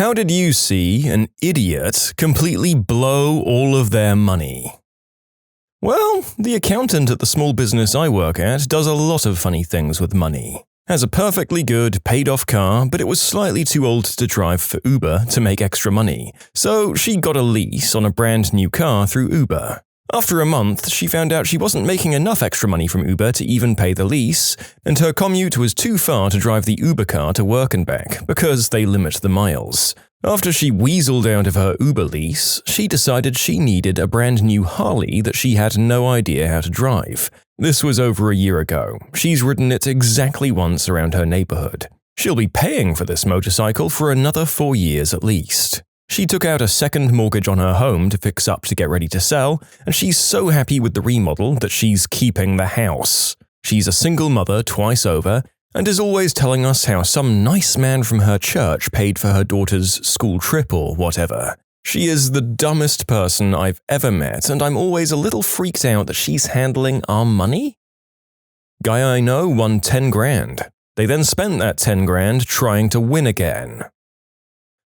How did you see an idiot completely blow all of their money? Well, the accountant at the small business I work at does a lot of funny things with money. Has a perfectly good, paid-off car, but it was slightly too old to drive for Uber to make extra money, so she got a lease on a brand new car through Uber. After a month, she found out she wasn't making enough extra money from Uber to even pay the lease, and her commute was too far to drive the Uber car to work and back because they limit the miles. After she weaseled out of her Uber lease, she decided she needed a brand new Harley that she had no idea how to drive. This was over a year ago. She's ridden it exactly once around her neighborhood. She'll be paying for this motorcycle for another 4 years at least. She took out a second mortgage on her home to fix up to get ready to sell, and she's so happy with the remodel that she's keeping the house. She's a single mother twice over, and is always telling us how some nice man from her church paid for her daughter's school trip or whatever. She is the dumbest person I've ever met, and I'm always a little freaked out that she's handling our money. Guy I know won 10 grand. They then spent that 10 grand trying to win again.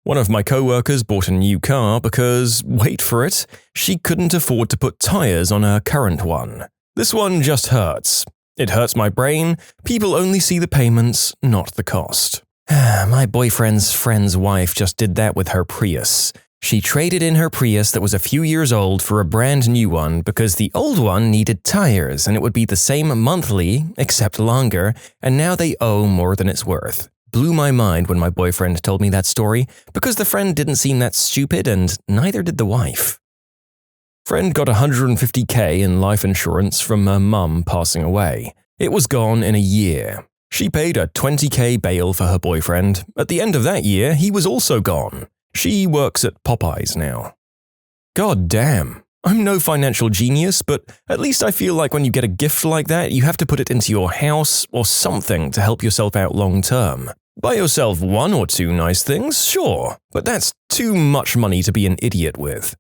One of my coworkers bought a new car because, wait for it, she couldn't afford to put tires on her current one. This one just hurts. It hurts my brain. People only see the payments, not the cost. My boyfriend's friend's wife just did that with her Prius. She traded in her Prius that was a few years old for a brand new one because the old one needed tires and it would be the same monthly, except longer, and now they owe more than it's worth. Blew my mind when my boyfriend told me that story because the friend didn't seem that stupid and neither did the wife. Friend got $150K in life insurance from her mum passing away. It was gone in a year. She paid a $20K bail for her boyfriend. At the end of that year, he was also gone. She works at Popeyes now. God damn. I'm no financial genius, but at least I feel like when you get a gift like that, you have to put it into your house or something to help yourself out long term. Buy yourself 1 or 2 nice things, sure, but that's too much money to be an idiot with.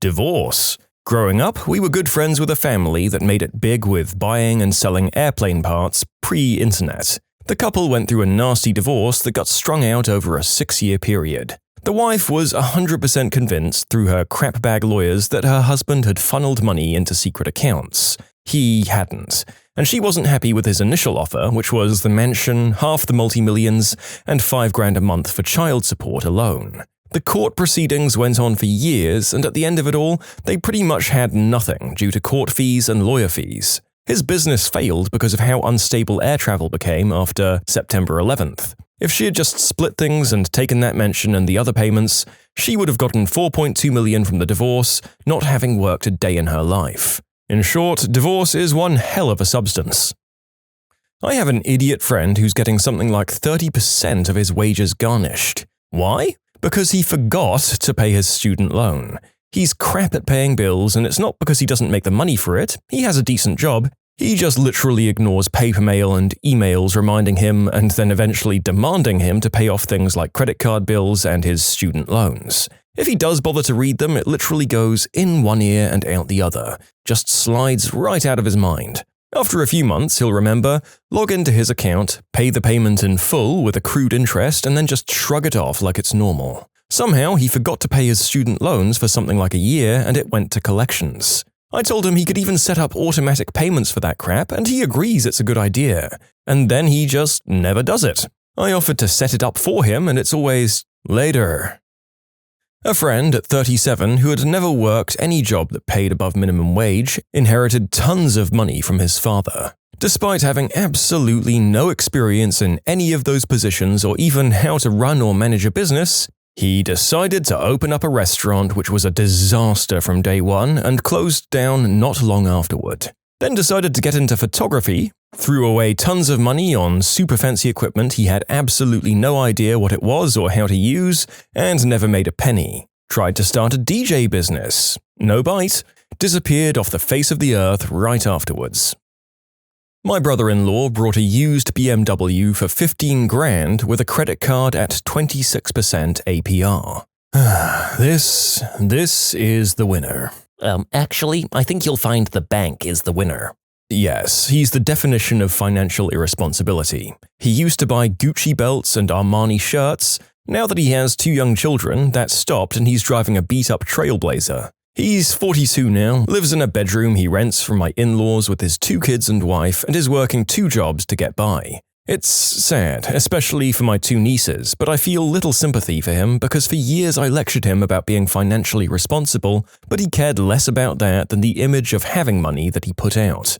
Divorce. Growing up, we were good friends with a family that made it big with buying and selling airplane parts pre-internet. The couple went through a nasty divorce that got strung out over a 6-year period. The wife was 100% convinced through her crapbag lawyers that her husband had funneled money into secret accounts. He hadn't, and she wasn't happy with his initial offer, which was the mansion, half the multi-millions, and $5 grand a month for child support alone. The court proceedings went on for years, and at the end of it all, they pretty much had nothing due to court fees and lawyer fees. His business failed because of how unstable air travel became after September 11th. If she had just split things and taken that mansion and the other payments, she would have gotten $4.2 million from the divorce, not having worked a day in her life. In short, divorce is one hell of a substance. I have an idiot friend who's getting something like 30% of his wages garnished. Why? Because he forgot to pay his student loan. He's crap at paying bills, and it's not because he doesn't make the money for it. He has a decent job. He just literally ignores paper mail and emails reminding him and then eventually demanding him to pay off things like credit card bills and his student loans. If he does bother to read them, it literally goes in one ear and out the other. Just slides right out of his mind. After a few months, he'll remember, log into his account, pay the payment in full with accrued interest, and then just shrug it off like it's normal. Somehow, he forgot to pay his student loans for something like a year, and it went to collections. I told him he could even set up automatic payments for that crap, and he agrees it's a good idea. And then he just never does it. I offered to set it up for him, and it's always, later. A friend at 37 who had never worked any job that paid above minimum wage inherited tons of money from his father. Despite having absolutely no experience in any of those positions or even how to run or manage a business, he decided to open up a restaurant which was a disaster from day one and closed down not long afterward. Then decided to get into photography, threw away tons of money on super fancy equipment he had absolutely no idea what it was or how to use, and never made a penny. Tried to start a DJ business. No bite. Disappeared off the face of the earth right afterwards. My brother-in-law brought a used BMW for 15 grand with a credit card at 26% APR. This is the winner. Actually, I think you'll find the bank is the winner. Yes, he's the definition of financial irresponsibility. He used to buy Gucci belts and Armani shirts. Now that he has 2 young children, that stopped and he's driving a beat-up Trailblazer. He's 42 now, lives in a bedroom he rents from my in-laws with his 2 kids and wife, and is working 2 jobs to get by. It's sad, especially for my 2 nieces, but I feel little sympathy for him because for years I lectured him about being financially responsible, but he cared less about that than the image of having money that he put out.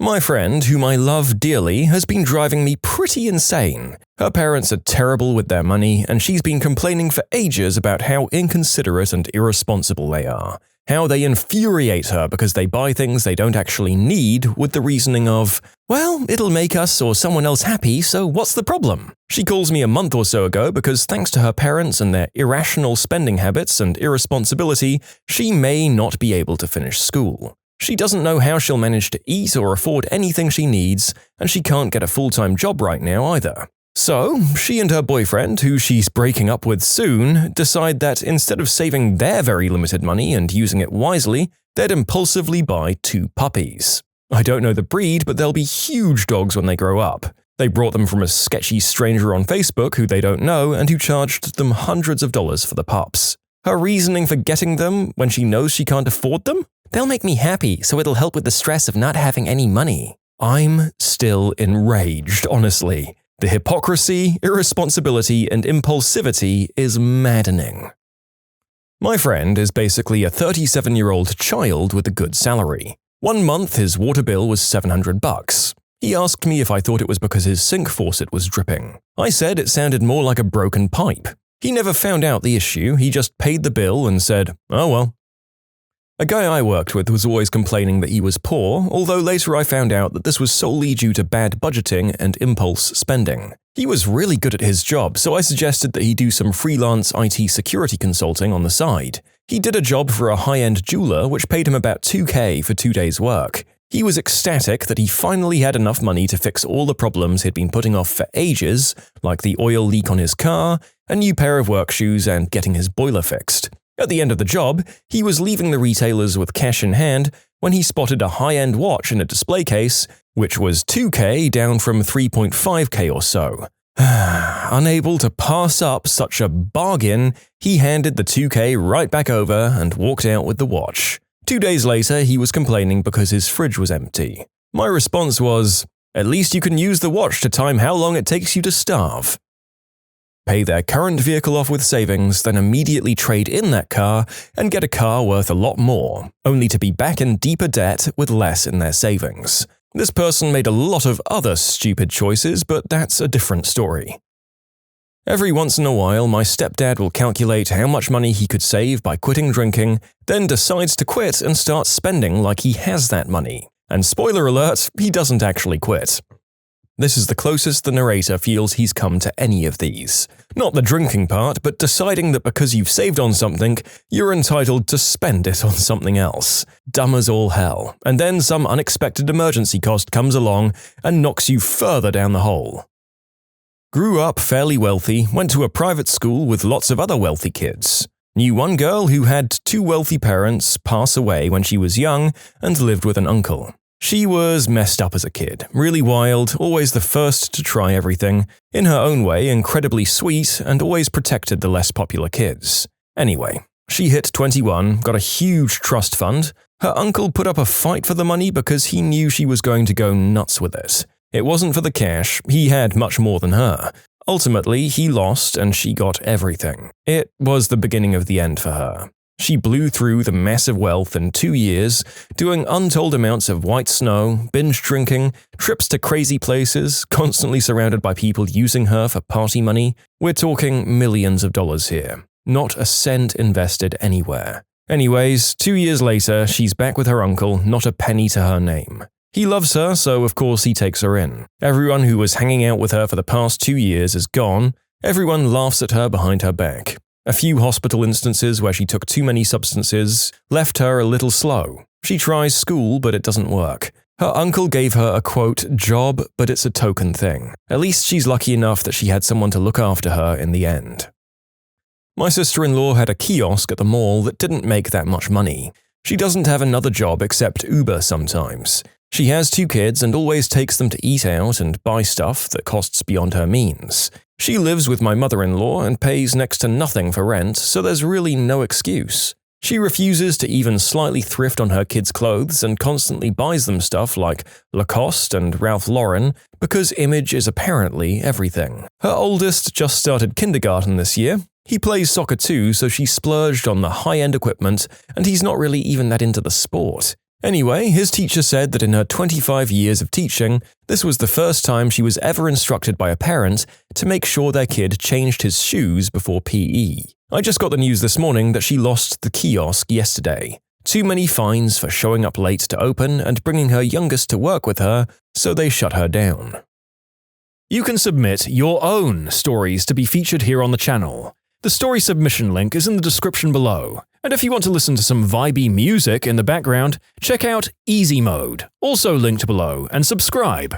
My friend, whom I love dearly, has been driving me pretty insane. Her parents are terrible with their money, and she's been complaining for ages about how inconsiderate and irresponsible they are. How they infuriate her because they buy things they don't actually need with the reasoning of, well, it'll make us or someone else happy, so what's the problem? She calls me a month or so ago because thanks to her parents and their irrational spending habits and irresponsibility, she may not be able to finish school. She doesn't know how she'll manage to eat or afford anything she needs, and she can't get a full-time job right now either. So, she and her boyfriend, who she's breaking up with soon, decide that instead of saving their very limited money and using it wisely, they'd impulsively buy 2 puppies. I don't know the breed, but they'll be huge dogs when they grow up. They brought them from a sketchy stranger on Facebook who they don't know and who charged them hundreds of dollars for the pups. Her reasoning for getting them when she knows she can't afford them? They'll make me happy, so it'll help with the stress of not having any money. I'm still enraged, honestly. The hypocrisy, irresponsibility, and impulsivity is maddening. My friend is basically a 37-year-old child with a good salary. One month his water bill was $700. He asked me if I thought it was because his sink faucet was dripping. I said it sounded more like a broken pipe. He never found out the issue, he just paid the bill and said, oh well. A guy I worked with was always complaining that he was poor, although later I found out that this was solely due to bad budgeting and impulse spending. He was really good at his job, so I suggested that he do some freelance IT security consulting on the side. He did a job for a high-end jeweler which paid him about $2,000 for 2 days' work. He was ecstatic that he finally had enough money to fix all the problems he'd been putting off for ages, like the oil leak on his car, a new pair of work shoes, and getting his boiler fixed. At the end of the job, he was leaving the retailers with cash in hand when he spotted a high-end watch in a display case, which was $2,000 down from $3,500 or so. Unable to pass up such a bargain, he handed the $2,000 right back over and walked out with the watch. 2 days later, he was complaining because his fridge was empty. My response was, at least you can use the watch to time how long it takes you to starve. Pay their current vehicle off with savings, then immediately trade in that car and get a car worth a lot more, only to be back in deeper debt with less in their savings. This person made a lot of other stupid choices, but that's a different story. Every once in a while, my stepdad will calculate how much money he could save by quitting drinking, then decides to quit and starts spending like he has that money. And spoiler alert, he doesn't actually quit. This is the closest the narrator feels he's come to any of these. Not the drinking part, but deciding that because you've saved on something, you're entitled to spend it on something else. Dumb as all hell. And then some unexpected emergency cost comes along and knocks you further down the hole. Grew up fairly wealthy, went to a private school with lots of other wealthy kids. Knew one girl who had 2 wealthy parents pass away when she was young and lived with an uncle. She was messed up as a kid, really wild, always the first to try everything, in her own way incredibly sweet, and always protected the less popular kids. Anyway, she hit 21, got a huge trust fund. Her uncle put up a fight for the money because he knew she was going to go nuts with it. It wasn't for the cash, he had much more than her. Ultimately, he lost and she got everything. It was the beginning of the end for her. She blew through the massive wealth in 2 years, doing untold amounts of white snow, binge drinking, trips to crazy places, constantly surrounded by people using her for party money. We're talking millions of dollars here. Not a cent invested anywhere. Anyways, 2 years later, she's back with her uncle, not a penny to her name. He loves her, so of course he takes her in. Everyone who was hanging out with her for the past 2 years is gone. Everyone laughs at her behind her back. A few hospital instances where she took too many substances left her a little slow. She tries school, but it doesn't work. Her uncle gave her a, quote, job, but it's a token thing. At least she's lucky enough that she had someone to look after her in the end. My sister-in-law had a kiosk at the mall that didn't make that much money. She doesn't have another job except Uber sometimes. She has 2 kids and always takes them to eat out and buy stuff that costs beyond her means. She lives with my mother-in-law and pays next to nothing for rent, so there's really no excuse. She refuses to even slightly thrift on her kids' clothes and constantly buys them stuff like Lacoste and Ralph Lauren because image is apparently everything. Her oldest just started kindergarten this year. He plays soccer too, so she splurged on the high-end equipment, and he's not really even that into the sport. Anyway, his teacher said that in her 25 years of teaching, this was the first time she was ever instructed by a parent to make sure their kid changed his shoes before PE. I just got the news this morning that she lost the kiosk yesterday. Too many fines for showing up late to open and bringing her youngest to work with her, so they shut her down. You can submit your own stories to be featured here on the channel. The story submission link is in the description below. And if you want to listen to some vibey music in the background, check out easymode, also linked below, and subscribe.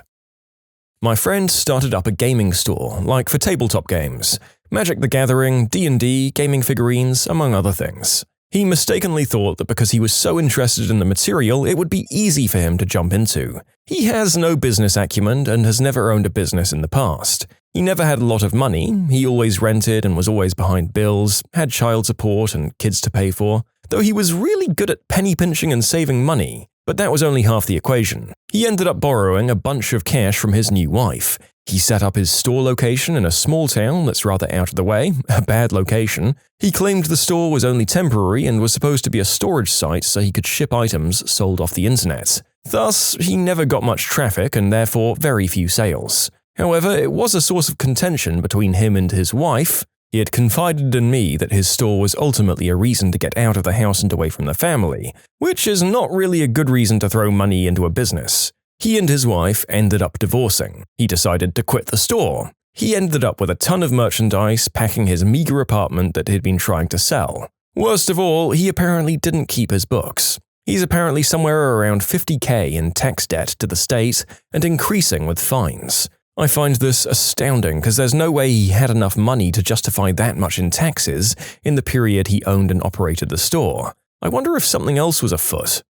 My friend started up a gaming store, like for tabletop games, Magic the Gathering, D&D, gaming figurines, among other things. He mistakenly thought that because he was so interested in the material, it would be easy for him to jump into. He has no business acumen and has never owned a business in the past. He never had a lot of money, he always rented and was always behind bills, had child support and kids to pay for, though he was really good at penny pinching and saving money. But that was only half the equation. He ended up borrowing a bunch of cash from his new wife. He set up his store location in a small town that's rather out of the way, a bad location. He claimed the store was only temporary and was supposed to be a storage site so he could ship items sold off the internet. Thus, he never got much traffic and therefore very few sales. However, it was a source of contention between him and his wife. He had confided in me that his store was ultimately a reason to get out of the house and away from the family, which is not really a good reason to throw money into a business. He and his wife ended up divorcing. He decided to quit the store. He ended up with a ton of merchandise, packing his meager apartment that he'd been trying to sell. Worst of all, he apparently didn't keep his books. He's apparently somewhere around $50,000 in tax debt to the state and increasing with fines. I find this astounding because there's no way he had enough money to justify that much in taxes in the period he owned and operated the store. I wonder if something else was afoot.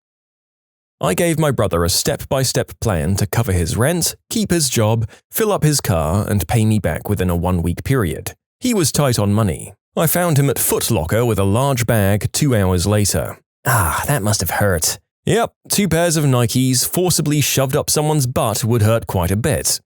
I gave my brother a step-by-step plan to cover his rent, keep his job, fill up his car, and pay me back within a 1-week period. He was tight on money. I found him at Foot Locker with a large bag 2 hours later. That must have hurt. Yep, 2 pairs of Nikes forcibly shoved up someone's butt would hurt quite a bit.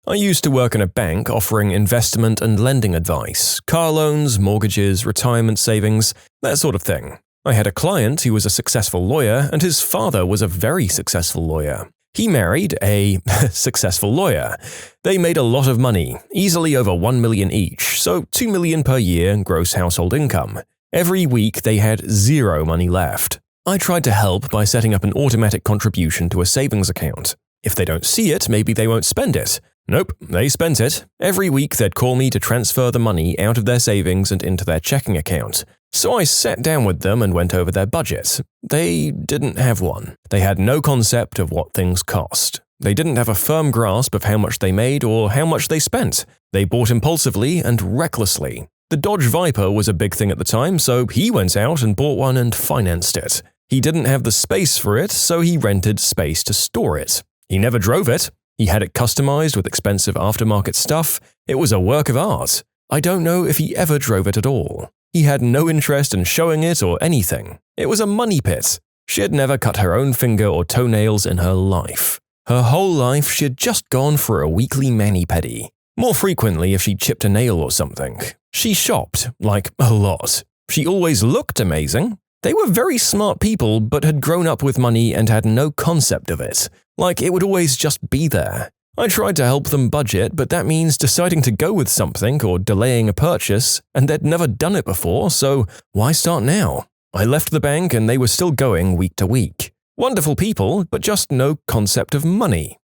I used to work in a bank offering investment and lending advice, car loans, mortgages, retirement savings, that sort of thing. I had a client who was a successful lawyer, and his father was a very successful lawyer. He married a successful lawyer. They made a lot of money, easily over $1 million each, so $2 million per year gross household income. Every week they had 0 money left. I tried to help by setting up an automatic contribution to a savings account. If they don't see it, maybe they won't spend it. Nope, they spent it. Every week they'd call me to transfer the money out of their savings and into their checking account. So I sat down with them and went over their budget. They didn't have one. They had no concept of what things cost. They didn't have a firm grasp of how much they made or how much they spent. They bought impulsively and recklessly. The Dodge Viper was a big thing at the time, so he went out and bought one and financed it. He didn't have the space for it, so he rented space to store it. He never drove it. He had it customized with expensive aftermarket stuff. It was a work of art. I don't know if he ever drove it at all. He had no interest in showing it or anything. It was a money pit. She had never cut her own finger or toenails in her life. Her whole life she had just gone for a weekly mani-pedi. More frequently if she chipped a nail or something. She shopped, like a lot. She always looked amazing. They were very smart people but had grown up with money and had no concept of it. Like it would always just be there. I tried to help them budget, but that means deciding to go with something or delaying a purchase, and they'd never done it before, so why start now? I left the bank and they were still going week to week. Wonderful people, but just no concept of money.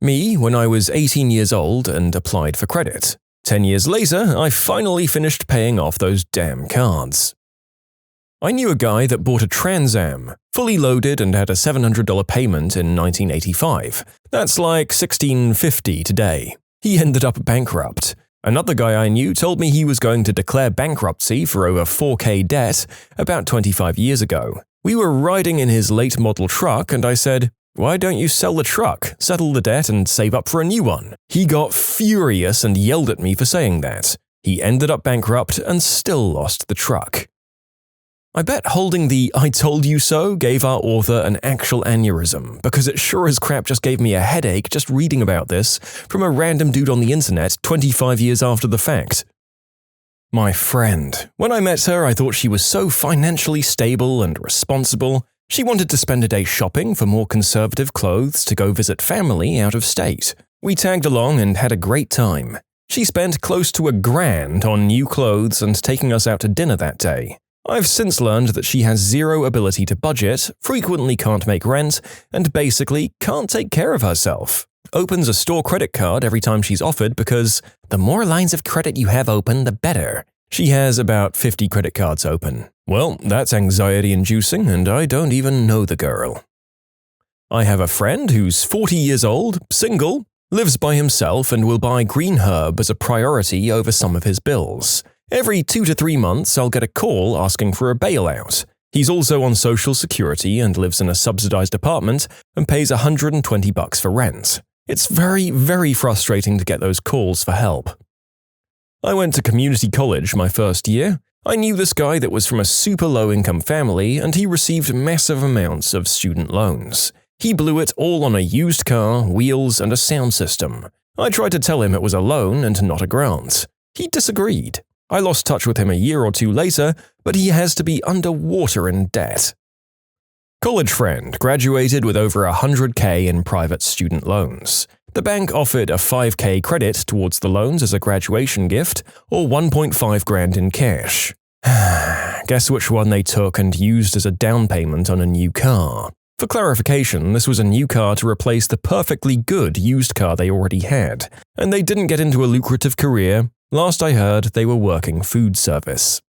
Me, when I was 18 years old and applied for credit. 10 years later, I finally finished paying off those damn cards. I knew a guy that bought a Trans Am, fully loaded and had a $700 payment in 1985. That's like $1,650 today. He ended up bankrupt. Another guy I knew told me he was going to declare bankruptcy for over $4,000 debt about 25 years ago. We were riding in his late model truck and I said, Why don't you sell the truck, settle the debt, and save up for a new one? He got furious and yelled at me for saying that. He ended up bankrupt and still lost the truck. I bet holding the "I told you so" gave our author an actual aneurysm, because it sure as crap just gave me a headache just reading about this from a random dude on the internet 25 years after the fact. My friend. When I met her, I thought she was so financially stable and responsible. She wanted to spend a day shopping for more conservative clothes to go visit family out of state. We tagged along and had a great time. She spent close to $1,000 on new clothes and taking us out to dinner that day. I've since learned that she has zero ability to budget, frequently can't make rent, and basically can't take care of herself. Opens a store credit card every time she's offered because the more lines of credit you have open, the better. She has about 50 credit cards open. Well, that's anxiety-inducing, and I don't even know the girl. I have a friend who's 40 years old, single, lives by himself, and will buy green herb as a priority over some of his bills. Every 2 to 3 months, I'll get a call asking for a bailout. He's also on Social Security and lives in a subsidized apartment and pays $120 for rent. It's very, very frustrating to get those calls for help. I went to community college my first year. I knew this guy that was from a super low-income family, and he received massive amounts of student loans. He blew it all on a used car, wheels, and a sound system. I tried to tell him it was a loan and not a grant. He disagreed. I lost touch with him a year or two later, but he has to be underwater in debt. College friend graduated with over $100K in private student loans. The bank offered a $5K credit towards the loans as a graduation gift, or $1.5 grand in cash. Guess which one they took and used as a down payment on a new car. For clarification, this was a new car to replace the perfectly good used car they already had, and they didn't get into a lucrative career. Last I heard, they were working food service.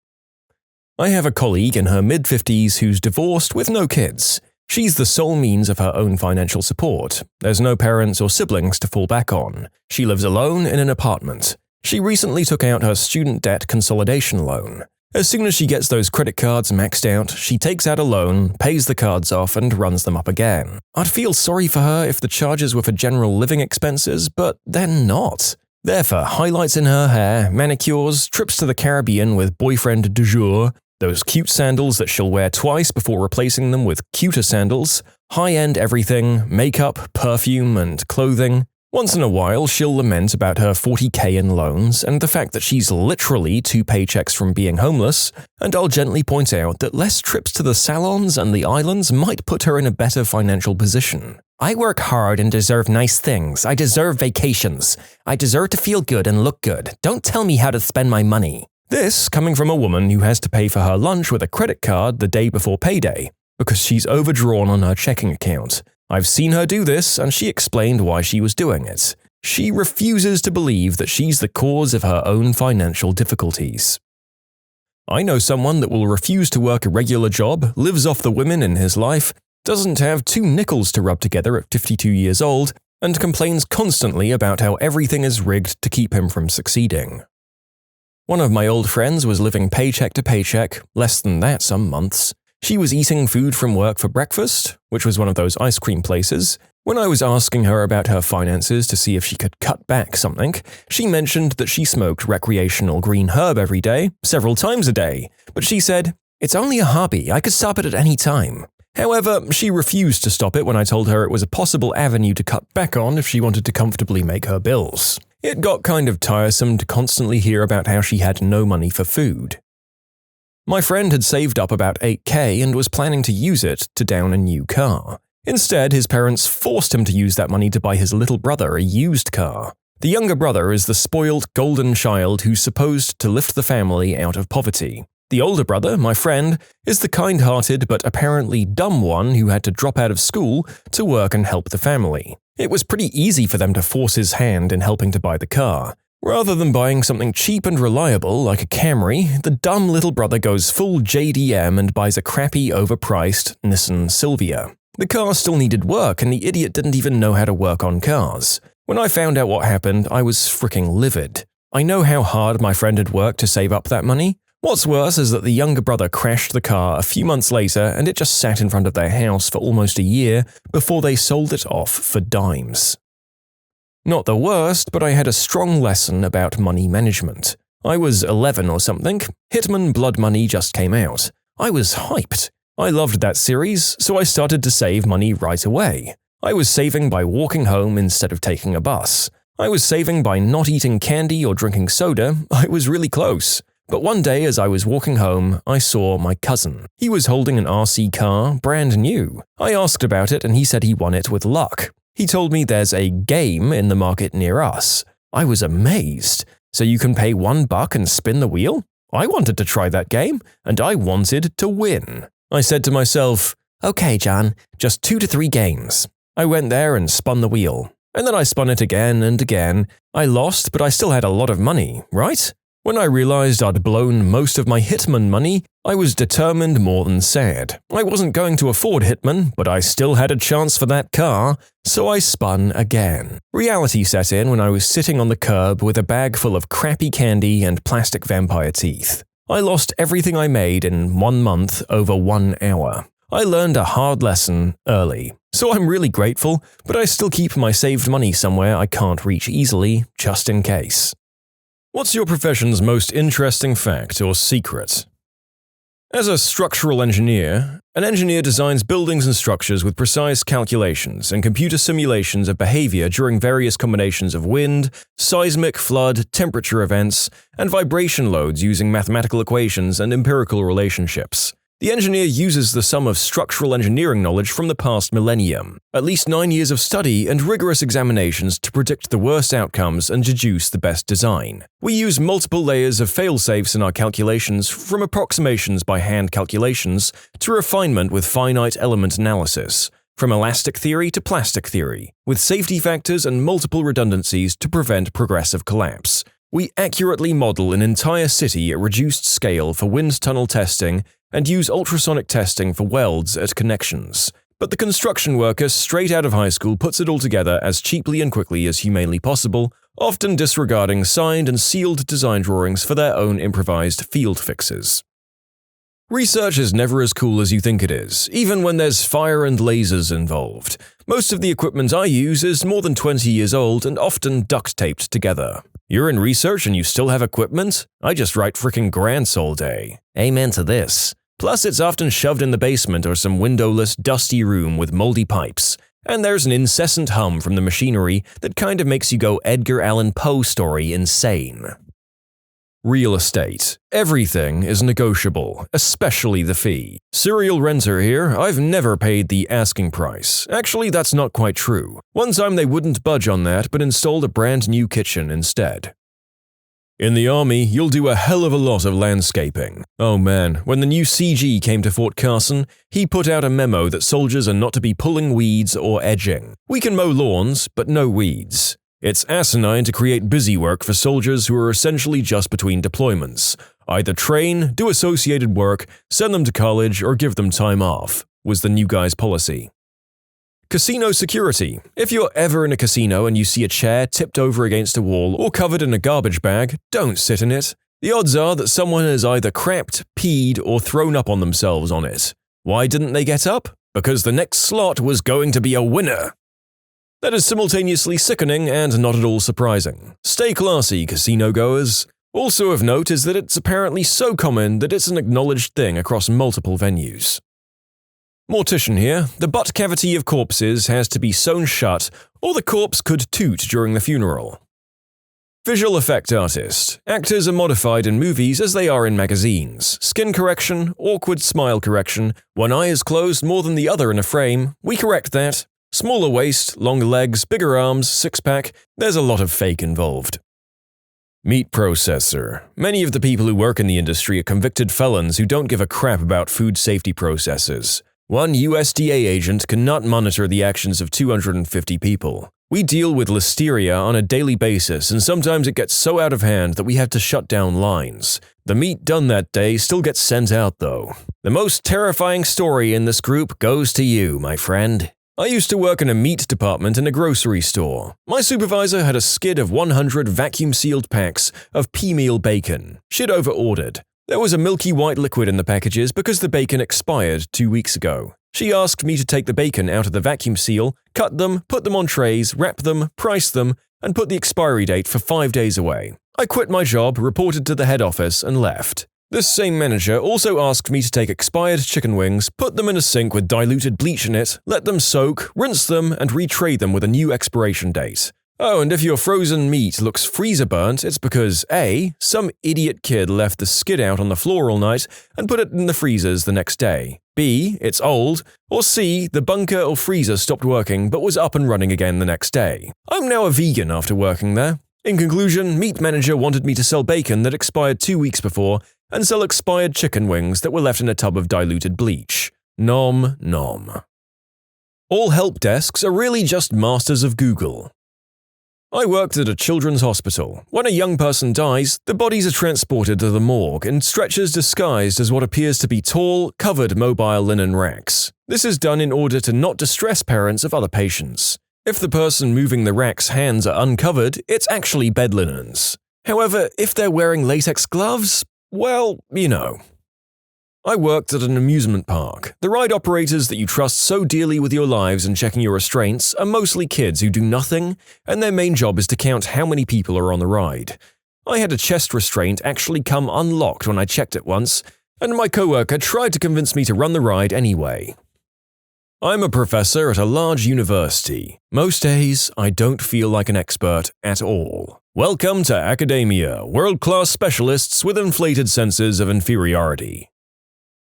I have a colleague in her mid-50s who's divorced with no kids. She's the sole means of her own financial support. There's no parents or siblings to fall back on. She lives alone in an apartment. She recently took out her student debt consolidation loan. As soon as she gets those credit cards maxed out, she takes out a loan, pays the cards off, and runs them up again. I'd feel sorry for her if the charges were for general living expenses, but they're not. They're for highlights in her hair, manicures, trips to the Caribbean with boyfriend du jour, those cute sandals that she'll wear twice before replacing them with cuter sandals, high-end everything, makeup, perfume, and clothing. Once in a while, she'll lament about her $40K in loans and the fact that she's literally 2 paychecks from being homeless, and I'll gently point out that less trips to the salons and the islands might put her in a better financial position. I work hard and deserve nice things. I deserve vacations. I deserve to feel good and look good. Don't tell me how to spend my money. This coming from a woman who has to pay for her lunch with a credit card the day before payday because she's overdrawn on her checking account. I've seen her do this, and she explained why she was doing it. She refuses to believe that she's the cause of her own financial difficulties. I know someone that will refuse to work a regular job, lives off the women in his life, doesn't have 2 nickels to rub together at 52 years old, and complains constantly about how everything is rigged to keep him from succeeding. One of my old friends was living paycheck to paycheck, less than that some months. She was eating food from work for breakfast, which was one of those ice cream places. When I was asking her about her finances to see if she could cut back something, she mentioned that she smoked recreational green herb every day, several times a day, but she said, "It's only a hobby, I could stop it at any time." However, she refused to stop it when I told her it was a possible avenue to cut back on if she wanted to comfortably make her bills. It got kind of tiresome to constantly hear about how she had no money for food. My friend had saved up about $8K and was planning to use it to down a new car. Instead, his parents forced him to use that money to buy his little brother a used car. The younger brother is the spoiled golden child who's supposed to lift the family out of poverty. The older brother, my friend, is the kind-hearted but apparently dumb one who had to drop out of school to work and help the family. It was pretty easy for them to force his hand in helping to buy the car. Rather than buying something cheap and reliable like a Camry, the dumb little brother goes full JDM and buys a crappy, overpriced Nissan Silvia. The car still needed work, and the idiot didn't even know how to work on cars. When I found out what happened, I was freaking livid. I know how hard my friend had worked to save up that money. What's worse is that the younger brother crashed the car a few months later and it just sat in front of their house for almost a year before they sold it off for dimes. Not the worst, but I had a strong lesson about money management. I was 11 or something. Hitman Blood Money just came out. I was hyped. I loved that series, so I started to save money right away. I was saving by walking home instead of taking a bus. I was saving by not eating candy or drinking soda. I was really close. But one day as I was walking home, I saw my cousin. He was holding an RC car, brand new. I asked about it and he said he won it with luck. He told me there's a game in the market near us. I was amazed. So you can pay $1 and spin the wheel? I wanted to try that game, and I wanted to win. I said to myself, okay, John, just 2 to 3 games. I went there and spun the wheel. And then I spun it again and again. I lost, but I still had a lot of money, right? When I realized I'd blown most of my Hitman money, I was determined more than sad. I wasn't going to afford Hitman, but I still had a chance for that car, so I spun again. Reality set in when I was sitting on the curb with a bag full of crappy candy and plastic vampire teeth. I lost everything I made in 1 month over 1 hour. I learned a hard lesson early, so I'm really grateful, but I still keep my saved money somewhere I can't reach easily, just in case. What's your profession's most interesting fact or secret? As a structural engineer, an engineer designs buildings and structures with precise calculations and computer simulations of behavior during various combinations of wind, seismic, flood, temperature events, and vibration loads using mathematical equations and empirical relationships. The engineer uses the sum of structural engineering knowledge from the past millennium, at least 9 years of study and rigorous examinations to predict the worst outcomes and deduce the best design. We use multiple layers of fail-safes in our calculations, from approximations by hand calculations to refinement with finite element analysis, from elastic theory to plastic theory, with safety factors and multiple redundancies to prevent progressive collapse. We accurately model an entire city at reduced scale for wind tunnel testing and use ultrasonic testing for welds at connections. But the construction worker straight out of high school puts it all together as cheaply and quickly as humanly possible, often disregarding signed and sealed design drawings for their own improvised field fixes. Research is never as cool as you think it is, even when there's fire and lasers involved. Most of the equipment I use is more than 20 years old and often duct-taped together. You're in research and you still have equipment? I just write frickin' grants all day. Amen to this. Plus, it's often shoved in the basement or some windowless, dusty room with moldy pipes. And there's an incessant hum from the machinery that kind of makes you go Edgar Allan Poe story insane. Real estate. Everything is negotiable, especially the fee. Serial renter here, I've never paid the asking price. Actually, that's not quite true. One time they wouldn't budge on that but installed a brand new kitchen instead. In the army, you'll do a hell of a lot of landscaping. Oh man, when the new CG came to Fort Carson, he put out a memo that soldiers are not to be pulling weeds or edging. We can mow lawns, but no weeds. It's asinine to create busy work for soldiers who are essentially just between deployments. Either train, do associated work, send them to college, or give them time off, was the new guy's policy. Casino security. If you're ever in a casino and you see a chair tipped over against a wall or covered in a garbage bag, don't sit in it. The odds are that someone has either crapped, peed, or thrown up on themselves on it. Why didn't they get up? Because the next slot was going to be a winner. That is simultaneously sickening and not at all surprising. Stay classy, casino goers. Also of note is that it's apparently so common that it's an acknowledged thing across multiple venues. Mortician here. The butt cavity of corpses has to be sewn shut, or the corpse could toot during the funeral. Visual effect artist. Actors are modified in movies as they are in magazines. Skin correction, awkward smile correction, one eye is closed more than the other in a frame. We correct that. Smaller waist, longer legs, bigger arms, six-pack, there's a lot of fake involved. Meat processor. Many of the people who work in the industry are convicted felons who don't give a crap about food safety processes. One USDA agent cannot monitor the actions of 250 people. We deal with listeria on a daily basis, and sometimes it gets so out of hand that we have to shut down lines. The meat done that day still gets sent out, though. The most terrifying story in this group goes to you, my friend. I used to work in a meat department in a grocery store. My supervisor had a skid of 100 vacuum-sealed packs of pea meal bacon. She'd over-ordered. There was a milky white liquid in the packages because the bacon expired 2 weeks ago. She asked me to take the bacon out of the vacuum seal, cut them, put them on trays, wrap them, price them, and put the expiry date for 5 days away. I quit my job, reported to the head office, and left. This same manager also asked me to take expired chicken wings, put them in a sink with diluted bleach in it, let them soak, rinse them, and retrade them with a new expiration date. Oh, and if your frozen meat looks freezer burnt, it's because A. Some idiot kid left the skid out on the floor all night and put it in the freezers the next day. B. It's old. Or C. The bunker or freezer stopped working but was up and running again the next day. I'm now a vegan after working there. In conclusion, meat manager wanted me to sell bacon that expired 2 weeks before and sell expired chicken wings that were left in a tub of diluted bleach. Nom nom. All help desks are really just masters of Google. I worked at a children's hospital. When a young person dies, the bodies are transported to the morgue in stretchers disguised as what appears to be tall, covered mobile linen racks. This is done in order to not distress parents of other patients. If the person moving the rack's hands are uncovered, it's actually bed linens. However, if they're wearing latex gloves, well, you know. I worked at an amusement park. The ride operators that you trust so dearly with your lives and checking your restraints are mostly kids who do nothing, and their main job is to count how many people are on the ride. I had a chest restraint actually come unlocked when I checked it once, and my coworker tried to convince me to run the ride anyway. I'm a professor at a large university. Most days, I don't feel like an expert at all. Welcome to academia, world-class specialists with inflated senses of inferiority.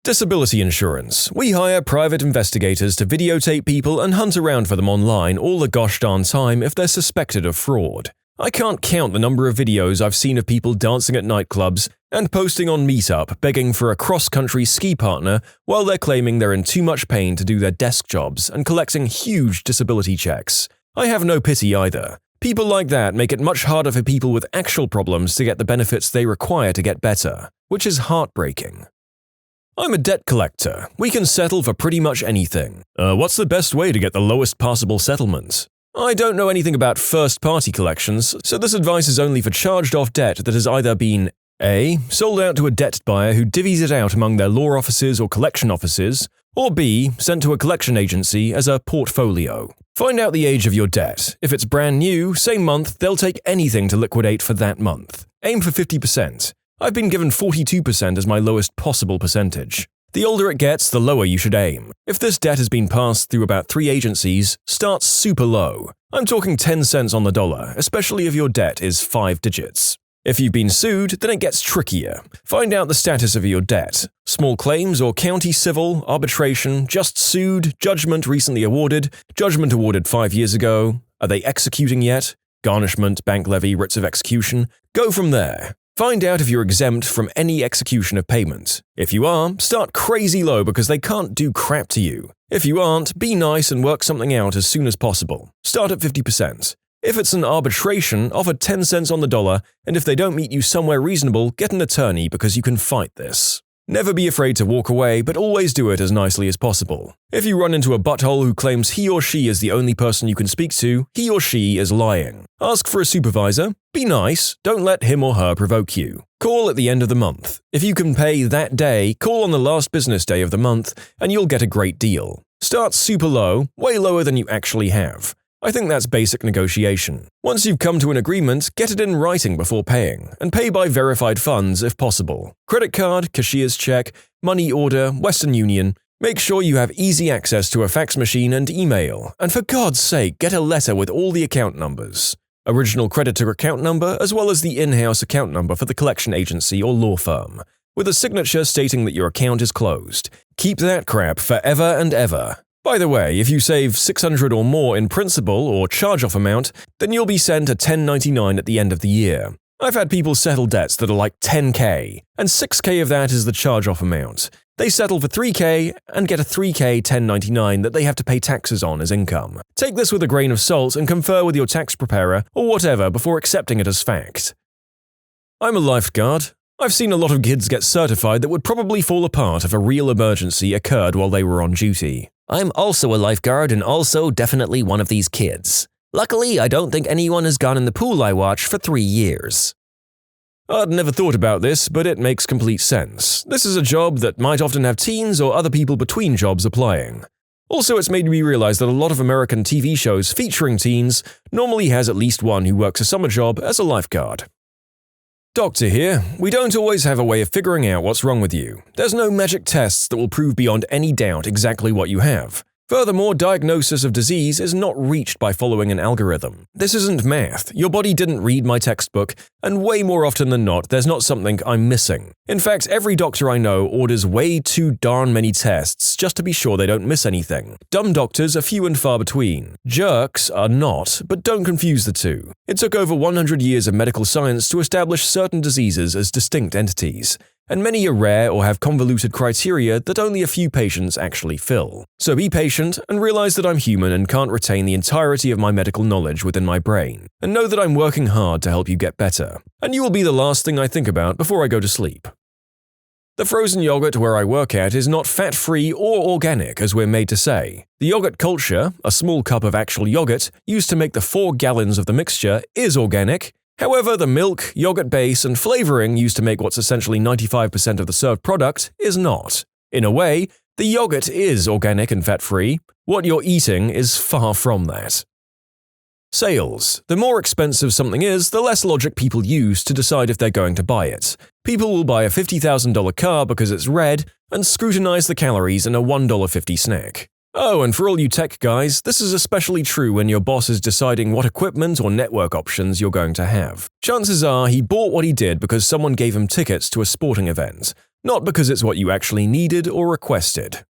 Disability insurance. We hire private investigators to videotape people and hunt around for them online all the gosh darn time if they're suspected of fraud. I can't count the number of videos I've seen of people dancing at nightclubs and posting on Meetup begging for a cross-country ski partner while they're claiming they're in too much pain to do their desk jobs and collecting huge disability checks. I have no pity either. People like that make it much harder for people with actual problems to get the benefits they require to get better, which is heartbreaking. I'm a debt collector. We can settle for pretty much anything. What's the best way to get the lowest possible settlement? I don't know anything about first-party collections, so this advice is only for charged-off debt that has either been A. Sold out to a debt buyer who divvies it out among their law offices or collection offices, or B. Sent to a collection agency as a portfolio. Find out the age of your debt. If it's brand new, same month, they'll take anything to liquidate for that month. Aim for 50%. I've been given 42% as my lowest possible percentage. The older it gets, the lower you should aim. If this debt has been passed through about 3 agencies, start super low. I'm talking 10 cents on the dollar, especially if your debt is 5 digits. If you've been sued, then it gets trickier. Find out the status of your debt. Small claims or county civil, arbitration, just sued, judgment recently awarded, judgment awarded 5 years ago. Are they executing yet? Garnishment, bank levy, writs of execution. Go from there. Find out if you're exempt from any execution of payment. If you are, start crazy low because they can't do crap to you. If you aren't, be nice and work something out as soon as possible. Start at 50%. If it's an arbitration, offer 10 cents on the dollar, and if they don't meet you somewhere reasonable, get an attorney because you can fight this. Never be afraid to walk away, but always do it as nicely as possible. If you run into a butthole who claims he or she is the only person you can speak to, he or she is lying. Ask for a supervisor. Be nice. Don't let him or her provoke you. Call at the end of the month. If you can pay that day, call on the last business day of the month, and you'll get a great deal. Start super low, way lower than you actually have. I think that's basic negotiation. Once you've come to an agreement, get it in writing before paying, and pay by verified funds if possible. Credit card, cashier's check, money order, Western Union. Make sure you have easy access to a fax machine and email, and for God's sake, get a letter with all the account numbers. Original creditor account number as well as the in-house account number for the collection agency or law firm, with a signature stating that your account is closed. Keep that crap forever and ever. By the way, if you save $600 or more in principal or charge-off amount, then you'll be sent a 1099 at the end of the year. I've had people settle debts that are like $10K, and $6K of that is the charge-off amount. They settle for $3K and get a $3K 1099 that they have to pay taxes on as income. Take this with a grain of salt and confer with your tax preparer or whatever before accepting it as fact. I'm a lifeguard. I've seen a lot of kids get certified that would probably fall apart if a real emergency occurred while they were on duty. I'm also a lifeguard and also definitely one of these kids. Luckily, I don't think anyone has gone in the pool I watch for 3 years. I'd never thought about this, but it makes complete sense. This is a job that might often have teens or other people between jobs applying. Also, it's made me realize that a lot of American TV shows featuring teens normally has at least one who works a summer job as a lifeguard. Doctor here. We don't always have a way of figuring out what's wrong with you. There's no magic tests that will prove beyond any doubt exactly what you have. Furthermore, diagnosis of disease is not reached by following an algorithm. This isn't math. Your body didn't read my textbook, and way more often than not, there's not something I'm missing. In fact, every doctor I know orders way too darn many tests just to be sure they don't miss anything. Dumb doctors are few and far between. Jerks are not, but don't confuse the two. It took over 100 years of medical science to establish certain diseases as distinct entities, and many are rare or have convoluted criteria that only a few patients actually fill. So be patient and realize that I'm human and can't retain the entirety of my medical knowledge within my brain, and know that I'm working hard to help you get better. And you will be the last thing I think about before I go to sleep. The frozen yogurt where I work at is not fat-free or organic as we're made to say. The yogurt culture, a small cup of actual yogurt used to make the 4 gallons of the mixture, is organic. However, the milk, yogurt base, and flavoring used to make what's essentially 95% of the served product is not. In a way, the yogurt is organic and fat-free. What you're eating is far from that. Sales. The more expensive something is, the less logic people use to decide if they're going to buy it. People will buy a $50,000 car because it's red and scrutinize the calories in a $1.50 snack. Oh, and for all you tech guys, this is especially true when your boss is deciding what equipment or network options you're going to have. Chances are he bought what he did because someone gave him tickets to a sporting event, not because it's what you actually needed or requested.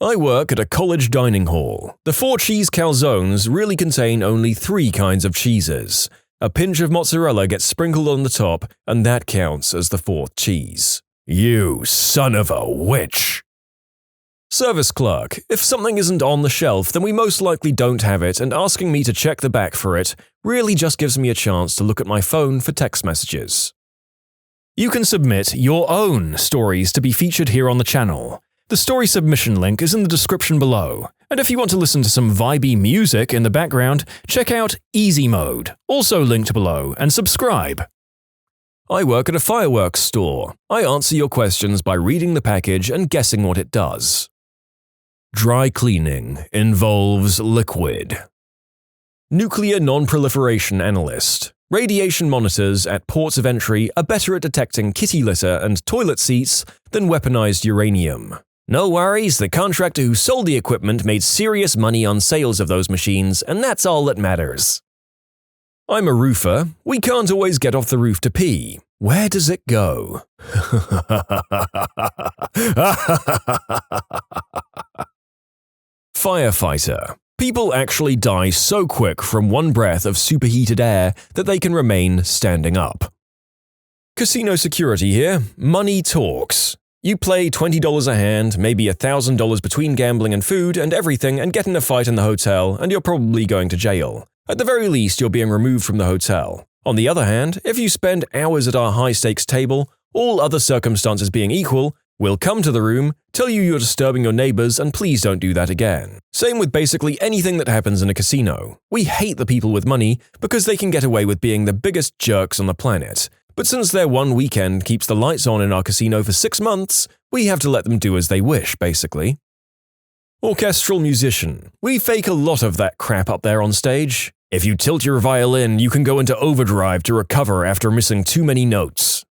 I work at a college dining hall. The 4-cheese calzones really contain only 3 kinds of cheeses. A pinch of mozzarella gets sprinkled on the top, and that counts as the 4th cheese. You son of a witch! Service clerk. If something isn't on the shelf, then we most likely don't have it, and asking me to check the back for it really just gives me a chance to look at my phone for text messages. You can submit your own stories to be featured here on the channel. The story submission link is in the description below, and if you want to listen to some vibey music in the background, check out easymode, also linked below, and subscribe. I work at a fireworks store. I answer your questions by reading the package and guessing what it does. Dry cleaning involves liquid. Nuclear non-proliferation analyst. Radiation monitors at ports of entry are better at detecting kitty litter and toilet seats than weaponized uranium. No worries, the contractor who sold the equipment made serious money on sales of those machines, and that's all that matters. I'm a roofer. We can't always get off the roof to pee. Where does it go? Firefighter. People actually die so quick from one breath of superheated air that they can remain standing up. Casino security here. Money talks. You play $20 a hand, maybe $1,000 between gambling and food and everything, and get in a fight in the hotel, and you're probably going to jail. At the very least, you're being removed from the hotel. On the other hand, if you spend hours at our high-stakes table, all other circumstances being equal, we'll come to the room, tell you you're disturbing your neighbors, and please don't do that again. Same with basically anything that happens in a casino. We hate the people with money because they can get away with being the biggest jerks on the planet. But since their one weekend keeps the lights on in our casino for 6 months, we have to let them do as they wish, basically. Orchestral musician. We fake a lot of that crap up there on stage. If you tilt your violin, you can go into overdrive to recover after missing too many notes.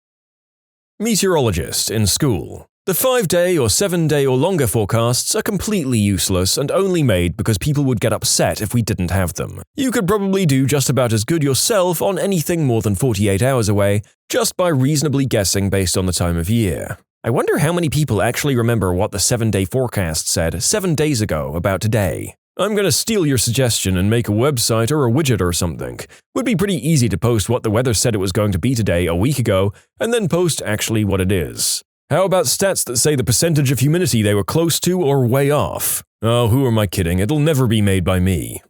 Meteorologist in school. The 5-day or 7-day or longer forecasts are completely useless and only made because people would get upset if we didn't have them. You could probably do just about as good yourself on anything more than 48 hours away, just by reasonably guessing based on the time of year. I wonder how many people actually remember what the 7-day forecast said 7 days ago about today. I'm gonna steal your suggestion and make a website or a widget or something. Would be pretty easy to post what the weather said it was going to be today a week ago, and then post actually what it is. How about stats that say the percentage of humidity they were close to or way off? Oh, who am I kidding? It'll never be made by me.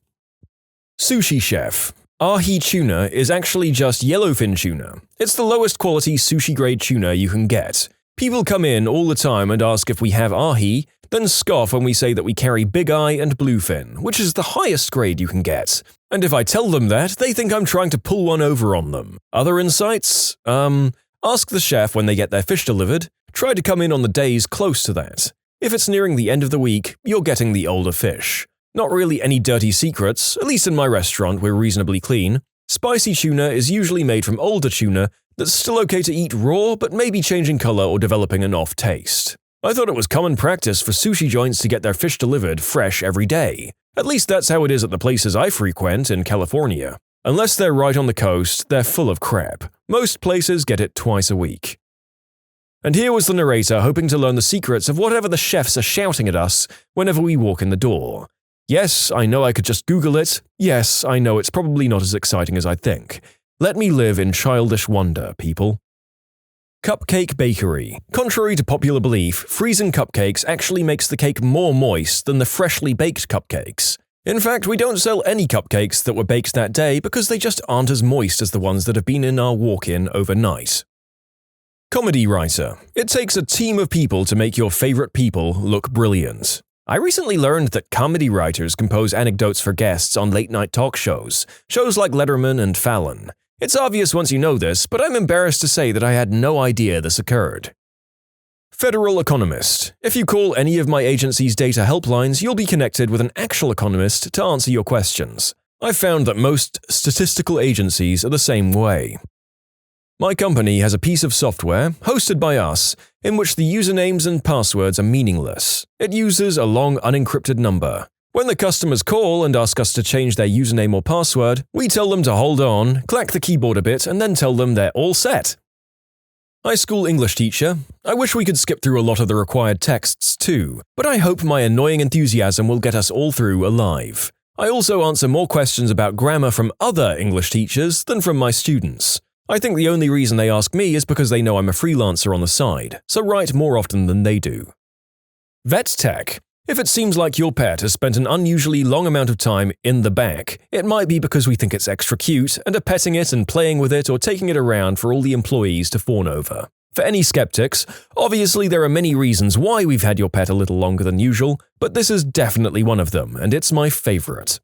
Sushi chef. Ahi tuna is actually just yellowfin tuna. It's the lowest quality sushi-grade tuna you can get. People come in all the time and ask if we have ahi, then scoff when we say that we carry big eye and bluefin, which is the highest grade you can get. And if I tell them that, they think I'm trying to pull one over on them. Other insights? Ask the chef when they get their fish delivered. Try to come in on the days close to that. If it's nearing the end of the week, you're getting the older fish. Not really any dirty secrets, at least in my restaurant we're reasonably clean. Spicy tuna is usually made from older tuna that's still okay to eat raw but maybe changing color or developing an off taste. I thought it was common practice for sushi joints to get their fish delivered fresh every day. At least that's how it is at the places I frequent in California. Unless they're right on the coast, they're full of crap. Most places get it twice a week. And here was the narrator hoping to learn the secrets of whatever the chefs are shouting at us whenever we walk in the door. Yes, I know I could just Google it. Yes, I know it's probably not as exciting as I think. Let me live in childish wonder, people. Cupcake bakery. Contrary to popular belief, freezing cupcakes actually makes the cake more moist than the freshly baked cupcakes. In fact, we don't sell any cupcakes that were baked that day because they just aren't as moist as the ones that have been in our walk-in overnight. Comedy writer. It takes a team of people to make your favorite people look brilliant. I recently learned that comedy writers compose anecdotes for guests on late-night talk shows like Letterman and Fallon. It's obvious once you know this, but I'm embarrassed to say that I had no idea this occurred. Federal economist. If you call any of my agency's data helplines, you'll be connected with an actual economist to answer your questions. I've found that most statistical agencies are the same way. My company has a piece of software, hosted by us, in which the usernames and passwords are meaningless. It uses a long unencrypted number. When the customers call and ask us to change their username or password, we tell them to hold on, clack the keyboard a bit, and then tell them they're all set. High school English teacher. I wish we could skip through a lot of the required texts too, but I hope my annoying enthusiasm will get us all through alive. I also answer more questions about grammar from other English teachers than from my students. I think the only reason they ask me is because they know I'm a freelancer on the side, so write more often than they do. Vet tech. If it seems like your pet has spent an unusually long amount of time in the back, it might be because we think it's extra cute and are petting it and playing with it or taking it around for all the employees to fawn over. For any skeptics, obviously there are many reasons why we've had your pet a little longer than usual, but this is definitely one of them, and it's my favorite.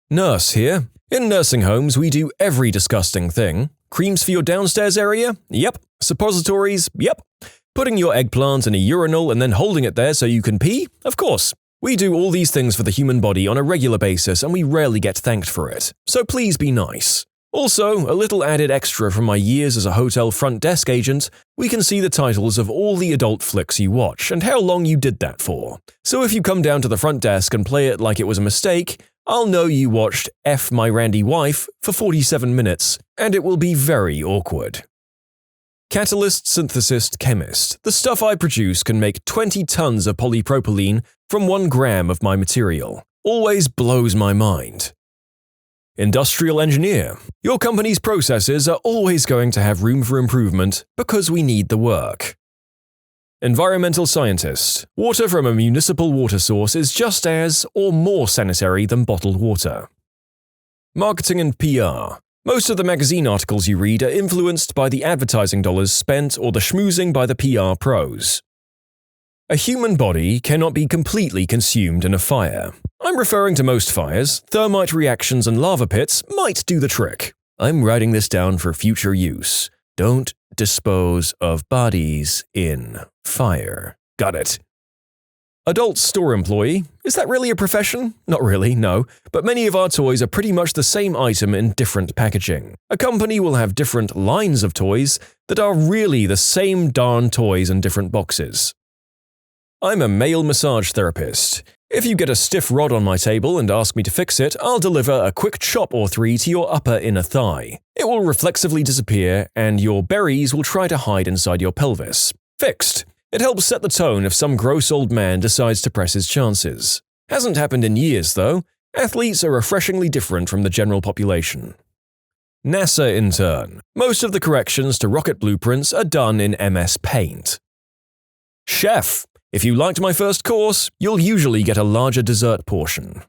Nurse here. In nursing homes, we do every disgusting thing. Creams for your downstairs area? Yep. Suppositories? Yep. Putting your eggplant in a urinal and then holding it there so you can pee? Of course. We do all these things for the human body on a regular basis and we rarely get thanked for it. So please be nice. Also, a little added extra from my years as a hotel front desk agent, we can see the titles of all the adult flicks you watch and how long you did that for. So if you come down to the front desk and play it like it was a mistake, I'll know you watched F My Randy Wife for 47 minutes, and it will be very awkward. Catalyst synthesis chemist. The stuff I produce can make 20 tons of polypropylene from 1 gram of my material. Always blows my mind. Industrial engineer. Your company's processes are always going to have room for improvement because we need the work. Environmental scientist. Water from a municipal water source is just as or more sanitary than bottled water. Marketing and PR. Most of the magazine articles you read are influenced by the advertising dollars spent or the schmoozing by the PR pros. A human body cannot be completely consumed in a fire. I'm referring to most fires. Thermite reactions and lava pits might do the trick. I'm writing this down for future use. Don't dispose of bodies in fire. Got it. Adult store employee. Is that really a profession? Not really, no. But many of our toys are pretty much the same item in different packaging. A company will have different lines of toys that are really the same darn toys in different boxes. I'm a male massage therapist. If you get a stiff rod on my table and ask me to fix it, I'll deliver a quick chop or 3 to your upper inner thigh. It will reflexively disappear, and your berries will try to hide inside your pelvis. Fixed. It helps set the tone if some gross old man decides to press his chances. Hasn't happened in years, though. Athletes are refreshingly different from the general population. NASA intern. Most of the corrections to rocket blueprints are done in MS Paint. Chef. If you liked my first course, you'll usually get a larger dessert portion.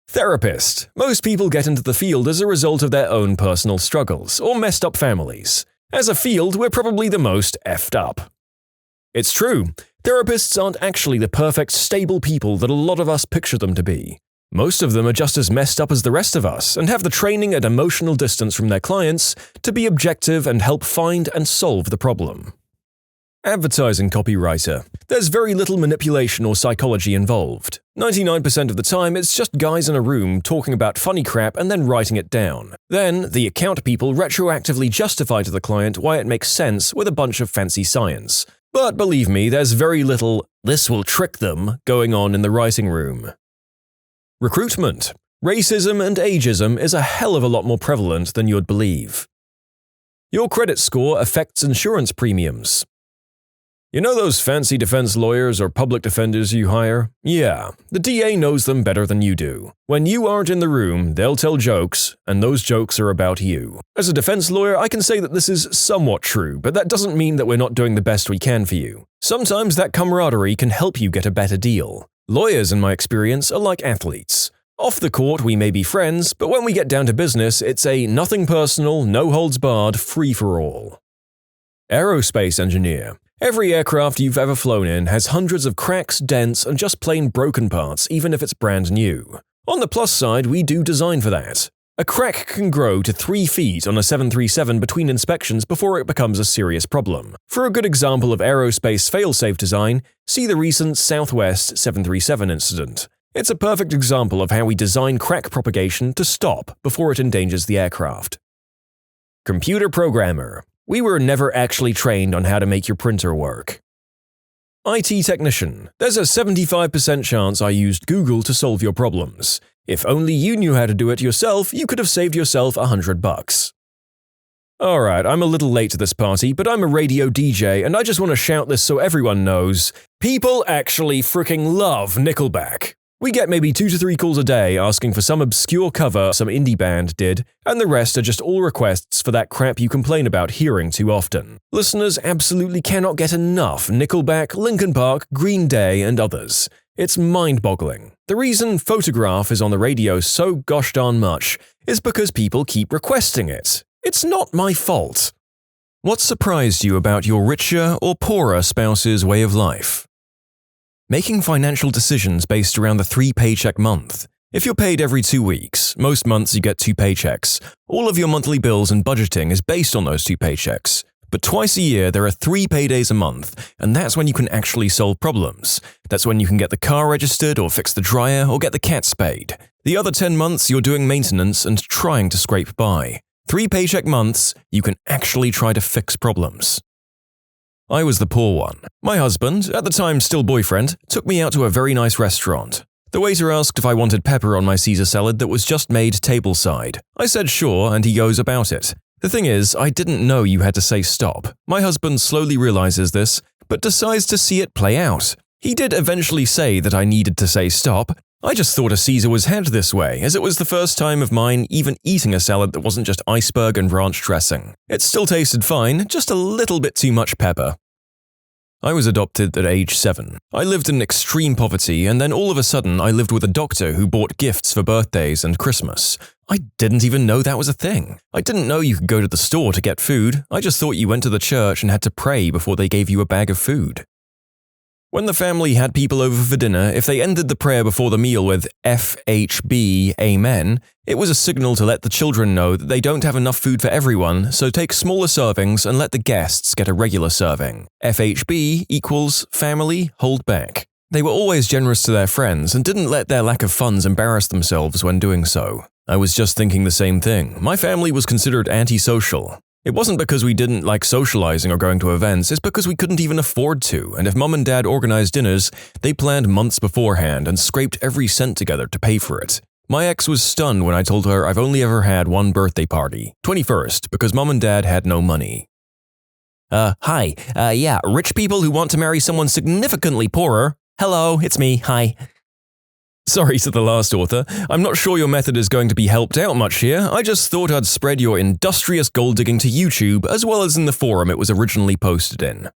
Therapist. Most people get into the field as a result of their own personal struggles or messed up families. As a field, we're probably the most effed up. It's true, therapists aren't actually the perfect, stable people that a lot of us picture them to be. Most of them are just as messed up as the rest of us and have the training and emotional distance from their clients to be objective and help find and solve the problem. Advertising copywriter. There's very little manipulation or psychology involved. 99% of the time, it's just guys in a room talking about funny crap and then writing it down. Then, the account people retroactively justify to the client why it makes sense with a bunch of fancy science. But believe me, there's very little "this will trick them" going on in the writing room. Recruitment. Racism and ageism is a hell of a lot more prevalent than you'd believe. Your credit score affects insurance premiums. You know those fancy defense lawyers or public defenders you hire? Yeah, the DA knows them better than you do. When you aren't in the room, they'll tell jokes, and those jokes are about you. As a defense lawyer, I can say that this is somewhat true, but that doesn't mean that we're not doing the best we can for you. Sometimes that camaraderie can help you get a better deal. Lawyers, in my experience, are like athletes. Off the court, we may be friends, but when we get down to business, it's a nothing personal, no holds barred, free-for-all. Aerospace engineer. Every aircraft you've ever flown in has hundreds of cracks, dents, and just plain broken parts, even if it's brand new. On the plus side, we do design for that. A crack can grow to 3 feet on a 737 between inspections before it becomes a serious problem. For a good example of aerospace fail-safe design, see the recent Southwest 737 incident. It's a perfect example of how we design crack propagation to stop before it endangers the aircraft. Computer programmer. We were never actually trained on how to make your printer work. IT technician. There's a 75% chance I used Google to solve your problems. If only you knew how to do it yourself, you could have saved yourself $100. Alright, I'm a little late to this party, but I'm a radio DJ and I just want to shout this so everyone knows. People actually freaking love Nickelback. We get maybe 2 to 3 calls a day asking for some obscure cover some indie band did, and the rest are just all requests for that crap you complain about hearing too often. Listeners absolutely cannot get enough Nickelback, Linkin Park, Green Day, and others. It's mind-boggling. The reason Photograph is on the radio so gosh darn much is because people keep requesting it. It's not my fault. What surprised you about your richer or poorer spouse's way of life? Making financial decisions based around the 3-paycheck month. If you're paid every 2 weeks, most months you get 2 paychecks. All of your monthly bills and budgeting is based on those 2 paychecks. But twice a year there are 3 paydays a month, and that's when you can actually solve problems. That's when you can get the car registered or fix the dryer or get the cat spayed. The other 10 months you're doing maintenance and trying to scrape by. 3 paycheck months, you can actually try to fix problems. I was the poor one. My husband, at the time still boyfriend, took me out to a very nice restaurant. The waiter asked if I wanted pepper on my Caesar salad that was just made tableside. I said sure, and he goes about it. The thing is, I didn't know you had to say stop. My husband slowly realizes this, but decides to see it play out. He did eventually say that I needed to say stop. I just thought a Caesar was had this way, as it was the first time of mine even eating a salad that wasn't just iceberg and ranch dressing. It still tasted fine, just a little bit too much pepper. I was adopted at age 7. I lived in extreme poverty, and then all of a sudden I lived with a doctor who bought gifts for birthdays and Christmas. I didn't even know that was a thing. I didn't know you could go to the store to get food. I just thought you went to the church and had to pray before they gave you a bag of food. When the family had people over for dinner, if they ended the prayer before the meal with FHB, Amen, it was a signal to let the children know that they don't have enough food for everyone, so take smaller servings and let the guests get a regular serving. FHB equals family, hold back. They were always generous to their friends and didn't let their lack of funds embarrass themselves when doing so. I was just thinking the same thing. My family was considered antisocial. It wasn't because we didn't like socializing or going to events, it's because we couldn't even afford to, and if mom and dad organized dinners, they planned months beforehand and scraped every cent together to pay for it. My ex was stunned when I told her I've only ever had one birthday party, 21st, because mom and dad had no money. Hi. Yeah, rich people who want to marry someone significantly poorer. Hello, it's me. Hi. Sorry to the last author, I'm not sure your method is going to be helped out much here. I just thought I'd spread your industrious gold digging to YouTube as well as in the forum it was originally posted in.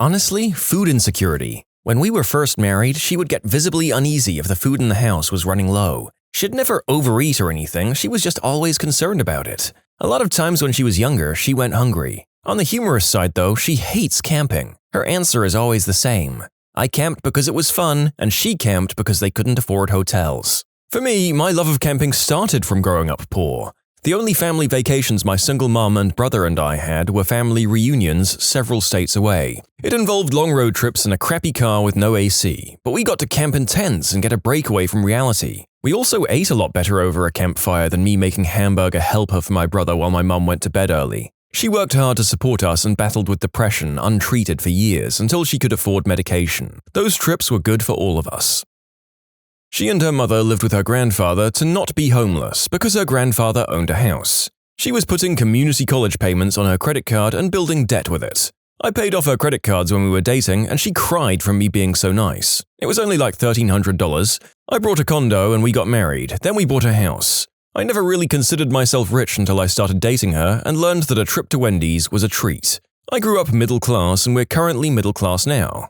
Honestly, food insecurity. When we were first married, she would get visibly uneasy if the food in the house was running low. She'd never overeat or anything, she was just always concerned about it. A lot of times when she was younger, she went hungry. On the humorous side though, she hates camping. Her answer is always the same. I camped because it was fun, and she camped because they couldn't afford hotels. For me, my love of camping started from growing up poor. The only family vacations my single mum and brother and I had were family reunions several states away. It involved long road trips in a crappy car with no AC, but we got to camp in tents and get a break away from reality. We also ate a lot better over a campfire than me making hamburger helper for my brother while my mum went to bed early. She worked hard to support us and battled with depression untreated for years until she could afford medication. Those trips were good for all of us. She and her mother lived with her grandfather to not be homeless because her grandfather owned a house. She was putting community college payments on her credit card and building debt with it. I paid off her credit cards when we were dating, and she cried from me being so nice. It was only like $1,300. I bought a condo and we got married, then we bought a house. I never really considered myself rich until I started dating her and learned that a trip to Wendy's was a treat. I grew up middle class and we're currently middle class now.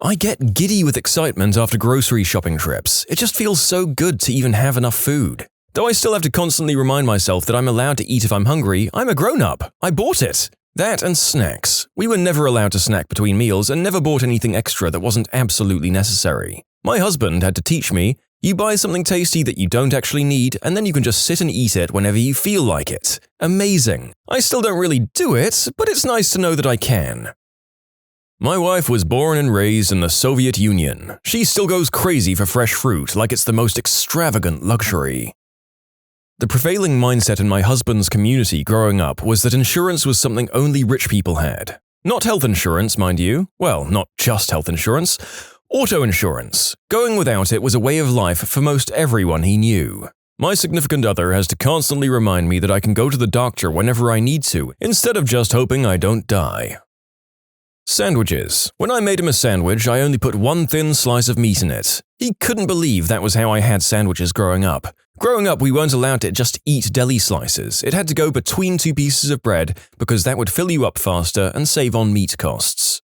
I get giddy with excitement after grocery shopping trips. It just feels so good to even have enough food. Though I still have to constantly remind myself that I'm allowed to eat if I'm hungry, I'm a grown-up. I bought it. That and snacks. We were never allowed to snack between meals and never bought anything extra that wasn't absolutely necessary. My husband had to teach me, you buy something tasty that you don't actually need, and then you can just sit and eat it whenever you feel like it. Amazing. I still don't really do it, but it's nice to know that I can. My wife was born and raised in the Soviet Union. She still goes crazy for fresh fruit like it's the most extravagant luxury. The prevailing mindset in my husband's community growing up was that insurance was something only rich people had. Not health insurance, mind you. Well, not just health insurance. Auto insurance. Going without it was a way of life for most everyone he knew. My significant other has to constantly remind me that I can go to the doctor whenever I need to, instead of just hoping I don't die. Sandwiches. When I made him a sandwich, I only put one thin slice of meat in it. He couldn't believe that was how I had sandwiches growing up. Growing up, we weren't allowed to just eat deli slices. It had to go between two pieces of bread because that would fill you up faster and save on meat costs.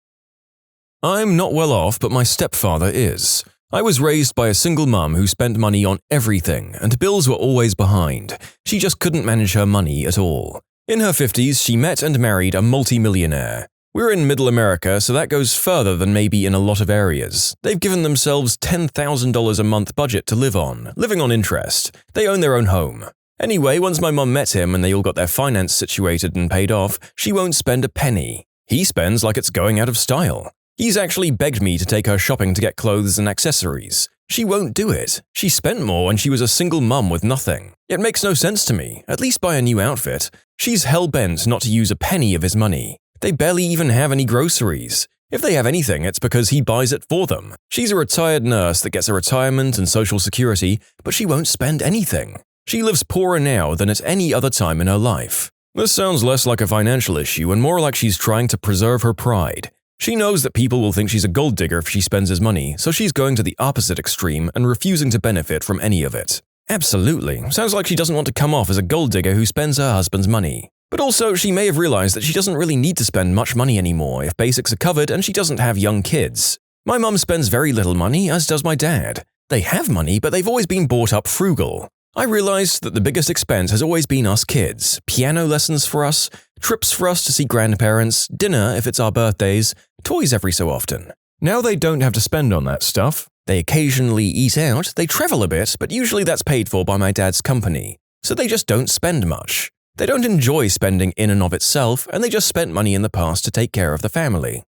I'm not well off, but my stepfather is. I was raised by a single mum who spent money on everything, and bills were always behind. She just couldn't manage her money at all. In her 50s, she met and married a multimillionaire. We're in Middle America, so that goes further than maybe in a lot of areas. They've given themselves $10,000 a month budget to live on, living on interest. They own their own home. Anyway, once my mum met him and they all got their finance situated and paid off, she won't spend a penny. He spends like it's going out of style. He's actually begged me to take her shopping to get clothes and accessories. She won't do it. She spent more when she was a single mum with nothing. It makes no sense to me, at least buy a new outfit. She's hell-bent not to use a penny of his money. They barely even have any groceries. If they have anything, it's because he buys it for them. She's a retired nurse that gets a retirement and social security, but she won't spend anything. She lives poorer now than at any other time in her life. This sounds less like a financial issue and more like she's trying to preserve her pride. She knows that people will think she's a gold digger if she spends his money, so she's going to the opposite extreme and refusing to benefit from any of it. Absolutely. Sounds like she doesn't want to come off as a gold digger who spends her husband's money. But also, she may have realized that she doesn't really need to spend much money anymore if basics are covered and she doesn't have young kids. My mum spends very little money, as does my dad. They have money, but they've always been brought up frugal. I realized that the biggest expense has always been us kids. Piano lessons for us, trips for us to see grandparents, dinner if it's our birthdays, toys every so often. Now they don't have to spend on that stuff. They occasionally eat out, they travel a bit, but usually that's paid for by my dad's company. So they just don't spend much. They don't enjoy spending in and of itself, and they just spent money in the past to take care of the family.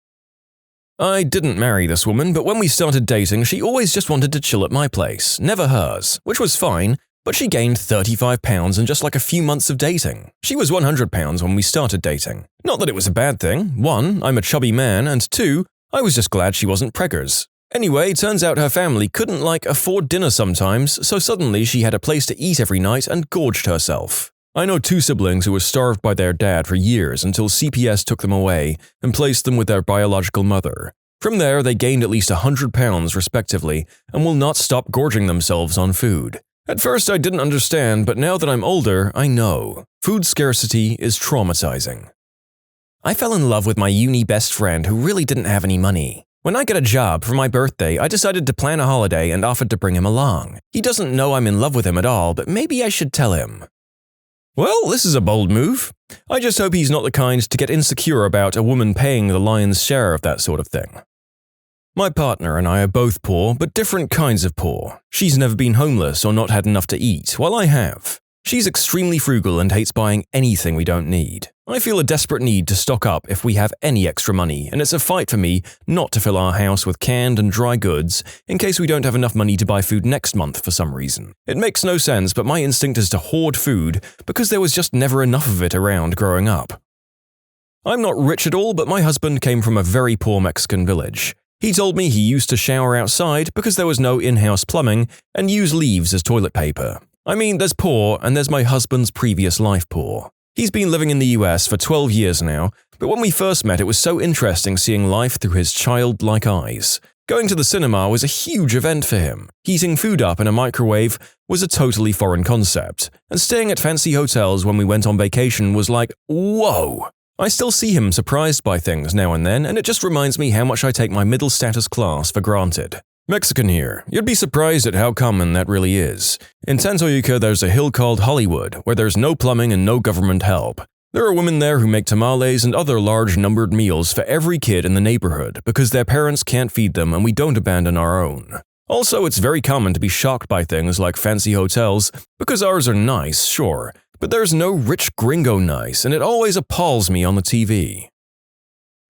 I didn't marry this woman, but when we started dating, she always just wanted to chill at my place, never hers, which was fine, but she gained 35 pounds in just like a few months of dating. She was 100 pounds when we started dating. Not that it was a bad thing. 1, I'm a chubby man, and 2, I was just glad she wasn't preggers. Anyway, turns out her family couldn't afford dinner sometimes, so suddenly she had a place to eat every night and gorged herself. I know 2 siblings who were starved by their dad for years until CPS took them away and placed them with their biological mother. From there, they gained at least 100 pounds respectively and will not stop gorging themselves on food. At first, I didn't understand, but now that I'm older, I know. Food scarcity is traumatizing. I fell in love with my uni best friend who really didn't have any money. When I got a job for my birthday, I decided to plan a holiday and offered to bring him along. He doesn't know I'm in love with him at all, but maybe I should tell him. Well, this is a bold move. I just hope he's not the kind to get insecure about a woman paying the lion's share of that sort of thing. My partner and I are both poor, but different kinds of poor. She's never been homeless or not had enough to eat, while I have. She's extremely frugal and hates buying anything we don't need. I feel a desperate need to stock up if we have any extra money, and it's a fight for me not to fill our house with canned and dry goods in case we don't have enough money to buy food next month for some reason. It makes no sense, but my instinct is to hoard food because there was just never enough of it around growing up. I'm not rich at all, but my husband came from a very poor Mexican village. He told me he used to shower outside because there was no in-house plumbing and use leaves as toilet paper. I mean, there's poor and there's my husband's previous life poor. He's been living in the US for 12 years now, but when we first met it was so interesting seeing life through his childlike eyes. Going to the cinema was a huge event for him. Heating food up in a microwave was a totally foreign concept, and staying at fancy hotels when we went on vacation was like, whoa! I still see him surprised by things now and then, and it just reminds me how much I take my middle status class for granted. Mexican here. You'd be surprised at how common that really is. In Tantoyuca, there's a hill called Hollywood, where there's no plumbing and no government help. There are women there who make tamales and other large numbered meals for every kid in the neighborhood because their parents can't feed them and we don't abandon our own. Also, it's very common to be shocked by things like fancy hotels because ours are nice, sure, but there's no rich gringo nice and it always appalls me on the TV.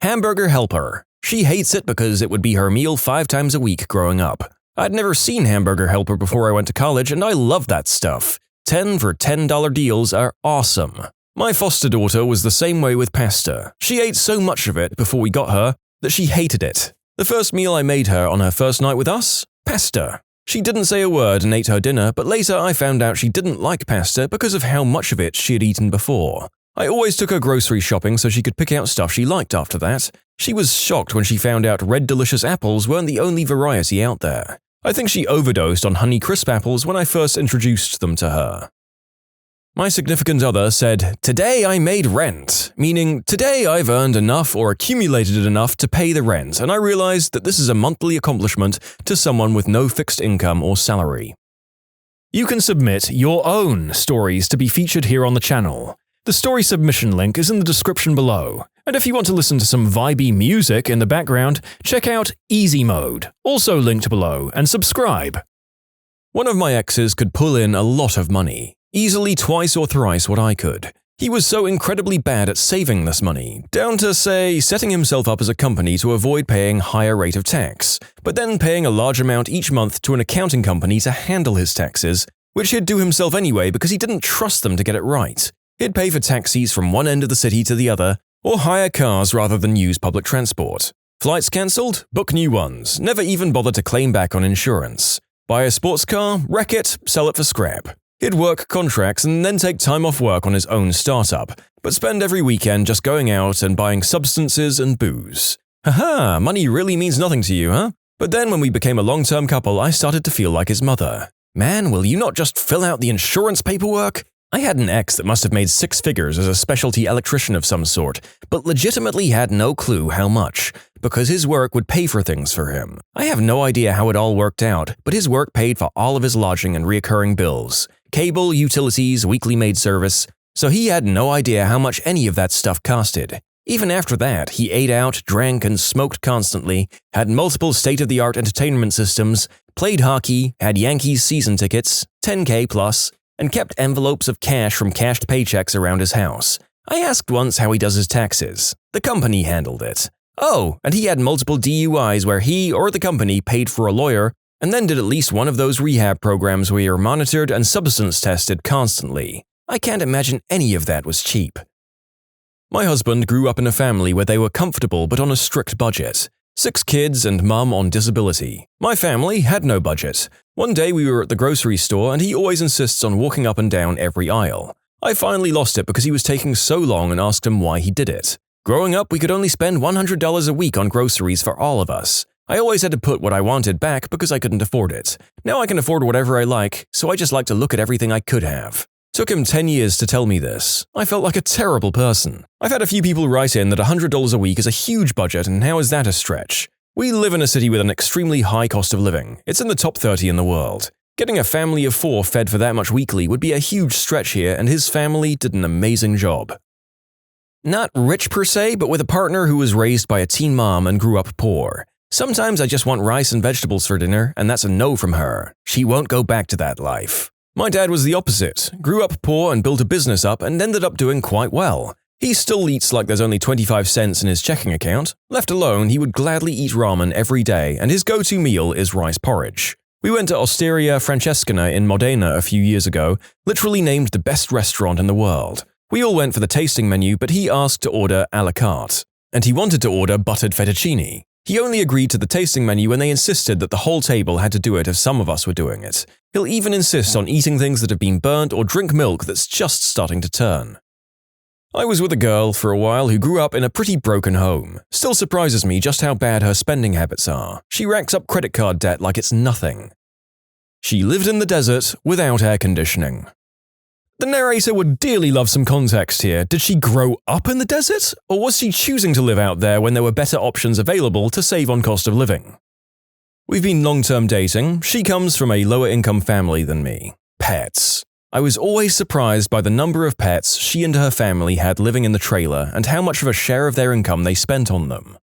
Hamburger helper. She hates it because it would be her meal 5 times a week growing up. I'd never seen Hamburger Helper before I went to college, and I love that stuff. 10 for $10 deals are awesome. My foster daughter was the same way with pasta. She ate so much of it before we got her that she hated it. The first meal I made her on her first night with us? Pasta. She didn't say a word and ate her dinner, but later I found out she didn't like pasta because of how much of it she had eaten before. I always took her grocery shopping so she could pick out stuff she liked after that. She was shocked when she found out red delicious apples weren't the only variety out there. I think she overdosed on Honey Crisp apples when I first introduced them to her. My significant other said, "Today I made rent," meaning today I've earned enough or accumulated enough to pay the rent, and I realized that this is a monthly accomplishment to someone with no fixed income or salary. You can submit your own stories to be featured here on the channel. The story submission link is in the description below, and if you want to listen to some vibey music in the background, check out easymode, also linked below, and subscribe. One of my exes could pull in a lot of money, easily twice or thrice what I could. He was so incredibly bad at saving this money, down to, say, setting himself up as a company to avoid paying higher rate of tax, but then paying a large amount each month to an accounting company to handle his taxes, which he'd do himself anyway because he didn't trust them to get it right. He'd pay for taxis from one end of the city to the other, or hire cars rather than use public transport. Flights cancelled? Book new ones, never even bother to claim back on insurance. Buy a sports car? Wreck it, sell it for scrap. He'd work contracts and then take time off work on his own startup, but spend every weekend just going out and buying substances and booze. Haha, money really means nothing to you, huh? But then when we became a long-term couple, I started to feel like his mother. Man, will you not just fill out the insurance paperwork? I had an ex that must have made 6 figures as a specialty electrician of some sort, but legitimately had no clue how much, because his work would pay for things for him. I have no idea how it all worked out, but his work paid for all of his lodging and reoccurring bills, cable, utilities, weekly maid service, so he had no idea how much any of that stuff costed. Even after that, he ate out, drank, and smoked constantly, had multiple state-of-the-art entertainment systems, played hockey, had Yankees season tickets, 10K plus, and kept envelopes of cash from cashed paychecks around his house. I asked once how he does his taxes. The company handled it. Oh, and he had multiple DUIs where he or the company paid for a lawyer and then did at least one of those rehab programs where you're monitored and substance tested constantly. I can't imagine any of that was cheap. My husband grew up in a family where they were comfortable but on a strict budget. 6 kids and mum on disability. My family had no budget. One day we were at the grocery store and he always insists on walking up and down every aisle. I finally lost it because he was taking so long and asked him why he did it. Growing up, we could only spend $100 a week on groceries for all of us. I always had to put what I wanted back because I couldn't afford it. Now I can afford whatever I like, so I just like to look at everything I could have. Took him 10 years to tell me this. I felt like a terrible person. I've had a few people write in that $100 a week is a huge budget and how is that a stretch? We live in a city with an extremely high cost of living. It's in the top 30 in the world. Getting a family of 4 fed for that much weekly would be a huge stretch here, and his family did an amazing job. Not rich per se, but with a partner who was raised by a teen mom and grew up poor. Sometimes I just want rice and vegetables for dinner, and that's a no from her. She won't go back to that life. My dad was the opposite. Grew up poor and built a business up and ended up doing quite well. He still eats like there's only 25 cents in his checking account. Left alone, he would gladly eat ramen every day, and his go-to meal is rice porridge. We went to Osteria Francescana in Modena a few years ago, literally named the best restaurant in the world. We all went for the tasting menu, but he asked to order à la carte. And he wanted to order buttered fettuccine. He only agreed to the tasting menu when they insisted that the whole table had to do it if some of us were doing it. He'll even insist on eating things that have been burnt or drink milk that's just starting to turn. I was with a girl for a while who grew up in a pretty broken home. Still surprises me just how bad her spending habits are. She racks up credit card debt like it's nothing. She lived in the desert without air conditioning. The narrator would dearly love some context here. Did she grow up in the desert? Or was she choosing to live out there when there were better options available to save on cost of living? We've been long-term dating. She comes from a lower-income family than me. Pets. I was always surprised by the number of pets she and her family had living in the trailer and how much of a share of their income they spent on them.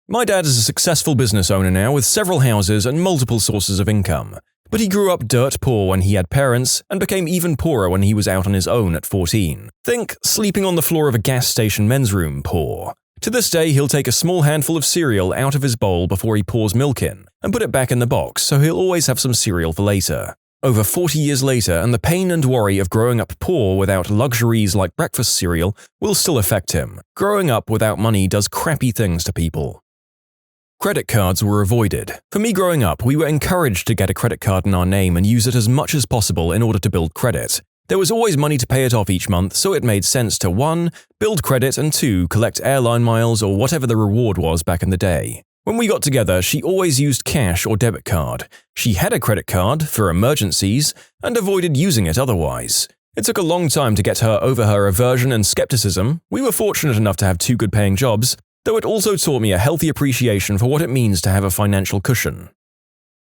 My dad is a successful business owner now with several houses and multiple sources of income. But he grew up dirt poor when he had parents and became even poorer when he was out on his own at 14. Think sleeping on the floor of a gas station men's room poor. To this day, he'll take a small handful of cereal out of his bowl before he pours milk in and put it back in the box, so he'll always have some cereal for later. Over 40 years later, and the pain and worry of growing up poor without luxuries like breakfast cereal will still affect him. Growing up without money does crappy things to people. Credit cards were avoided. For me growing up, we were encouraged to get a credit card in our name and use it as much as possible in order to build credit. There was always money to pay it off each month, so it made sense to 1. Build credit and 2. Collect airline miles or whatever the reward was back in the day. When we got together, she always used cash or debit card. She had a credit card for emergencies and avoided using it otherwise. It took a long time to get her over her aversion and skepticism. We were fortunate enough to have 2 good-paying jobs, though it also taught me a healthy appreciation for what it means to have a financial cushion.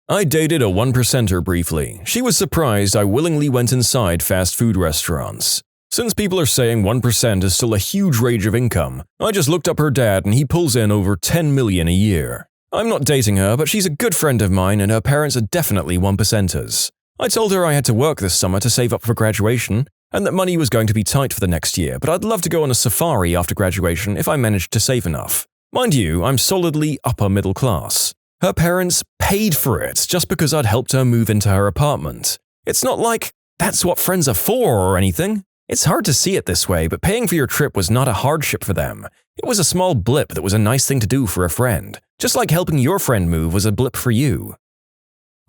I dated a 1%er briefly. She was surprised I willingly went inside fast food restaurants. Since people are saying 1% is still a huge range of income, I just looked up her dad and he pulls in over $10 million a year. I'm not dating her, but she's a good friend of mine and her parents are definitely 1%ers. I told her I had to work this summer to save up for graduation, and that money was going to be tight for the next year, but I'd love to go on a safari after graduation if I managed to save enough. Mind you, I'm solidly upper middle class. Her parents paid for it just because I'd helped her move into her apartment. It's not like that's what friends are for or anything. It's hard to see it this way, but paying for your trip was not a hardship for them. It was a small blip that was a nice thing to do for a friend, just like helping your friend move was a blip for you.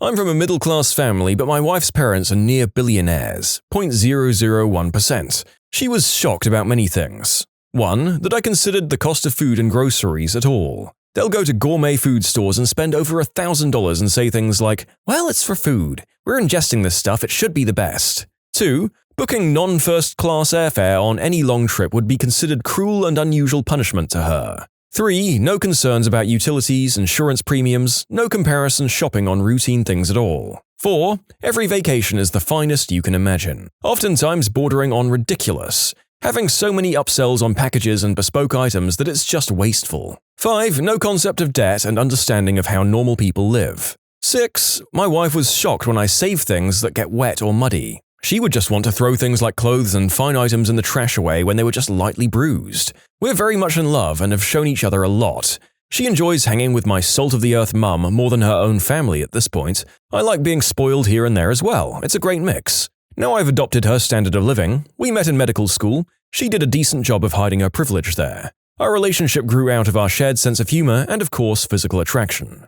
I'm from a middle-class family, but my wife's parents are near billionaires, 0.001%. She was shocked about many things. 1. That I considered the cost of food and groceries at all. They'll go to gourmet food stores and spend over $1,000 and say things like, "Well, it's for food. We're ingesting this stuff, it should be the best." 2. Booking non-first-class airfare on any long trip would be considered cruel and unusual punishment to her. 3. No concerns about utilities, insurance premiums, no comparison shopping on routine things at all. 4. Every vacation is the finest you can imagine, oftentimes bordering on ridiculous, having so many upsells on packages and bespoke items that it's just wasteful. 5. No concept of debt and understanding of how normal people live. 6. My wife was shocked when I save things that get wet or muddy. She would just want to throw things like clothes and fine items in the trash away when they were just lightly bruised. We're very much in love and have shown each other a lot. She enjoys hanging with my salt-of-the-earth mum more than her own family at this point. I like being spoiled here and there as well. It's a great mix. Now I've adopted her standard of living. We met in medical school. She did a decent job of hiding her privilege there. Our relationship grew out of our shared sense of humor and, of course, physical attraction.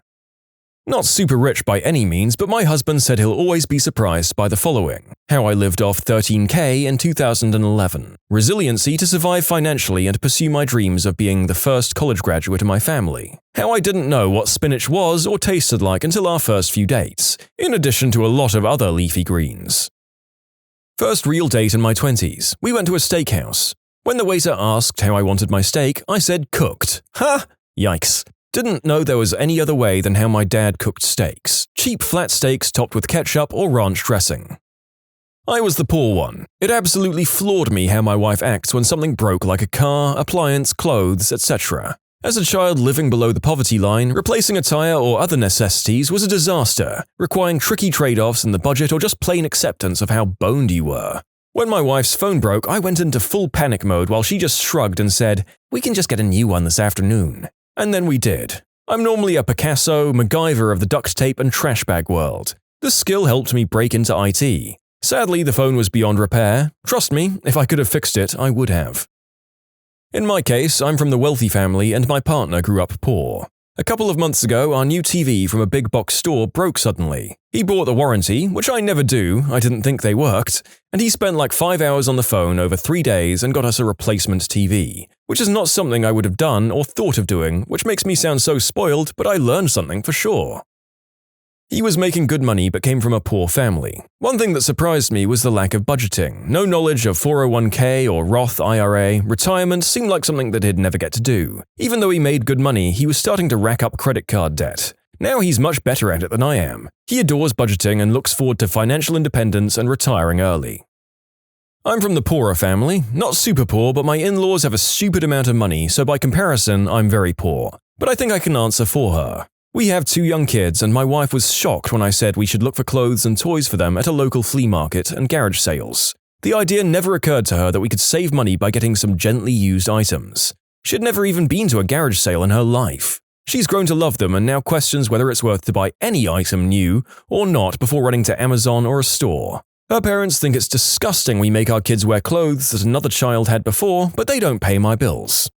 Not super rich by any means, but my husband said he'll always be surprised by the following. How I lived off $13K in 2011. Resiliency to survive financially and pursue my dreams of being the first college graduate in my family. How I didn't know what spinach was or tasted like until our first few dates, in addition to a lot of other leafy greens. First real date in my 20s. We went to a steakhouse. When the waiter asked how I wanted my steak, I said cooked. Ha! Yikes. Didn't know there was any other way than how my dad cooked steaks. Cheap flat steaks topped with ketchup or ranch dressing. I was the poor one. It absolutely floored me how my wife acts when something broke like a car, appliance, clothes, etc. As a child living below the poverty line, replacing a tire or other necessities was a disaster, requiring tricky trade-offs in the budget or just plain acceptance of how boned you were. When my wife's phone broke, I went into full panic mode while she just shrugged and said, "We can just get a new one this afternoon." And then we did. I'm normally a Picasso, MacGyver of the duct tape and trash bag world. This skill helped me break into IT. Sadly, the phone was beyond repair. Trust me, if I could have fixed it, I would have. In my case, I'm from the wealthy family and my partner grew up poor. A couple of months ago, our new TV from a big box store broke suddenly. He bought the warranty, which I never do, I didn't think they worked, and he spent like 5 hours on the phone over 3 days and got us a replacement TV, which is not something I would have done or thought of doing, which makes me sound so spoiled, but I learned something for sure. He was making good money but came from a poor family. One thing that surprised me was the lack of budgeting. No knowledge of 401k or Roth IRA. Retirement seemed like something that he'd never get to do. Even though he made good money, he was starting to rack up credit card debt. Now he's much better at it than I am. He adores budgeting and looks forward to financial independence and retiring early. I'm from the poorer family. Not super poor, but my in-laws have a stupid amount of money, so by comparison, I'm very poor. But I think I can answer for her. We have 2 young kids, and my wife was shocked when I said we should look for clothes and toys for them at a local flea market and garage sales. The idea never occurred to her that we could save money by getting some gently used items. She had never even been to a garage sale in her life. She's grown to love them and now questions whether it's worth to buy any item new or not before running to Amazon or a store. Her parents think it's disgusting we make our kids wear clothes that another child had before, but they don't pay my bills.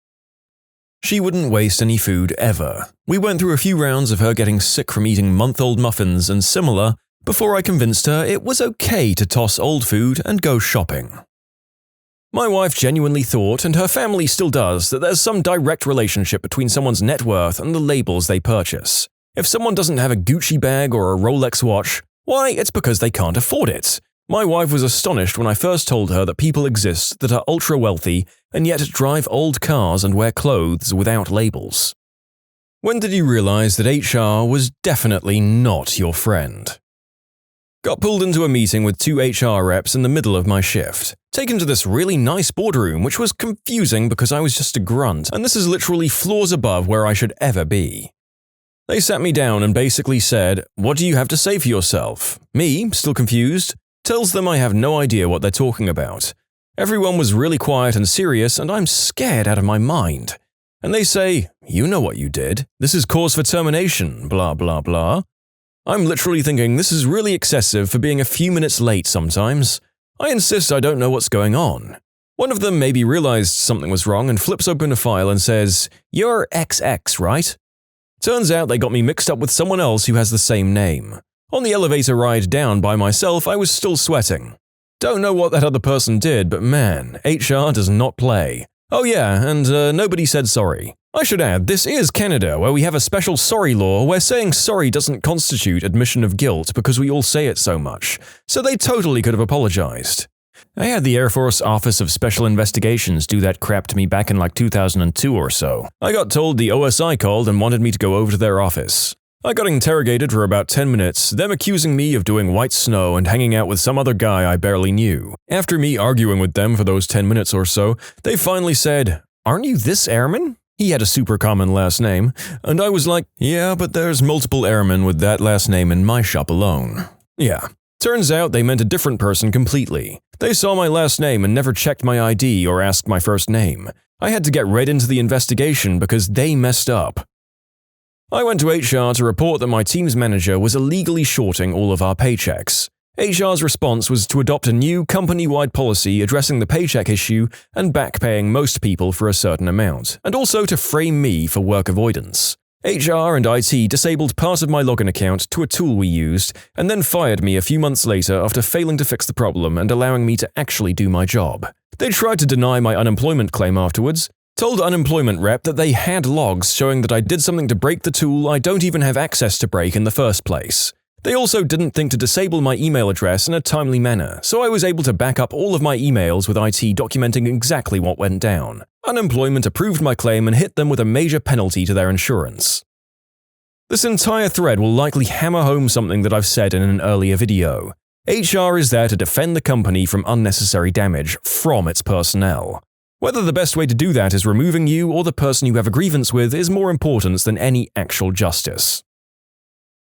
She wouldn't waste any food ever. We went through a few rounds of her getting sick from eating month-old muffins and similar before I convinced her it was okay to toss old food and go shopping. My wife genuinely thought, and her family still does, that there's some direct relationship between someone's net worth and the labels they purchase. If someone doesn't have a Gucci bag or a Rolex watch, why, it's because they can't afford it. My wife was astonished when I first told her that people exist that are ultra-wealthy and yet drive old cars and wear clothes without labels. When did you realize that HR was definitely not your friend? Got pulled into a meeting with 2 HR reps in the middle of my shift. Taken to this really nice boardroom, which was confusing because I was just a grunt, and this is literally floors above where I should ever be. They sat me down and basically said, "What do you have to say for yourself?" Me, still confused, tells them I have no idea what they're talking about. Everyone was really quiet and serious, and I'm scared out of my mind. And they say, "You know what you did. This is cause for termination, blah blah blah." I'm literally thinking this is really excessive for being a few minutes late sometimes. I insist I don't know what's going on. One of them maybe realized something was wrong and flips open a file and says, "You're XX, right?" Turns out they got me mixed up with someone else who has the same name. On the elevator ride down by myself, I was still sweating. Don't know what that other person did, but man, HR does not play. Oh yeah, and nobody said sorry. I should add, this is Canada, where we have a special sorry law where saying sorry doesn't constitute admission of guilt because we all say it so much, so they totally could have apologized. I had the Air Force Office of Special Investigations do that crap to me back in like 2002 or so. I got told the OSI called and wanted me to go over to their office. I got interrogated for about 10 minutes, them accusing me of doing white snow and hanging out with some other guy I barely knew. After me arguing with them for those 10 minutes or so, they finally said, "Aren't you this airman?" He had a super common last name, and I was like, "Yeah, but there's multiple airmen with that last name in my shop alone." Yeah. Turns out they meant a different person completely. They saw my last name and never checked my ID or asked my first name. I had to get right into the investigation because they messed up. I went to HR to report that my team's manager was illegally shorting all of our paychecks. HR's response was to adopt a new company-wide policy addressing the paycheck issue and backpaying most people for a certain amount, and also to frame me for work avoidance. HR and IT disabled part of my login account to a tool we used, and then fired me a few months later after failing to fix the problem and allowing me to actually do my job. They tried to deny my unemployment claim afterwards, told unemployment rep that they had logs showing that I did something to break the tool I don't even have access to break in the first place. They also didn't think to disable my email address in a timely manner, so I was able to back up all of my emails with IT documenting exactly what went down. Unemployment approved my claim and hit them with a major penalty to their insurance. This entire thread will likely hammer home something that I've said in an earlier video. HR is there to defend the company from unnecessary damage from its personnel. Whether the best way to do that is removing you or the person you have a grievance with is more important than any actual justice.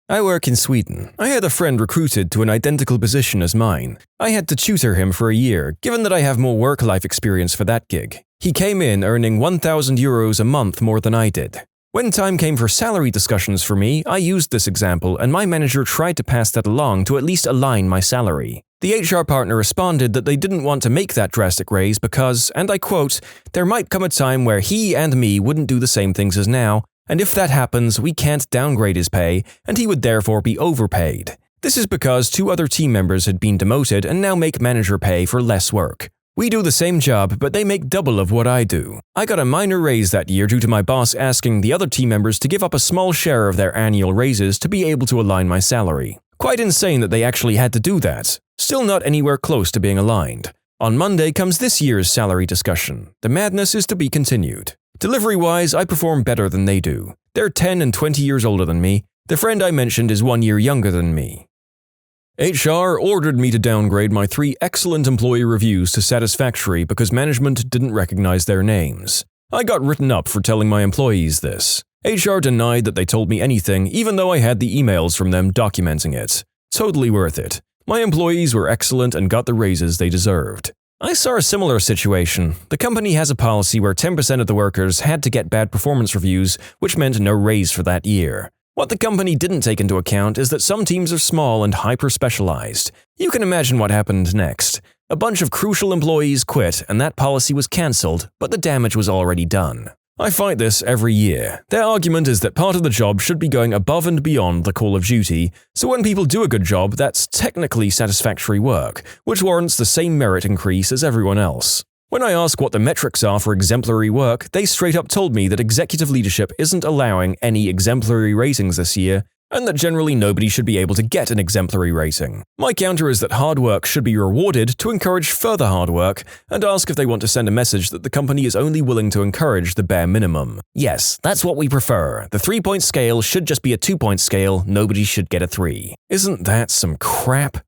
I work in Sweden. I had a friend recruited to an identical position as mine. I had to tutor him for a year, given that I have more work-life experience for that gig. He came in earning €1,000 a month more than I did. When time came for salary discussions for me, I used this example and my manager tried to pass that along to at least align my salary. The HR partner responded that they didn't want to make that drastic raise because, and I quote, "there might come a time where he and me wouldn't do the same things as now, and if that happens, we can't downgrade his pay, and he would therefore be overpaid. This is because 2 other team members had been demoted and now make manager pay for less work. We do the same job, but they make double of what I do. I got a minor raise that year due to my boss asking the other team members to give up a small share of their annual raises to be able to align my salary. Quite insane that they actually had to do that. Still not anywhere close to being aligned. On Monday comes this year's salary discussion. The madness is to be continued. Delivery-wise, I perform better than they do. They're 10 and 20 years older than me. The friend I mentioned is 1 year younger than me. HR ordered me to downgrade my 3 excellent employee reviews to satisfactory because management didn't recognize their names. I got written up for telling my employees this. HR denied that they told me anything, even though I had the emails from them documenting it. Totally worth it. My employees were excellent and got the raises they deserved. I saw a similar situation. The company has a policy where 10% of the workers had to get bad performance reviews, which meant no raise for that year. What the company didn't take into account is that some teams are small and hyper-specialized. You can imagine what happened next. A bunch of crucial employees quit and that policy was cancelled, but the damage was already done. I fight this every year. Their argument is that part of the job should be going above and beyond the call of duty, so when people do a good job, that's technically satisfactory work, which warrants the same merit increase as everyone else. When I ask what the metrics are for exemplary work, they straight up told me that executive leadership isn't allowing any exemplary ratings this year, and that generally nobody should be able to get an exemplary rating. My counter is that hard work should be rewarded to encourage further hard work, and ask if they want to send a message that the company is only willing to encourage the bare minimum. Yes, that's what we prefer. The 3-point scale should just be a 2-point scale, nobody should get a 3. Isn't that some crap?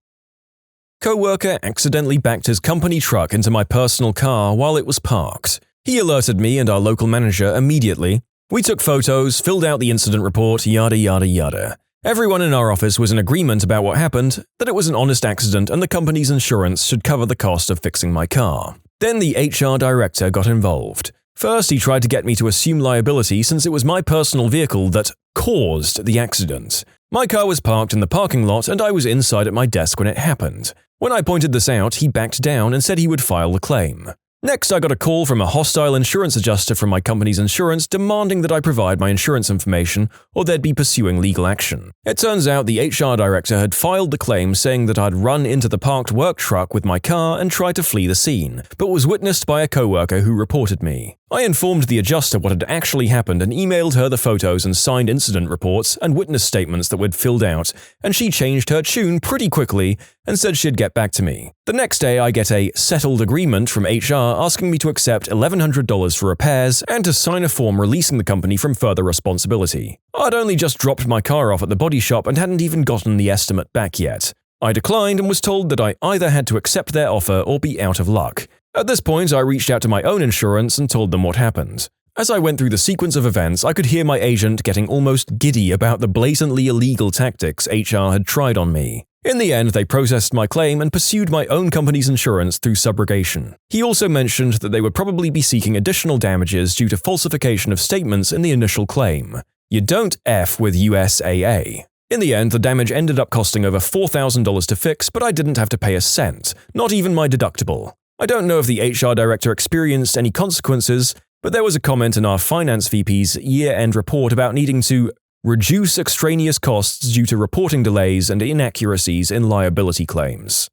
Co-worker accidentally backed his company truck into my personal car while it was parked. He alerted me and our local manager immediately. We took photos, filled out the incident report, yada yada yada. Everyone in our office was in agreement about what happened, that it was an honest accident and the company's insurance should cover the cost of fixing my car. Then the HR director got involved. First, he tried to get me to assume liability since it was my personal vehicle that caused the accident. My car was parked in the parking lot and I was inside at my desk when it happened. When I pointed this out, he backed down and said he would file the claim. Next, I got a call from a hostile insurance adjuster from my company's insurance demanding that I provide my insurance information or they'd be pursuing legal action. It turns out the HR director had filed the claim saying that I'd run into the parked work truck with my car and tried to flee the scene, but was witnessed by a coworker who reported me. I informed the adjuster what had actually happened and emailed her the photos and signed incident reports and witness statements that we'd filled out, and she changed her tune pretty quickly and said she'd get back to me. The next day, I get a settled agreement from HR asking me to accept $1,100 for repairs and to sign a form releasing the company from further responsibility. I'd only just dropped my car off at the body shop and hadn't even gotten the estimate back yet. I declined and was told that I either had to accept their offer or be out of luck. At this point, I reached out to my own insurance and told them what happened. As I went through the sequence of events, I could hear my agent getting almost giddy about the blatantly illegal tactics HR had tried on me. In the end, they processed my claim and pursued my own company's insurance through subrogation. He also mentioned that they would probably be seeking additional damages due to falsification of statements in the initial claim. You don't F with USAA. In the end, the damage ended up costing over $4,000 to fix, but I didn't have to pay a cent, not even my deductible. I don't know if the HR director experienced any consequences, but there was a comment in our finance VP's year-end report about needing to reduce extraneous costs due to reporting delays and inaccuracies in liability claims.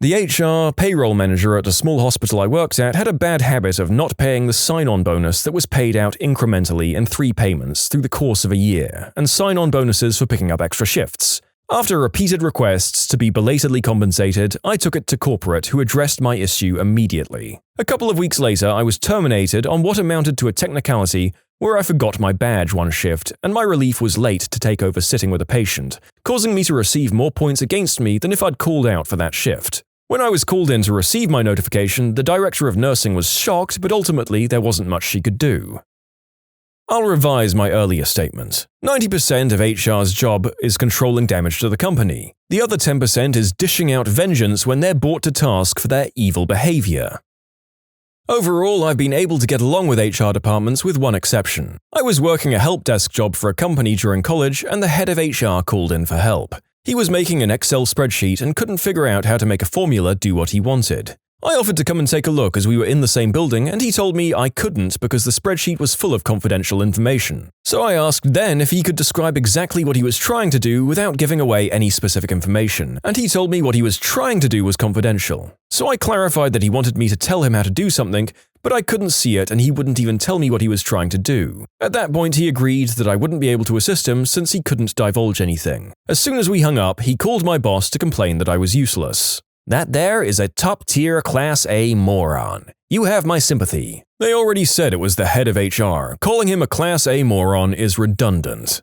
The HR payroll manager at a small hospital I worked at had a bad habit of not paying the sign-on bonus that was paid out incrementally in 3 payments through the course of a year, and sign-on bonuses for picking up extra shifts. After repeated requests to be belatedly compensated, I took it to corporate, who addressed my issue immediately. A couple of weeks later, I was terminated on what amounted to a technicality where I forgot my badge one shift, and my relief was late to take over sitting with a patient, causing me to receive more points against me than if I'd called out for that shift. When I was called in to receive my notification, the director of nursing was shocked, but ultimately there wasn't much she could do. I'll revise my earlier statement. 90% of HR's job is controlling damage to the company. The other 10% is dishing out vengeance when they're brought to task for their evil behavior. Overall, I've been able to get along with HR departments with one exception. I was working a help desk job for a company during college, and the head of HR called in for help. He was making an Excel spreadsheet and couldn't figure out how to make a formula do what he wanted. I offered to come and take a look as we were in the same building, and he told me I couldn't because the spreadsheet was full of confidential information. So I asked then if he could describe exactly what he was trying to do without giving away any specific information, and he told me what he was trying to do was confidential. So I clarified that he wanted me to tell him how to do something, but I couldn't see it and he wouldn't even tell me what he was trying to do. At that point, he agreed that I wouldn't be able to assist him since he couldn't divulge anything. As soon as we hung up, he called my boss to complain that I was useless. That there is a top-tier Class A moron. You have my sympathy. They already said it was the head of HR. Calling him a Class A moron is redundant.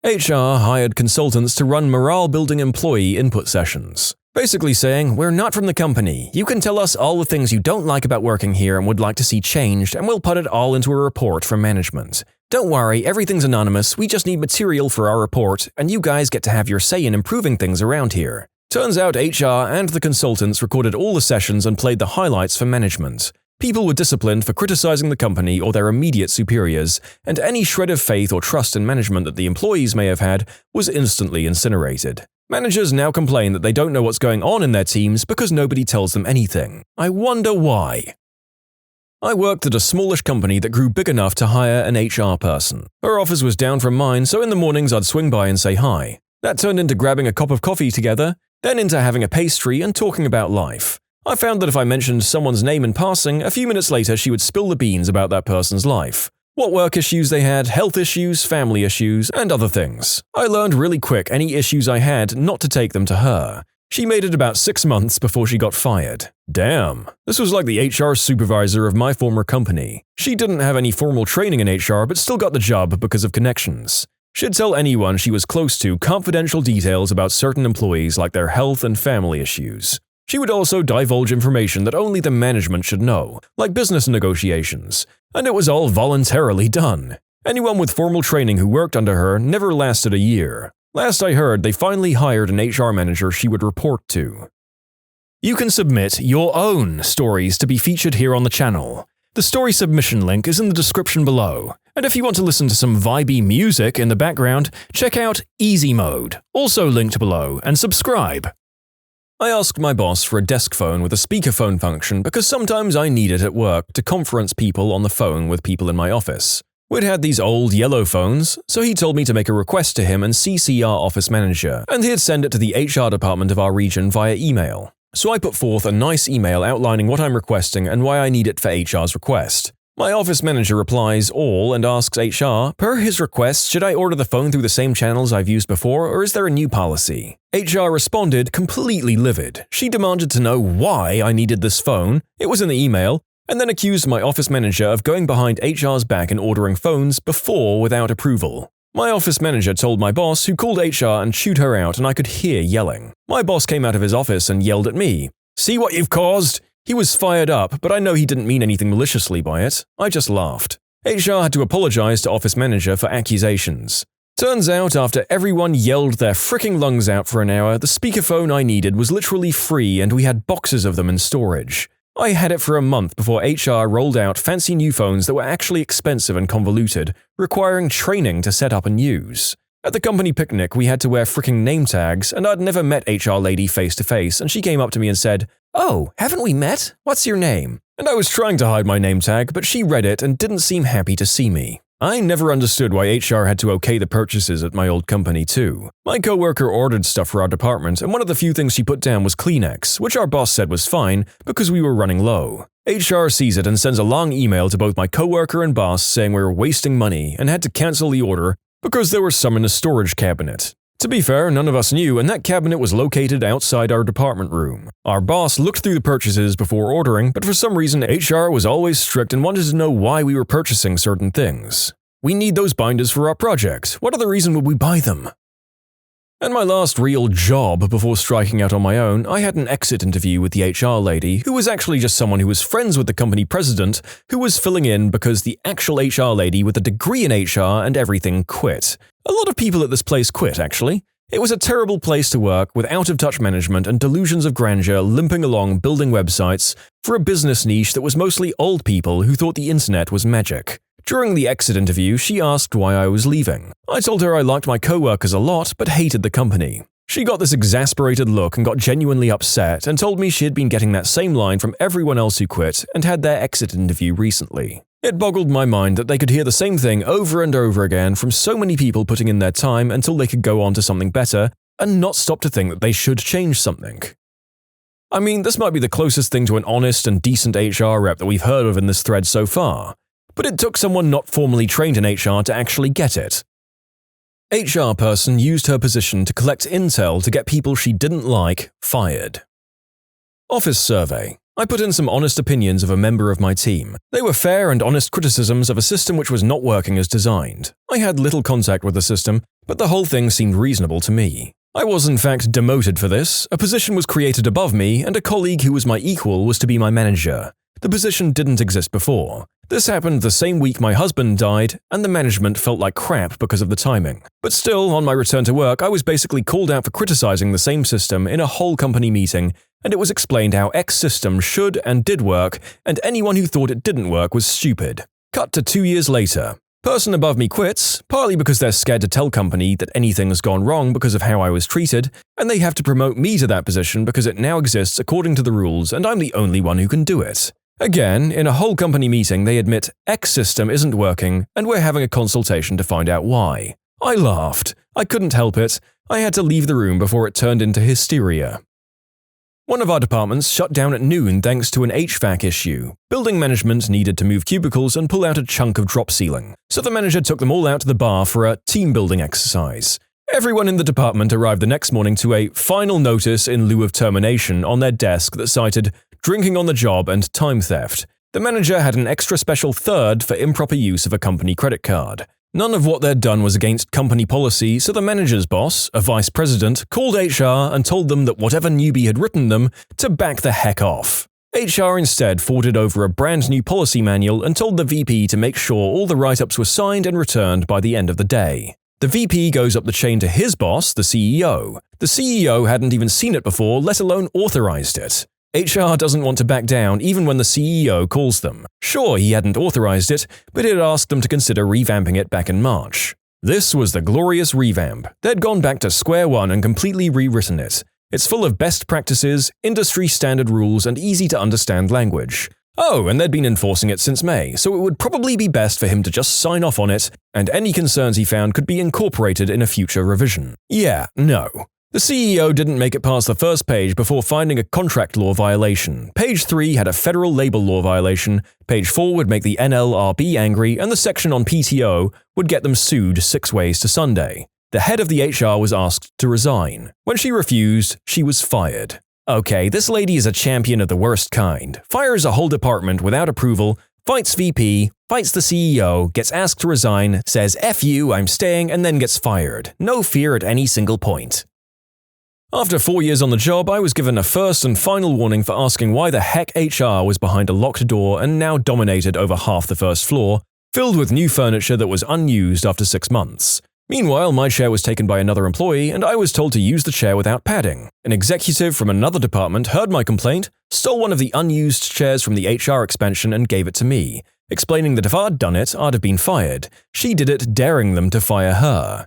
HR hired consultants to run morale-building employee input sessions. Basically saying, we're not from the company. You can tell us all the things you don't like about working here and would like to see changed, and we'll put it all into a report from management. Don't worry, everything's anonymous. We just need material for our report, and you guys get to have your say in improving things around here. Turns out HR and the consultants recorded all the sessions and played the highlights for management. People were disciplined for criticizing the company or their immediate superiors, and any shred of faith or trust in management that the employees may have had was instantly incinerated. Managers now complain that they don't know what's going on in their teams because nobody tells them anything. I wonder why. I worked at a smallish company that grew big enough to hire an HR person. Her office was down from mine, so in the mornings I'd swing by and say hi. That turned into grabbing a cup of coffee together, then into having a pastry and talking about life. I found that if I mentioned someone's name in passing, a few minutes later she would spill the beans about that person's life. What work issues they had, health issues, family issues, and other things. I learned really quick any issues I had not to take them to her. She made it about 6 months before she got fired. Damn, this was like the HR supervisor of my former company. She didn't have any formal training in HR but still got the job because of connections. She'd tell anyone she was close to confidential details about certain employees like their health and family issues. She would also divulge information that only the management should know, like business negotiations, and it was all voluntarily done. Anyone with formal training who worked under her never lasted a year. Last I heard, they finally hired an HR manager she would report to. You can submit your own stories to be featured here on the channel. The story submission link is in the description below. And if you want to listen to some vibey music in the background, check out easymode, also linked below, and subscribe. I asked my boss for a desk phone with a speakerphone function because sometimes I need it at work to conference people on the phone with people in my office. We'd had these old yellow phones, so he told me to make a request to him and CC our office manager, and he'd send it to the HR department of our region via email. So I put forth a nice email outlining what I'm requesting and why I need it for HR's request. My office manager replies all and asks HR, per his request, should I order the phone through the same channels I've used before or is there a new policy? HR responded completely livid. She demanded to know why I needed this phone, it was in the email, and then accused my office manager of going behind HR's back and ordering phones before without approval. My office manager told my boss, who called HR and chewed her out, and I could hear yelling. My boss came out of his office and yelled at me. See what you've caused? He was fired up, but I know he didn't mean anything maliciously by it. I just laughed. HR had to apologize to office manager for accusations. Turns out, after everyone yelled their fricking lungs out for an hour, the speakerphone I needed was literally free and we had boxes of them in storage. I had it for a month before HR rolled out fancy new phones that were actually expensive and convoluted, requiring training to set up and use. At the company picnic, we had to wear fricking name tags, and I'd never met HR lady face to face, and she came up to me and said, "Oh, haven't we met? What's your name?" And I was trying to hide my name tag, but she read it and didn't seem happy to see me. I never understood why HR had to okay the purchases at my old company too. My coworker ordered stuff for our department, and one of the few things she put down was Kleenex, which our boss said was fine because we were running low. HR sees it and sends a long email to both my coworker and boss saying we were wasting money and had to cancel the order because there were some in a storage cabinet. To be fair, none of us knew, and that cabinet was located outside our department room. Our boss looked through the purchases before ordering, but for some reason HR was always strict and wanted to know why we were purchasing certain things. We need those binders for our project. What other reason would we buy them? And my last real job before striking out on my own, I had an exit interview with the HR lady, who was actually just someone who was friends with the company president, who was filling in because the actual HR lady with a degree in HR and everything quit. A lot of people at this place quit, actually. It was a terrible place to work with out-of-touch management and delusions of grandeur limping along building websites for a business niche that was mostly old people who thought the internet was magic. During the exit interview, she asked why I was leaving. I told her I liked my co-workers a lot but hated the company. She got this exasperated look and got genuinely upset and told me she had been getting that same line from everyone else who quit and had their exit interview recently. It boggled my mind that they could hear the same thing over and over again from so many people putting in their time until they could go on to something better and not stop to think that they should change something. I mean, this might be the closest thing to an honest and decent HR rep that we've heard of in this thread so far. But it took someone not formally trained in HR to actually get it. HR person used her position to collect intel to get people she didn't like fired. Office survey. I put in some honest opinions of a member of my team. They were fair and honest criticisms of a system which was not working as designed. I had little contact with the system, but the whole thing seemed reasonable to me. I was in fact demoted for this, a position was created above me, and a colleague who was my equal was to be my manager. The position didn't exist before. This happened the same week my husband died, and the management felt like crap because of the timing. But still, on my return to work, I was basically called out for criticizing the same system in a whole company meeting, and it was explained how X system should and did work, and anyone who thought it didn't work was stupid. Cut to 2 years later. Person above me quits, partly because they're scared to tell company that anything has gone wrong because of how I was treated, and they have to promote me to that position because it now exists according to the rules and I'm the only one who can do it. Again, in a whole company meeting, they admit X system isn't working and we're having a consultation to find out why. I laughed. I couldn't help it. I had to leave the room before it turned into hysteria. One of our departments shut down at noon thanks to an HVAC issue. Building management needed to move cubicles and pull out a chunk of drop ceiling, so the manager took them all out to the bar for a team-building exercise. Everyone in the department arrived the next morning to a final notice in lieu of termination on their desk that cited drinking on the job and time theft. The manager had an extra special third for improper use of a company credit card. None of what they'd done was against company policy, so the manager's boss, a vice president, called HR and told them that whatever newbie had written them to back the heck off. HR instead forwarded over a brand new policy manual and told the VP to make sure all the write-ups were signed and returned by the end of the day. The VP goes up the chain to his boss, the CEO. The CEO hadn't even seen it before, let alone authorized it. HR doesn't want to back down even when the CEO calls them. Sure, he hadn't authorized it, but he had asked them to consider revamping it back in March. This was the glorious revamp. They'd gone back to square one and completely rewritten it. It's full of best practices, industry standard rules, and easy to understand language. Oh, and they'd been enforcing it since May, so it would probably be best for him to just sign off on it, and any concerns he found could be incorporated in a future revision. Yeah, no. The CEO didn't make it past the first page before finding a contract law violation. Page 3 had a federal labor law violation, page 4 would make the NLRB angry, and the section on PTO would get them sued 6 ways to Sunday. The head of the HR was asked to resign. When she refused, she was fired. Okay, this lady is a champion of the worst kind. Fires a whole department without approval, fights VP, fights the CEO, gets asked to resign, says F you, I'm staying, and then gets fired. No fear at any single point. After 4 years on the job, I was given a first and final warning for asking why the heck HR was behind a locked door and now dominated over half the first floor, filled with new furniture that was unused after 6 months. Meanwhile, my chair was taken by another employee and I was told to use the chair without padding. An executive from another department heard my complaint, stole one of the unused chairs from the HR expansion and gave it to me, explaining that if I'd done it, I'd have been fired. She did it, daring them to fire her.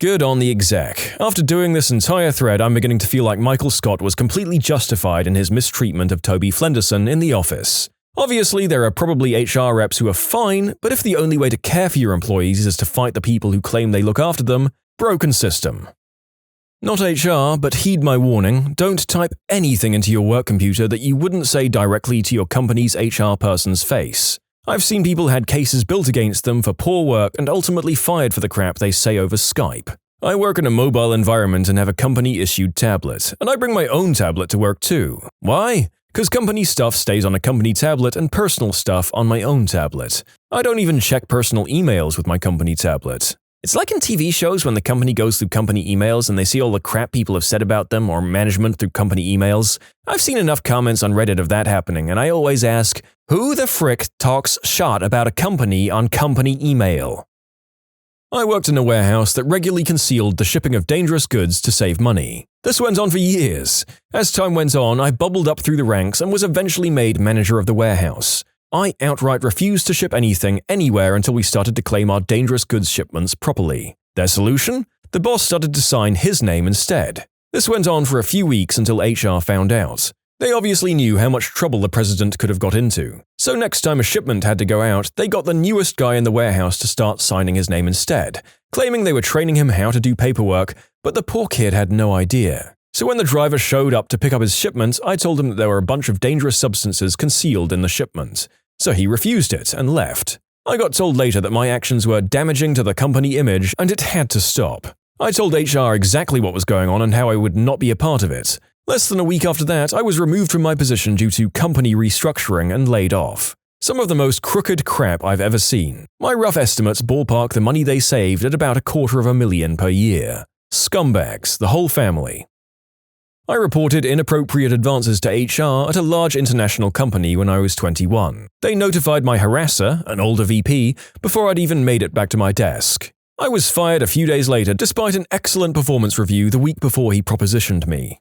Good on the exec. After doing this entire thread, I'm beginning to feel like Michael Scott was completely justified in his mistreatment of Toby Flenderson in The Office. Obviously, there are probably HR reps who are fine, but if the only way to care for your employees is to fight the people who claim they look after them, broken system. Not HR, but heed my warning, don't type anything into your work computer that you wouldn't say directly to your company's HR person's face. I've seen people had cases built against them for poor work and ultimately fired for the crap they say over Skype. I work in a mobile environment and have a company-issued tablet, and I bring my own tablet to work too. Why? Because company stuff stays on a company tablet and personal stuff on my own tablet. I don't even check personal emails with my company tablet. It's like in TV shows when the company goes through company emails and they see all the crap people have said about them or management through company emails. I've seen enough comments on Reddit of that happening, and I always ask, who the frick talks shot about a company on company email? I worked in a warehouse that regularly concealed the shipping of dangerous goods to save money. This went on for years. As time went on, I bubbled up through the ranks and was eventually made manager of the warehouse. I outright refused to ship anything anywhere until we started to claim our dangerous goods shipments properly. Their solution? The boss started to sign his name instead. This went on for a few weeks until HR found out. They obviously knew how much trouble the president could have got into. So next time a shipment had to go out, they got the newest guy in the warehouse to start signing his name instead, claiming they were training him how to do paperwork, but the poor kid had no idea. So when the driver showed up to pick up his shipment, I told him that there were a bunch of dangerous substances concealed in the shipment. So he refused it and left. I got told later that my actions were damaging to the company image and it had to stop. I told HR exactly what was going on and how I would not be a part of it. Less than a week after that, I was removed from my position due to company restructuring and laid off. Some of the most crooked crap I've ever seen. My rough estimates ballpark the money they saved at about $250,000 per year. Scumbags, the whole family. I reported inappropriate advances to HR at a large international company when I was 21. They notified my harasser, an older VP, before I'd even made it back to my desk. I was fired a few days later despite an excellent performance review the week before he propositioned me.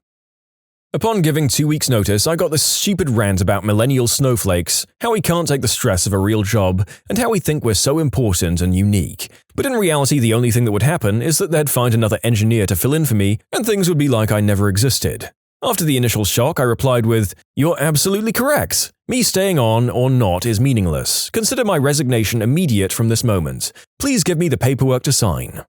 Upon giving 2 weeks' notice, I got this stupid rant about millennial snowflakes, how we can't take the stress of a real job, and how we think we're so important and unique. But in reality, the only thing that would happen is that they'd find another engineer to fill in for me, and things would be like I never existed. After the initial shock, I replied with, "You're absolutely correct. Me staying on or not is meaningless. Consider my resignation immediate from this moment. Please give me the paperwork to sign."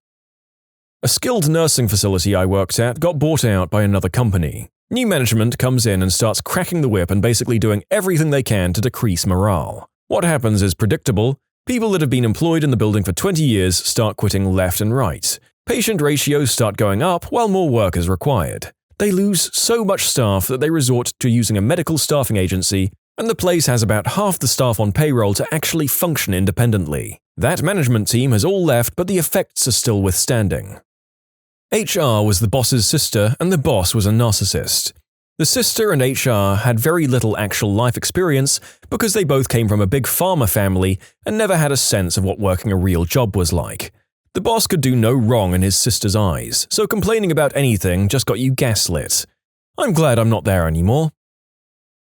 A skilled nursing facility I worked at got bought out by another company. New management comes in and starts cracking the whip and basically doing everything they can to decrease morale. What happens is predictable. People that have been employed in the building for 20 years start quitting left and right. Patient ratios start going up while more work is required. They lose so much staff that they resort to using a medical staffing agency, and the place has about half the staff on payroll to actually function independently. That management team has all left, but the effects are still withstanding. HR was the boss's sister, and the boss was a narcissist. The sister and HR had very little actual life experience because they both came from a big pharma family and never had a sense of what working a real job was like. The boss could do no wrong in his sister's eyes, so complaining about anything just got you gaslit. I'm glad I'm not there anymore.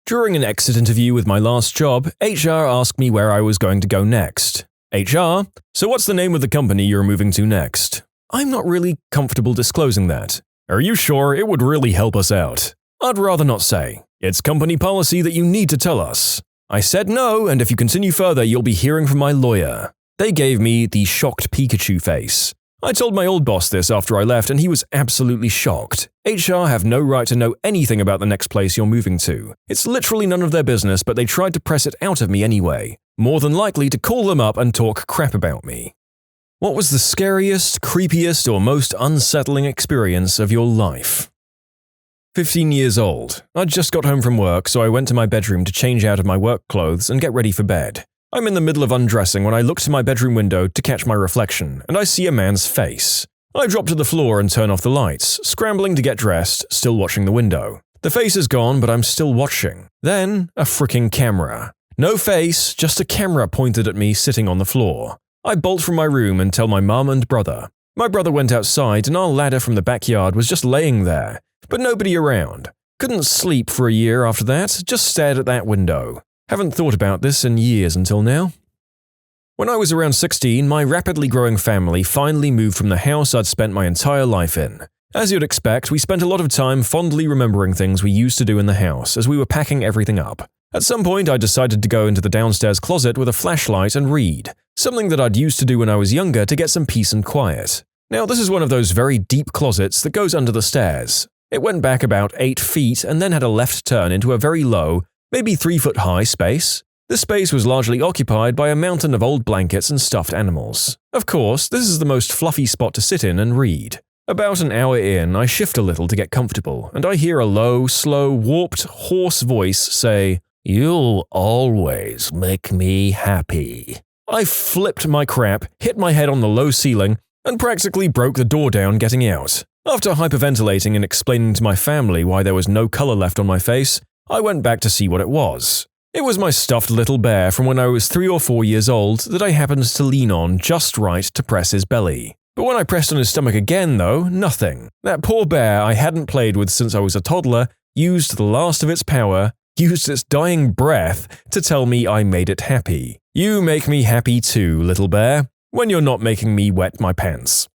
During an exit interview with my last job, HR asked me where I was going to go next. HR, so what's the name of the company you're moving to next? I'm not really comfortable disclosing that. Are you sure? It would really help us out. I'd rather not say. It's company policy that you need to tell us. I said no, and if you continue further, you'll be hearing from my lawyer. They gave me the shocked Pikachu face. I told my old boss this after I left, and he was absolutely shocked. HR have no right to know anything about the next place you're moving to. It's literally none of their business, but they tried to press it out of me anyway. More than likely to call them up and talk crap about me. What was the scariest, creepiest, or most unsettling experience of your life? 15 years old. I'd just got home from work, so I went to my bedroom to change out of my work clothes and get ready for bed. I'm in the middle of undressing when I look to my bedroom window to catch my reflection, and I see a man's face. I drop to the floor and turn off the lights, scrambling to get dressed, still watching the window. The face is gone, but I'm still watching. Then, a freaking camera. No face, just a camera pointed at me sitting on the floor. I bolt from my room and tell my mum and brother. My brother went outside and our ladder from the backyard was just laying there, but nobody around. Couldn't sleep for a year after that, just stared at that window. Haven't thought about this in years until now. When I was around 16, my rapidly growing family finally moved from the house I'd spent my entire life in. As you'd expect, we spent a lot of time fondly remembering things we used to do in the house as we were packing everything up. At some point, I decided to go into the downstairs closet with a flashlight and read, something that I'd used to do when I was younger to get some peace and quiet. Now, this is one of those very deep closets that goes under the stairs. It went back about 8 feet and then had a left turn into a very low, maybe 3-foot-high space. This space was largely occupied by a mountain of old blankets and stuffed animals. Of course, this is the most fluffy spot to sit in and read. About an hour in, I shift a little to get comfortable, and I hear a low, slow, warped, hoarse voice say, "You'll always make me happy." I flipped my crap, hit my head on the low ceiling, and practically broke the door down getting out. After hyperventilating and explaining to my family why there was no color left on my face, I went back to see what it was. It was my stuffed little bear from when I was 3 or 4 years old that I happened to lean on just right to press his belly. But when I pressed on his stomach again though, nothing. That poor bear I hadn't played with since I was a toddler used the last of its power, used its dying breath to tell me I made it happy. You make me happy too, little bear, when you're not making me wet my pants.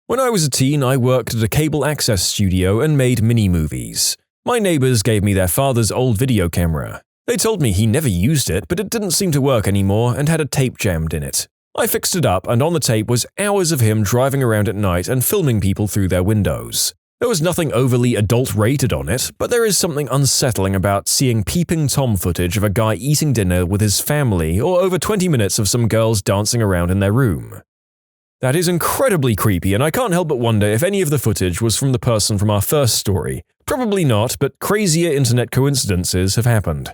When I was a teen, I worked at a cable access studio and made mini-movies. My neighbors gave me their father's old video camera. They told me he never used it, but it didn't seem to work anymore and had a tape jammed in it. I fixed it up, and on the tape was hours of him driving around at night and filming people through their windows. There was nothing overly adult-rated on it, but there is something unsettling about seeing peeping Tom footage of a guy eating dinner with his family or over 20 minutes of some girls dancing around in their room. That is incredibly creepy, and I can't help but wonder if any of the footage was from the person from our first story. Probably not, but crazier internet coincidences have happened.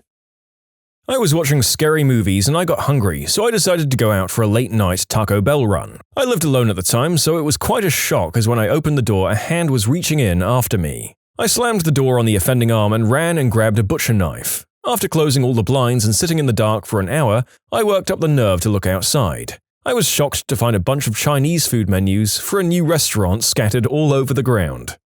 I was watching scary movies and I got hungry, so I decided to go out for a late-night Taco Bell run. I lived alone at the time, so it was quite a shock as when I opened the door a hand was reaching in after me. I slammed the door on the offending arm and ran and grabbed a butcher knife. After closing all the blinds and sitting in the dark for an hour, I worked up the nerve to look outside. I was shocked to find a bunch of Chinese food menus for a new restaurant scattered all over the ground.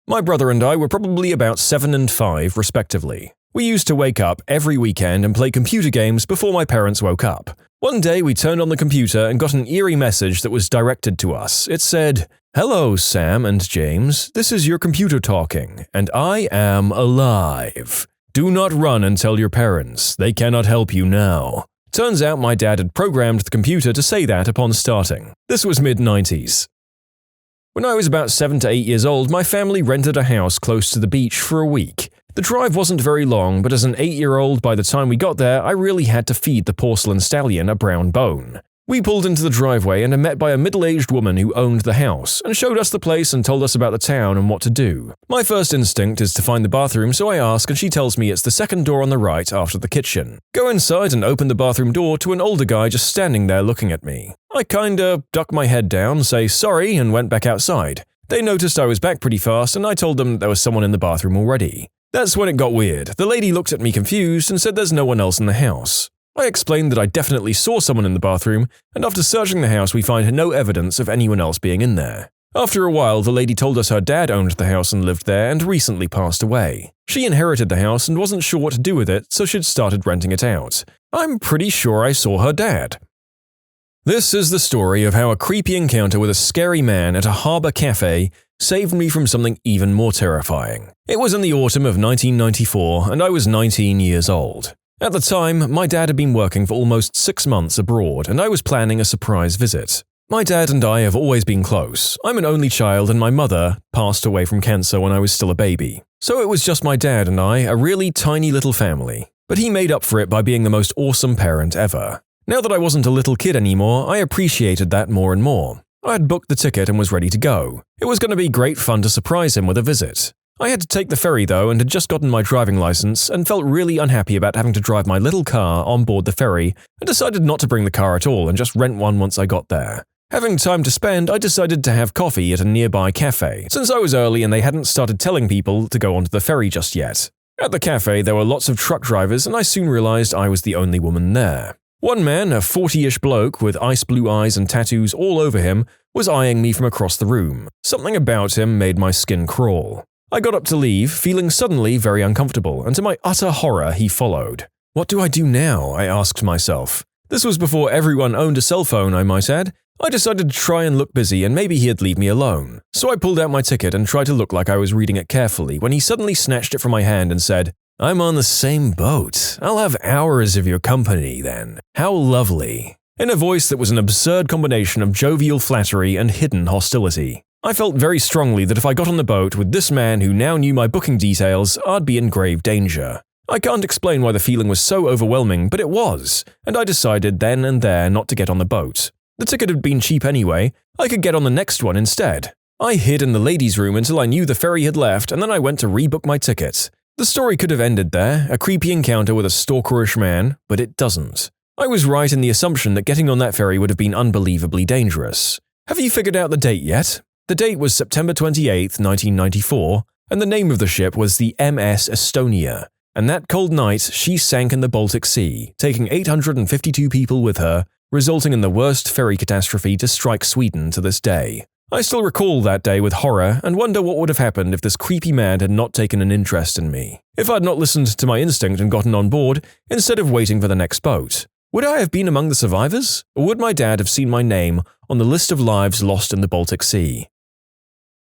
My brother and I were probably about 7 and 5, respectively. We used to wake up every weekend and play computer games before my parents woke up. One day we turned on the computer and got an eerie message that was directed to us. It said, "Hello, Sam and James. This is your computer talking, and I am alive. Do not run and tell your parents. They cannot help you now." Turns out my dad had programmed the computer to say that upon starting. This was mid-90s. When I was about 7 to 8 years old, my family rented a house close to the beach for a week. The drive wasn't very long, but as an 8-year-old, by the time we got there, I really had to feed the porcelain stallion a brown bone. We pulled into the driveway and are met by a middle-aged woman who owned the house and showed us the place and told us about the town and what to do. My first instinct is to find the bathroom, so I ask and she tells me it's the second door on the right after the kitchen. Go inside and open the bathroom door to an older guy just standing there looking at me. I kinda duck my head down, say sorry, and went back outside. They noticed I was back pretty fast and I told them there was someone in the bathroom already. That's when it got weird. The lady looked at me confused and said there's no one else in the house. I explained that I definitely saw someone in the bathroom, and after searching the house we find no evidence of anyone else being in there. After a while, the lady told us her dad owned the house and lived there and recently passed away. She inherited the house and wasn't sure what to do with it, so she'd started renting it out. I'm pretty sure I saw her dad. This is the story of how a creepy encounter with a scary man at a harbor cafe saved me from something even more terrifying. It was in the autumn of 1994, and I was 19 years old. At the time, my dad had been working for almost 6 months abroad, and I was planning a surprise visit. My dad and I have always been close. I'm an only child, and my mother passed away from cancer when I was still a baby. So it was just my dad and I, a really tiny little family. But he made up for it by being the most awesome parent ever. Now that I wasn't a little kid anymore, I appreciated that more and more. I had booked the ticket and was ready to go. It was going to be great fun to surprise him with a visit. I had to take the ferry though and had just gotten my driving license and felt really unhappy about having to drive my little car on board the ferry and decided not to bring the car at all and just rent one once I got there. Having time to spend, I decided to have coffee at a nearby cafe, since I was early and they hadn't started telling people to go onto the ferry just yet. At the cafe, there were lots of truck drivers and I soon realized I was the only woman there. One man, a 40-ish bloke with ice blue eyes and tattoos all over him, was eyeing me from across the room. Something about him made my skin crawl. I got up to leave, feeling suddenly very uncomfortable, and to my utter horror, he followed. What do I do now? I asked myself. This was before everyone owned a cell phone, I might add. I decided to try and look busy and maybe he'd leave me alone. So I pulled out my ticket and tried to look like I was reading it carefully when he suddenly snatched it from my hand and said, "I'm on the same boat. I'll have hours of your company then. How lovely." In a voice that was an absurd combination of jovial flattery and hidden hostility. I felt very strongly that if I got on the boat with this man who now knew my booking details, I'd be in grave danger. I can't explain why the feeling was so overwhelming, but it was, and I decided then and there not to get on the boat. The ticket had been cheap anyway, I could get on the next one instead. I hid in the ladies' room until I knew the ferry had left, and then I went to rebook my ticket. The story could have ended there, a creepy encounter with a stalkerish man, but it doesn't. I was right in the assumption that getting on that ferry would have been unbelievably dangerous. Have you figured out the date yet? The date was September 28, 1994, and the name of the ship was the MS Estonia. And that cold night, she sank in the Baltic Sea, taking 852 people with her, resulting in the worst ferry catastrophe to strike Sweden to this day. I still recall that day with horror and wonder what would have happened if this creepy man had not taken an interest in me. If I'd not listened to my instinct and gotten on board, instead of waiting for the next boat. Would I have been among the survivors? Or would my dad have seen my name on the list of lives lost in the Baltic Sea?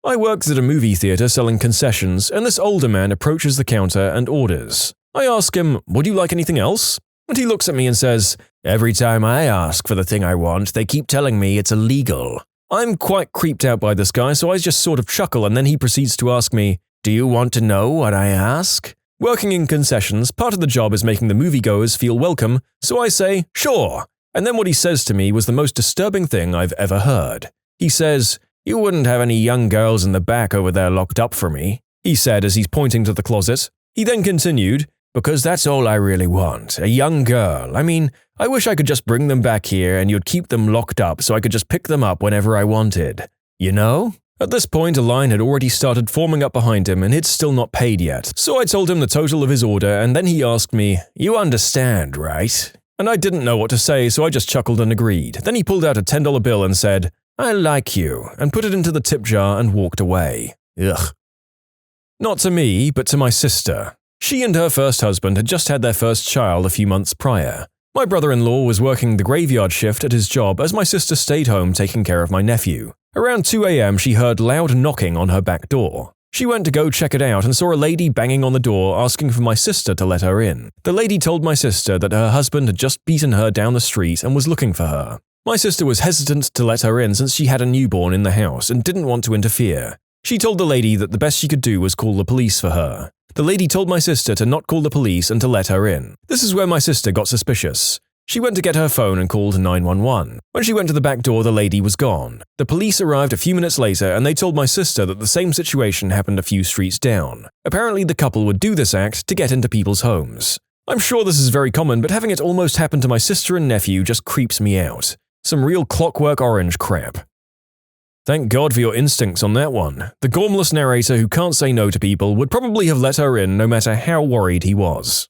I worked at a movie theater selling concessions, and this older man approaches the counter and orders. I ask him, "Would you like anything else?" And he looks at me and says, "Every time I ask for the thing I want, they keep telling me it's illegal." I'm quite creeped out by this guy, so I just sort of chuckle, and then he proceeds to ask me, "Do you want to know what I ask?" Working in concessions, part of the job is making the moviegoers feel welcome, so I say, "Sure." And then what he says to me was the most disturbing thing I've ever heard. He says, "You wouldn't have any young girls in the back over there locked up for me," he said as he's pointing to the closet. He then continued, "Because that's all I really want, a young girl. I mean, I wish I could just bring them back here and you'd keep them locked up so I could just pick them up whenever I wanted. You know?" At this point, a line had already started forming up behind him and he'd still not paid yet, so I told him the total of his order and then he asked me, "You understand, right?" And I didn't know what to say, so I just chuckled and agreed. Then he pulled out a $10 bill and said, "I like you," and put it into the tip jar and walked away. Ugh. Not to me, but to my sister. She and her first husband had just had their first child a few months prior. My brother-in-law was working the graveyard shift at his job as my sister stayed home taking care of my nephew. Around 2 a.m. she heard loud knocking on her back door. She went to go check it out and saw a lady banging on the door asking for my sister to let her in. The lady told my sister that her husband had just beaten her down the street and was looking for her. My sister was hesitant to let her in since she had a newborn in the house and didn't want to interfere. She told the lady that the best she could do was call the police for her. The lady told my sister to not call the police and to let her in. This is where my sister got suspicious. She went to get her phone and called 911. When she went to the back door, the lady was gone. The police arrived a few minutes later and they told my sister that the same situation happened a few streets down. Apparently, the couple would do this act to get into people's homes. I'm sure this is very common, but having it almost happen to my sister and nephew just creeps me out. Some real Clockwork Orange crap. Thank God for your instincts on that one. The gormless narrator who can't say no to people would probably have let her in no matter how worried he was.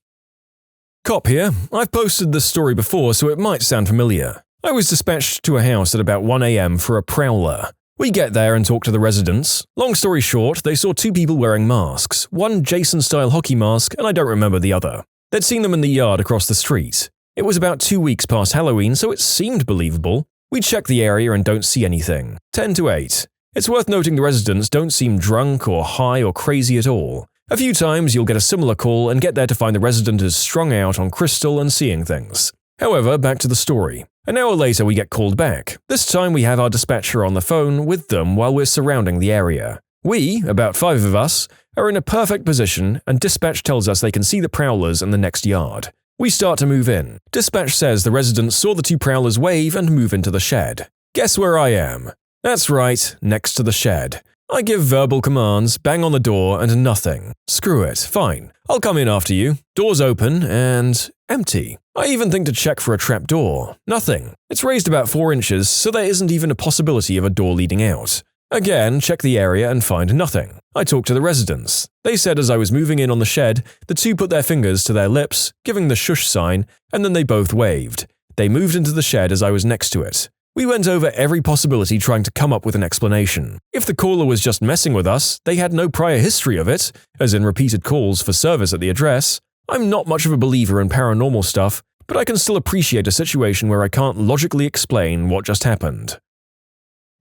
Cop here. I've posted this story before, so it might sound familiar. I was dispatched to a house at about 1 a.m. for a prowler. We get there and talk to the residents. Long story short, they saw two people wearing masks, one Jason-style hockey mask and I don't remember the other. They'd seen them in the yard across the street. It was about 2 weeks past Halloween, so it seemed believable. We check the area and don't see anything. 10 to 8. It's worth noting the residents don't seem drunk or high or crazy at all. A few times you'll get a similar call and get there to find the resident is strung out on crystal and seeing things. However, back to the story. An hour later we get called back. This time we have our dispatcher on the phone with them while we're surrounding the area. We, about 5 of us, are in a perfect position and dispatch tells us they can see the prowlers in the next yard. We start to move in. Dispatch says the residents saw the two prowlers wave and move into the shed. Guess where I am? That's right, next to the shed. I give verbal commands, bang on the door, and nothing. Screw it, fine. I'll come in after you. Doors open, and empty. I even think to check for a trap door. Nothing. It's raised about 4 inches, so there isn't even a possibility of a door leading out. Again, check the area and find nothing. I talk to the residents. They said as I was moving in on the shed, the two put their fingers to their lips, giving the shush sign, and then they both waved. They moved into the shed as I was next to it. We went over every possibility trying to come up with an explanation. If the caller was just messing with us, they had no prior history of it, as in repeated calls for service at the address. I'm not much of a believer in paranormal stuff, but I can still appreciate a situation where I can't logically explain what just happened.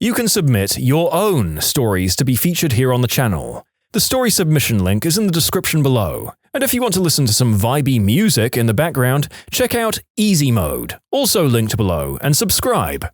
You can submit your own stories to be featured here on the channel. The story submission link is in the description below. And if you want to listen to some vibey music in the background, check out easymode, also linked below, and subscribe.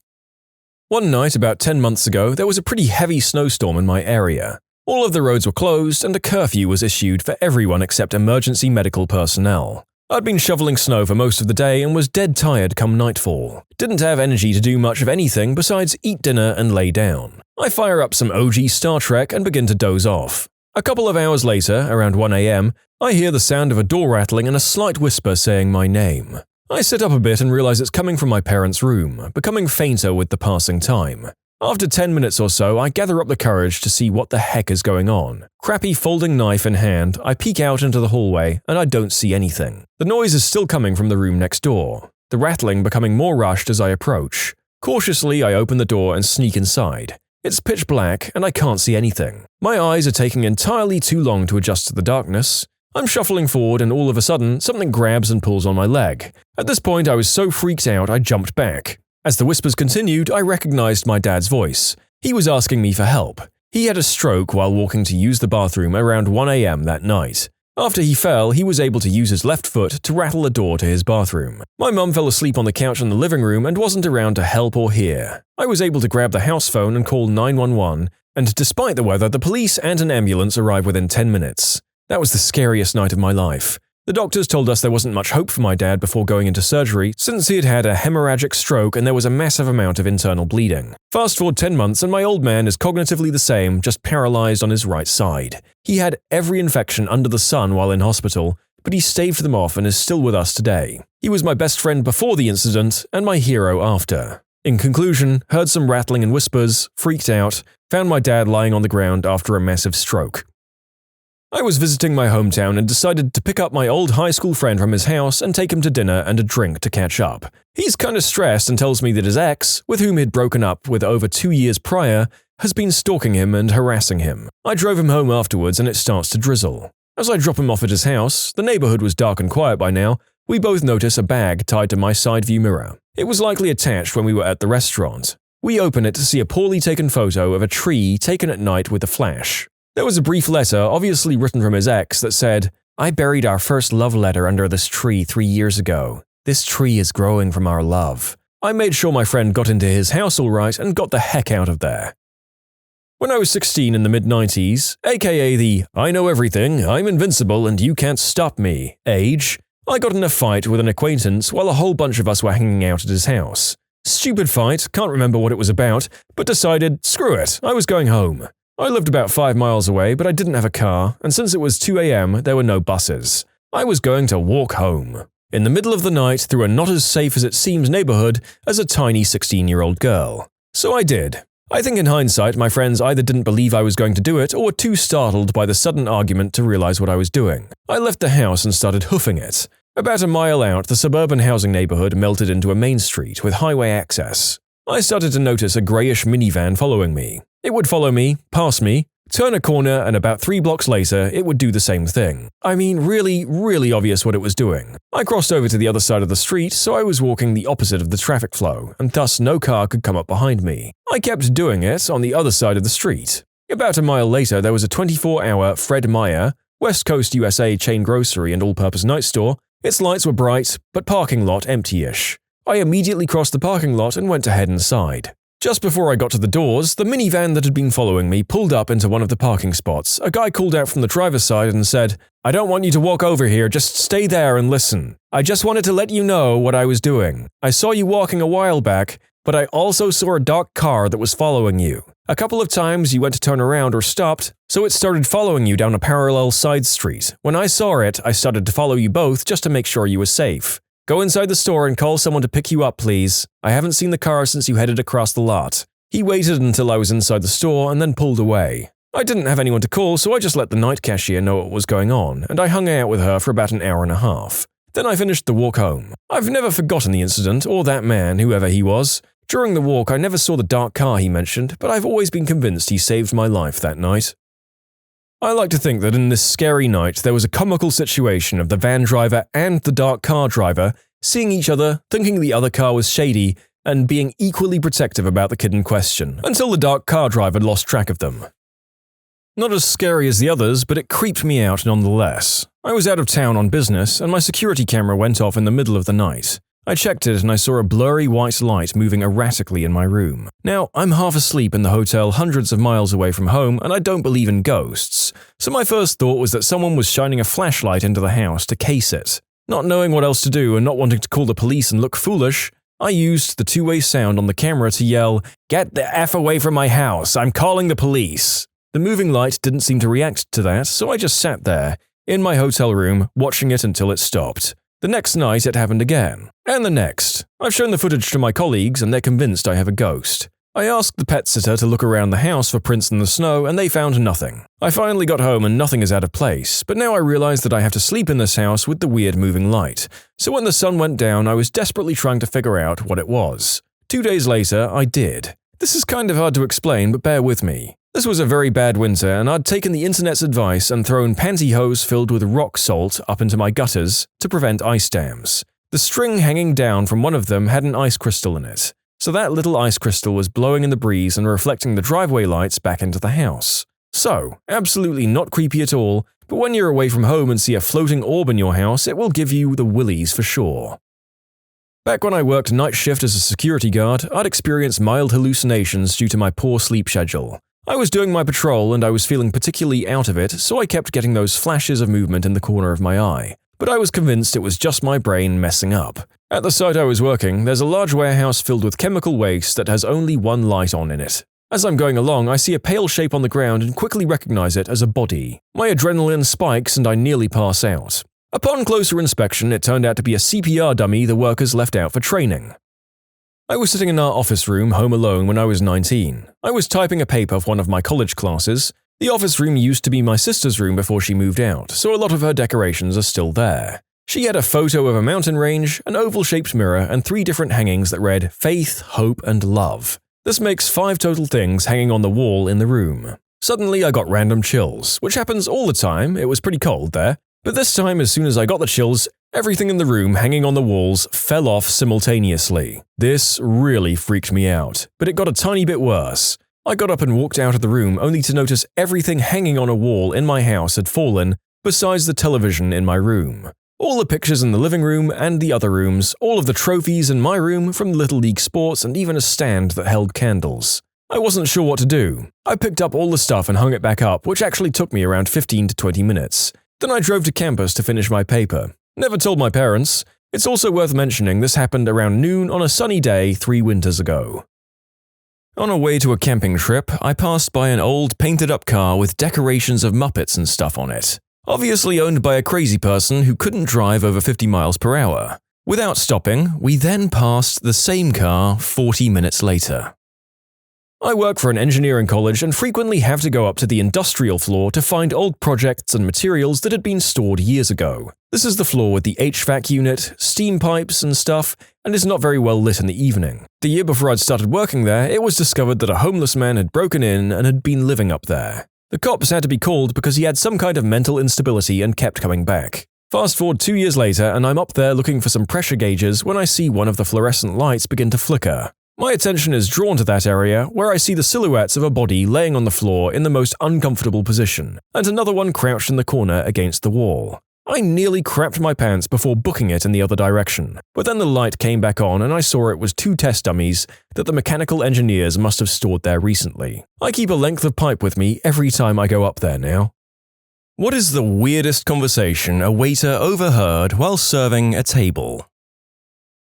One night about 10 months ago, there was a pretty heavy snowstorm in my area. All of the roads were closed and a curfew was issued for everyone except emergency medical personnel. I'd been shoveling snow for most of the day and was dead tired come nightfall. Didn't have energy to do much of anything besides eat dinner and lay down. I fire up some OG Star Trek and begin to doze off. A couple of hours later, around 1 a.m., I hear the sound of a door rattling and a slight whisper saying my name. I sit up a bit and realize it's coming from my parents' room, becoming fainter with the passing time. After 10 minutes or so, I gather up the courage to see what the heck is going on. Crappy folding knife in hand, I peek out into the hallway and I don't see anything. The noise is still coming from the room next door, the rattling becoming more rushed as I approach. Cautiously, I open the door and sneak inside. It's pitch black and I can't see anything. My eyes are taking entirely too long to adjust to the darkness. I'm shuffling forward and all of a sudden, something grabs and pulls on my leg. At this point, I was so freaked out I jumped back. As the whispers continued, I recognized my dad's voice. He was asking me for help. He had a stroke while walking to use the bathroom around 1 a.m. that night. After he fell, he was able to use his left foot to rattle a door to his bathroom. My mum fell asleep on the couch in the living room and wasn't around to help or hear. I was able to grab the house phone and call 911, and despite the weather, the police and an ambulance arrived within 10 minutes. That was the scariest night of my life. The doctors told us there wasn't much hope for my dad before going into surgery since he had had a hemorrhagic stroke and there was a massive amount of internal bleeding. Fast forward 10 months and my old man is cognitively the same, just paralyzed on his right side. He had every infection under the sun while in hospital, but he staved them off and is still with us today. He was my best friend before the incident and my hero after. In conclusion, heard some rattling and whispers, freaked out, found my dad lying on the ground after a massive stroke. I was visiting my hometown and decided to pick up my old high school friend from his house and take him to dinner and a drink to catch up. He's kind of stressed and tells me that his ex, with whom he'd broken up with over 2 years prior, has been stalking him and harassing him. I drove him home afterwards and it starts to drizzle. As I drop him off at his house, the neighborhood was dark and quiet by now, we both notice a bag tied to my side view mirror. It was likely attached when we were at the restaurant. We open it to see a poorly taken photo of a tree taken at night with a flash. There was a brief letter, obviously written from his ex, that said, "I buried our first love letter under this tree 3 years ago. This tree is growing from our love." I made sure my friend got into his house all right and got the heck out of there. When I was 16 in the mid-90s, aka the "I know everything, I'm invincible and you can't stop me" age, I got in a fight with an acquaintance while a whole bunch of us were hanging out at his house. Stupid fight, can't remember what it was about, but decided, screw it, I was going home. I lived about 5 miles away, but I didn't have a car, and since it was 2 a.m., there were no buses. I was going to walk home. In the middle of the night through a not as safe as it seems neighborhood as a tiny 16-year-old girl. So I did. I think in hindsight, my friends either didn't believe I was going to do it or were too startled by the sudden argument to realize what I was doing. I left the house and started hoofing it. About a mile out, the suburban housing neighborhood melted into a main street with highway access. I started to notice a grayish minivan following me. It would follow me, pass me, turn a corner, and about 3 blocks later, it would do the same thing. I mean, really obvious what it was doing. I crossed over to the other side of the street, so I was walking the opposite of the traffic flow, and thus no car could come up behind me. I kept doing it on the other side of the street. About a mile later, there was a 24-hour Fred Meyer, West Coast USA chain grocery and all-purpose night store. Its lights were bright, but parking lot empty-ish. I immediately crossed the parking lot and went to head inside. Just before I got to the doors, the minivan that had been following me pulled up into one of the parking spots. A guy called out from the driver's side and said, "I don't want you to walk over here, just stay there and listen. I just wanted to let you know what I was doing. I saw you walking a while back, but I also saw a dark car that was following you. A couple of times you went to turn around or stopped, so it started following you down a parallel side street. When I saw it, I started to follow you both just to make sure you were safe. Go inside the store and call someone to pick you up, please. I haven't seen the car since you headed across the lot." He waited until I was inside the store and then pulled away. I didn't have anyone to call, so I just let the night cashier know what was going on, and I hung out with her for about an hour and a half. Then I finished the walk home. I've never forgotten the incident or that man, whoever he was. During the walk, I never saw the dark car he mentioned, but I've always been convinced he saved my life that night. I like to think that in this scary night there was a comical situation of the van driver and the dark car driver seeing each other, thinking the other car was shady, and being equally protective about the kid in question, until the dark car driver lost track of them. Not as scary as the others, but it creeped me out nonetheless. I was out of town on business, and my security camera went off in the middle of the night. I checked it and I saw a blurry white light moving erratically in my room. Now, I'm half asleep in the hotel hundreds of miles away from home and I don't believe in ghosts, so my first thought was that someone was shining a flashlight into the house to case it. Not knowing what else to do and not wanting to call the police and look foolish, I used the two-way sound on the camera to yell, "Get the F away from my house, I'm calling the police." The moving light didn't seem to react to that, so I just sat there, in my hotel room, watching it until it stopped. The next night it happened again. And the next. I've shown the footage to my colleagues and they're convinced I have a ghost. I asked the pet sitter to look around the house for prints in the snow and they found nothing. I finally got home and nothing is out of place, but now I realize that I have to sleep in this house with the weird moving light. So when the sun went down, I was desperately trying to figure out what it was. 2 days later, I did. This is kind of hard to explain, but bear with me. This was a very bad winter and I'd taken the internet's advice and thrown pantyhose filled with rock salt up into my gutters to prevent ice dams. The string hanging down from one of them had an ice crystal in it. So that little ice crystal was blowing in the breeze and reflecting the driveway lights back into the house. So, absolutely not creepy at all, but when you're away from home and see a floating orb in your house, it will give you the willies for sure. Back when I worked night shift as a security guard, I'd experienced mild hallucinations due to my poor sleep schedule. I was doing my patrol and I was feeling particularly out of it, so I kept getting those flashes of movement in the corner of my eye. But I was convinced it was just my brain messing up. At the site I was working, there's a large warehouse filled with chemical waste that has only one light on in it. As I'm going along, I see a pale shape on the ground and quickly recognize it as a body. My adrenaline spikes and I nearly pass out. Upon closer inspection, it turned out to be a CPR dummy the workers left out for training. I was sitting in our office room home alone when I was 19. I was typing a paper for one of my college classes. The office room used to be my sister's room before she moved out, so a lot of her decorations are still there. She had a photo of a mountain range, an oval-shaped mirror, and 3 different hangings that read Faith, Hope, and Love. This makes 5 total things hanging on the wall in the room. Suddenly I got random chills, which happens all the time, it was pretty cold there. But this time, as soon as I got the chills, everything in the room hanging on the walls fell off simultaneously. This really freaked me out, but it got a tiny bit worse. I got up and walked out of the room only to notice everything hanging on a wall in my house had fallen, besides the television in my room. All the pictures in the living room and the other rooms, all of the trophies in my room from Little League sports and even a stand that held candles. I wasn't sure what to do. I picked up all the stuff and hung it back up, which actually took me around 15 to 20 minutes. Then I drove to campus to finish my paper. Never told my parents. It's also worth mentioning this happened around noon on a sunny day 3 winters ago. On our way to a camping trip, I passed by an old painted-up car with decorations of Muppets and stuff on it. Obviously owned by a crazy person who couldn't drive over 50 miles per hour. Without stopping, we then passed the same car 40 minutes later. I work for an engineering college and frequently have to go up to the industrial floor to find old projects and materials that had been stored years ago. This is the floor with the HVAC unit, steam pipes and stuff, and is not very well lit in the evening. The year before I'd started working there, it was discovered that a homeless man had broken in and had been living up there. The cops had to be called because he had some kind of mental instability and kept coming back. Fast forward 2 years later and I'm up there looking for some pressure gauges when I see one of the fluorescent lights begin to flicker. My attention is drawn to that area where I see the silhouettes of a body laying on the floor in the most uncomfortable position, and another one crouched in the corner against the wall. I nearly crapped my pants before booking it in the other direction, but then the light came back on and I saw it was 2 test dummies that the mechanical engineers must have stored there recently. I keep a length of pipe with me every time I go up there now. What is the weirdest conversation a waiter overheard while serving a table?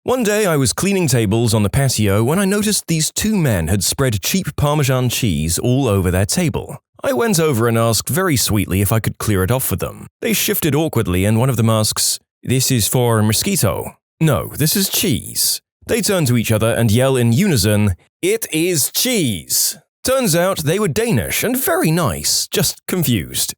One day I was cleaning tables on the patio when I noticed these 2 men had spread cheap Parmesan cheese all over their table. I went over and asked very sweetly if I could clear it off for them. They shifted awkwardly and one of them asks, "This is for mosquito." "No, this is cheese." They turn to each other and yell in unison, "It is cheese." Turns out they were Danish and very nice, just confused.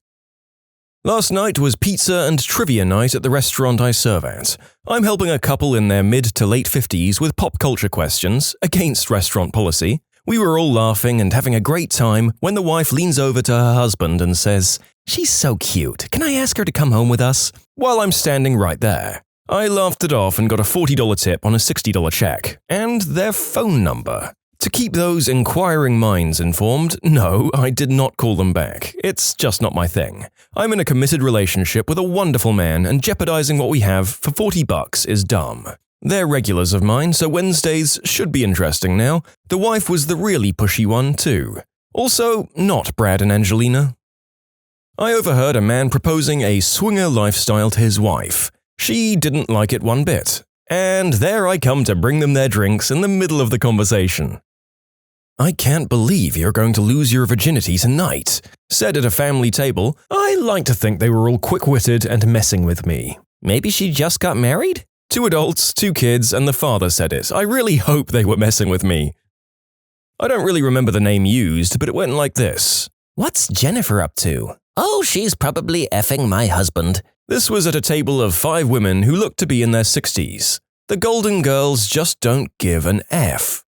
Last night was pizza and trivia night at the restaurant I serve at. I'm helping a couple in their mid to late 50s with pop culture questions, against restaurant policy. We were all laughing and having a great time when the wife leans over to her husband and says, "She's so cute, can I ask her to come home with us?" While I'm standing right there. I laughed it off and got a $40 tip on a $60 check, and their phone number. To keep those inquiring minds informed, no, I did not call them back. It's just not my thing. I'm in a committed relationship with a wonderful man, and jeopardizing what we have for $40 is dumb. They're regulars of mine, so Wednesdays should be interesting now. The wife was the really pushy one, too. Also, not Brad and Angelina. I overheard a man proposing a swinger lifestyle to his wife. She didn't like it one bit. And there I come to bring them their drinks in the middle of the conversation. "I can't believe you're going to lose your virginity tonight," said at a family table. I like to think they were all quick-witted and messing with me. "Maybe she just got married?" 2 adults, 2 kids, and the father said it. I really hope they were messing with me. I don't really remember the name used, but it went like this. What's Jennifer up to? Oh, she's probably effing my husband. This was at a table of 5 women who looked to be in their 60s. The Golden Girls just don't give an F.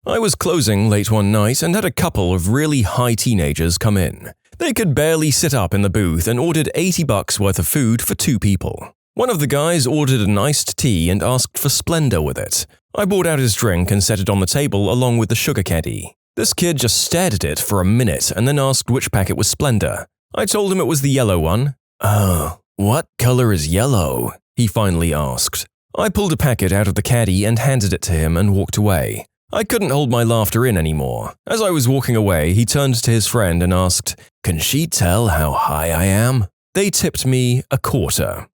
I was closing late one night and had a couple of really high teenagers come in. They could barely sit up in the booth and ordered $80 worth of food for 2 people. One of the guys ordered an iced tea and asked for Splenda with it. I brought out his drink and set it on the table along with the sugar caddy. This kid just stared at it for a minute and then asked which packet was Splenda. I told him it was the yellow one. Oh, what color is yellow? He finally asked. I pulled a packet out of the caddy and handed it to him and walked away. I couldn't hold my laughter in anymore. As I was walking away, he turned to his friend and asked, "Can she tell how high I am?" They tipped me a quarter.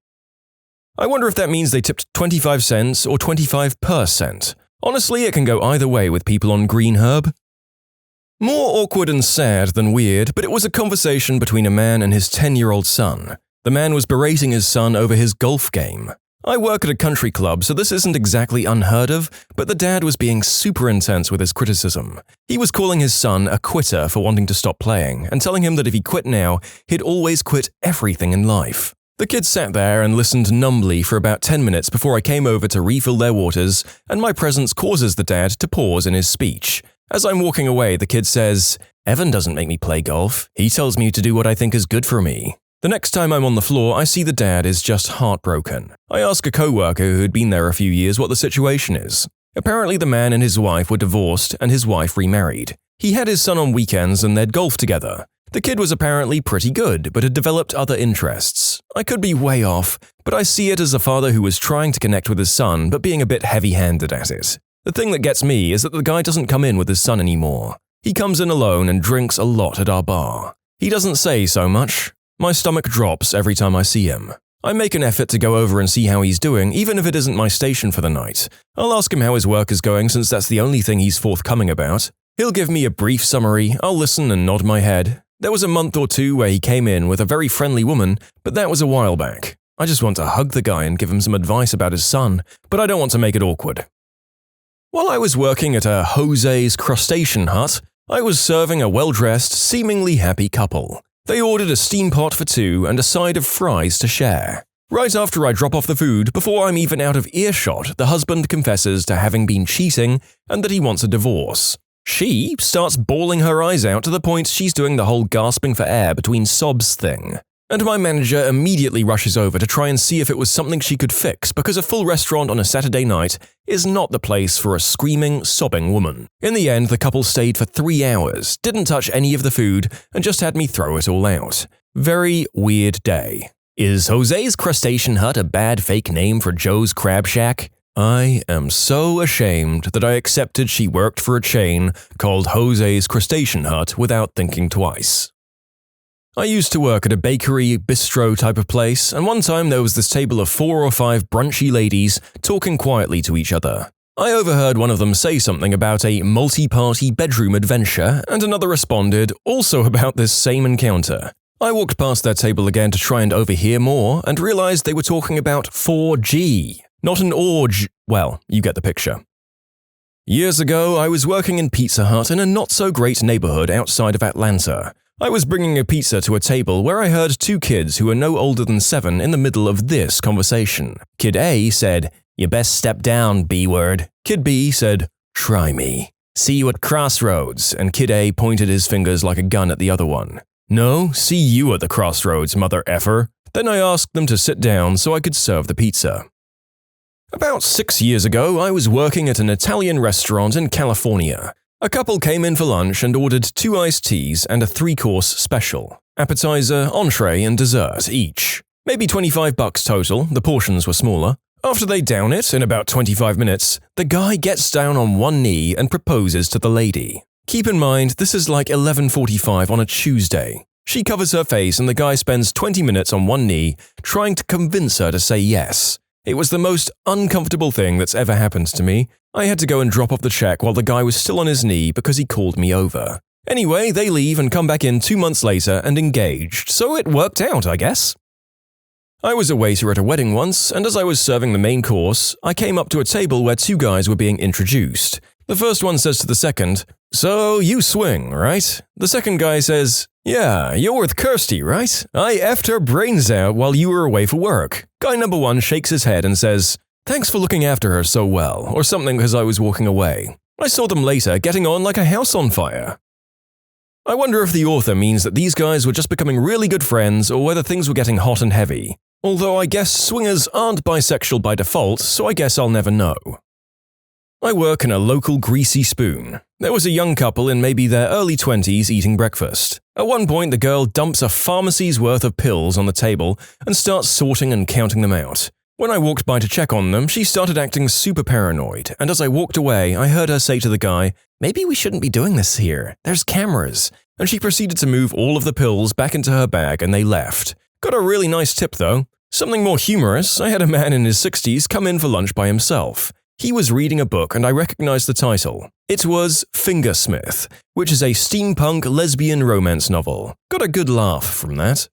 I wonder if that means they tipped 25 cents or 25%. Honestly, it can go either way with people on Green Herb. More awkward and sad than weird, but it was a conversation between a man and his 10-year-old son. The man was berating his son over his golf game. I work at a country club, so this isn't exactly unheard of, but the dad was being super intense with his criticism. He was calling his son a quitter for wanting to stop playing, and telling him that if he quit now, he'd always quit everything in life. The kid sat there and listened numbly for about 10 minutes before I came over to refill their waters, and my presence causes the dad to pause in his speech. As I'm walking away, the kid says, "Evan doesn't make me play golf. He tells me to do what I think is good for me." The next time I'm on the floor, I see the dad is just heartbroken. I ask a coworker who had been there a few years what the situation is. Apparently the man and his wife were divorced and his wife remarried. He had his son on weekends and they'd golf together. The kid was apparently pretty good, but had developed other interests. I could be way off, but I see it as a father who was trying to connect with his son but being a bit heavy-handed at it. The thing that gets me is that the guy doesn't come in with his son anymore. He comes in alone and drinks a lot at our bar. He doesn't say so much. My stomach drops every time I see him. I make an effort to go over and see how he's doing, even if it isn't my station for the night. I'll ask him how his work is going since that's the only thing he's forthcoming about. He'll give me a brief summary, I'll listen and nod my head. There was a month or 2 where he came in with a very friendly woman, but that was a while back. I just want to hug the guy and give him some advice about his son, but I don't want to make it awkward. While I was working at a Jose's crustacean hut, I was serving a well-dressed, seemingly happy couple. They ordered a steam pot for 2 and a side of fries to share. Right after I drop off the food, before I'm even out of earshot, the husband confesses to having been cheating and that he wants a divorce. She starts bawling her eyes out to the point she's doing the whole gasping for air between sobs thing. And my manager immediately rushes over to try and see if it was something she could fix because a full restaurant on a Saturday night is not the place for a screaming, sobbing woman. In the end, the couple stayed for 3 hours, didn't touch any of the food, and just had me throw it all out. Very weird day. Is Jose's Crustacean Hut a bad fake name for Joe's Crab Shack? I am so ashamed that I accepted she worked for a chain called Jose's Crustacean Hut without thinking twice. I used to work at a bakery, bistro type of place, and one time there was this table of 4 or 5 brunchy ladies talking quietly to each other. I overheard one of them say something about a multi-party bedroom adventure, and another responded, also about this same encounter. I walked past their table again to try and overhear more, and realized they were talking about 4G, not an org. Well, you get the picture. Years ago, I was working in Pizza Hut in a not-so-great neighborhood outside of Atlanta. I was bringing a pizza to a table where I heard 2 kids who were no older than 7 in the middle of this conversation. Kid A said, "You best step down, B-word." Kid B said, "Try me. See you at Crossroads," and Kid A pointed his fingers like a gun at the other one. "No, see you at the Crossroads, mother effer." Then I asked them to sit down so I could serve the pizza. About 6 years ago, I was working at an Italian restaurant in California. A couple came in for lunch and ordered 2 iced teas and a 3-course special. Appetizer, entree, and dessert each. Maybe $25 total, the portions were smaller. After they down it, in about 25 minutes, the guy gets down on one knee and proposes to the lady. Keep in mind, this is like 11:45 on a Tuesday. She covers her face and the guy spends 20 minutes on one knee trying to convince her to say yes. It was the most uncomfortable thing that's ever happened to me. I had to go and drop off the check while the guy was still on his knee because he called me over. Anyway, they leave and come back in 2 months later and engaged, so it worked out, I guess. I was a waiter at a wedding once, and as I was serving the main course, I came up to a table where 2 guys were being introduced. The first one says to the second, "So you swing, right?" The second guy says, "Yeah, you're with Kirsty, right? I effed her brains out while you were away for work." Guy number 1 shakes his head and says, "Thanks for looking after her so well," or something because I was walking away. I saw them later getting on like a house on fire. I wonder if the author means that these guys were just becoming really good friends or whether things were getting hot and heavy. Although I guess swingers aren't bisexual by default, so I guess I'll never know. I work in a local greasy spoon. There was a young couple in maybe their early 20s eating breakfast. At one point, the girl dumps a pharmacy's worth of pills on the table and starts sorting and counting them out. When I walked by to check on them, she started acting super paranoid, and as I walked away, I heard her say to the guy, "Maybe we shouldn't be doing this here. There's cameras." And she proceeded to move all of the pills back into her bag and they left. Got a really nice tip though. Something more humorous, I had a man in his 60s come in for lunch by himself. He was reading a book and I recognized the title. It was Fingersmith, which is a steampunk lesbian romance novel. Got a good laugh from that.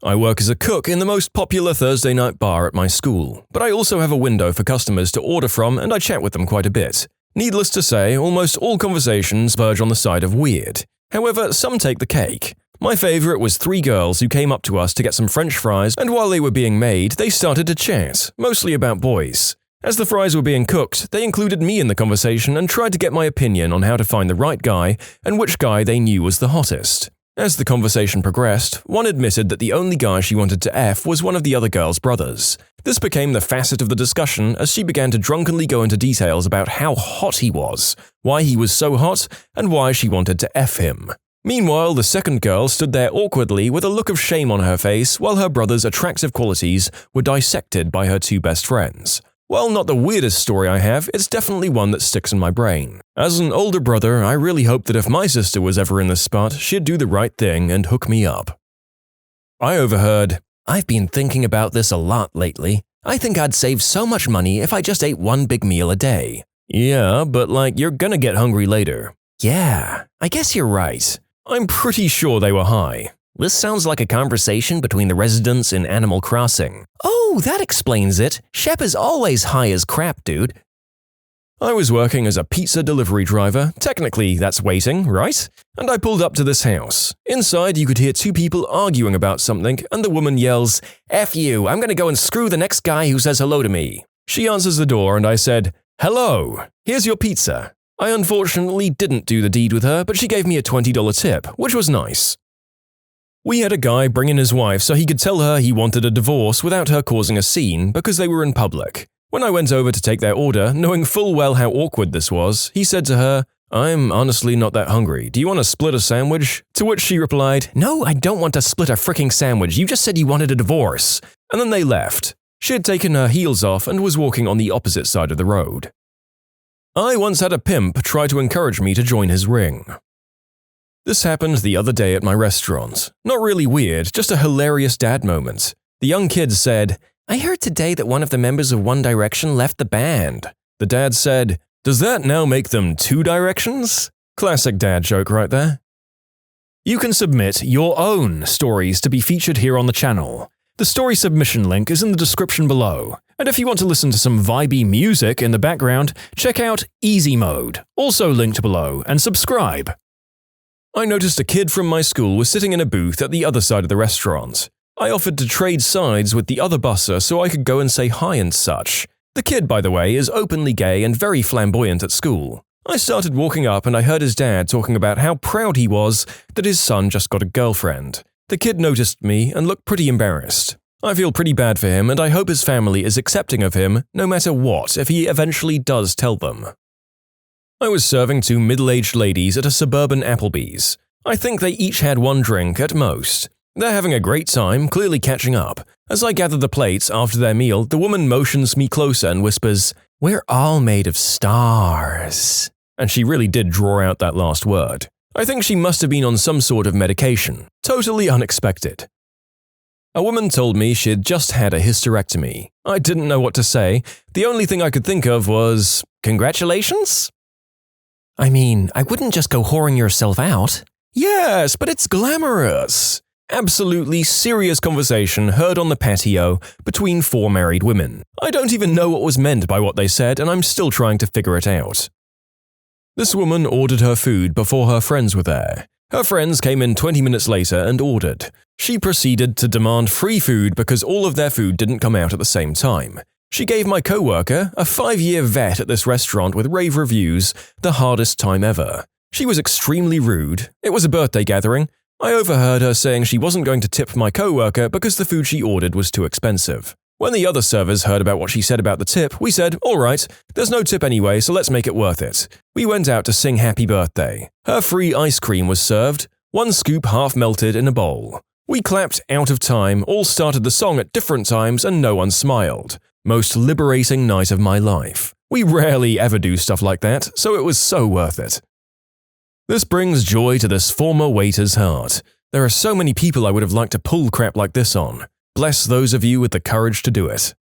I work as a cook in the most popular Thursday night bar at my school, but I also have a window for customers to order from and I chat with them quite a bit. Needless to say, almost all conversations verge on the side of weird. However, some take the cake. My favorite was 3 girls who came up to us to get some French fries, and while they were being made, they started to chat, mostly about boys. As the fries were being cooked, they included me in the conversation and tried to get my opinion on how to find the right guy and which guy they knew was the hottest. As the conversation progressed, one admitted that the only guy she wanted to F was one of the other girl's brothers. This became the facet of the discussion as she began to drunkenly go into details about how hot he was, why he was so hot, and why she wanted to F him. Meanwhile, the second girl stood there awkwardly with a look of shame on her face while her brother's attractive qualities were dissected by her 2 best friends. While not the weirdest story I have, it's definitely one that sticks in my brain. As an older brother, I really hope that if my sister was ever in this spot, she'd do the right thing and hook me up. I overheard, "I've been thinking about this a lot lately. I think I'd save so much money if I just ate one big meal a day." "Yeah, but you're gonna get hungry later." "Yeah, I guess you're right." I'm pretty sure they were high. This sounds like a conversation between the residents in Animal Crossing. Oh, that explains it. Shep is always high as crap, dude. I was working as a pizza delivery driver. Technically, that's waiting, right? And I pulled up to this house. Inside, you could hear 2 people arguing about something, and the woman yells, "F you, I'm gonna go and screw the next guy who says hello to me." She answers the door and I said, "Hello, here's your pizza." I unfortunately didn't do the deed with her, but she gave me a $20 tip, which was nice. We had a guy bring in his wife so he could tell her he wanted a divorce without her causing a scene because they were in public. When I went over to take their order, knowing full well how awkward this was, he said to her, "I'm honestly not that hungry. Do you want to split a sandwich?" To which she replied, "No, I don't want to split a fricking sandwich. You just said you wanted a divorce." And then they left. She had taken her heels off and was walking on the opposite side of the road. I once had a pimp try to encourage me to join his ring. This happened the other day at my restaurant. Not really weird, just a hilarious dad moment. The young kid said, "I heard today that one of the members of One Direction left the band." The dad said, "Does that now make them 2 directions?" Classic dad joke right there. You can submit your own stories to be featured here on the channel. The story submission link is in the description below. And if you want to listen to some vibey music in the background, check out easymode, also linked below, and subscribe. I noticed a kid from my school was sitting in a booth at the other side of the restaurant. I offered to trade sides with the other busser so I could go and say hi and such. The kid, by the way, is openly gay and very flamboyant at school. I started walking up and I heard his dad talking about how proud he was that his son just got a girlfriend. The kid noticed me and looked pretty embarrassed. I feel pretty bad for him and I hope his family is accepting of him no matter what if he eventually does tell them. I was serving 2 middle-aged ladies at a suburban Applebee's. I think they each had 1 drink at most. They're having a great time, clearly catching up. As I gather the plates after their meal, the woman motions me closer and whispers, "We're all made of stars." And she really did draw out that last word. I think she must have been on some sort of medication. Totally unexpected. A woman told me she'd just had a hysterectomy. I didn't know what to say. The only thing I could think of was, "Congratulations?" I mean, I wouldn't just go whoring yourself out. Yes, but it's glamorous. Absolutely serious conversation heard on the patio between 4 married women. I don't even know what was meant by what they said, and I'm still trying to figure it out. This woman ordered her food before her friends were there. Her friends came in 20 minutes later and ordered. She proceeded to demand free food because all of their food didn't come out at the same time. She gave my coworker, a 5-year vet at this restaurant with rave reviews, the hardest time ever. She was extremely rude. It was a birthday gathering. I overheard her saying she wasn't going to tip my coworker because the food she ordered was too expensive. When the other servers heard about what she said about the tip, we said, all right, there's no tip anyway, so let's make it worth it. We went out to sing happy birthday. Her free ice cream was served, 1 scoop half melted in a bowl. We clapped out of time, all started the song at different times, and no one smiled. Most liberating night of my life. We rarely ever do stuff like that, so it was so worth it. This brings joy to this former waiter's heart. There are so many people I would have liked to pull crap like this on. Bless those of you with the courage to do it.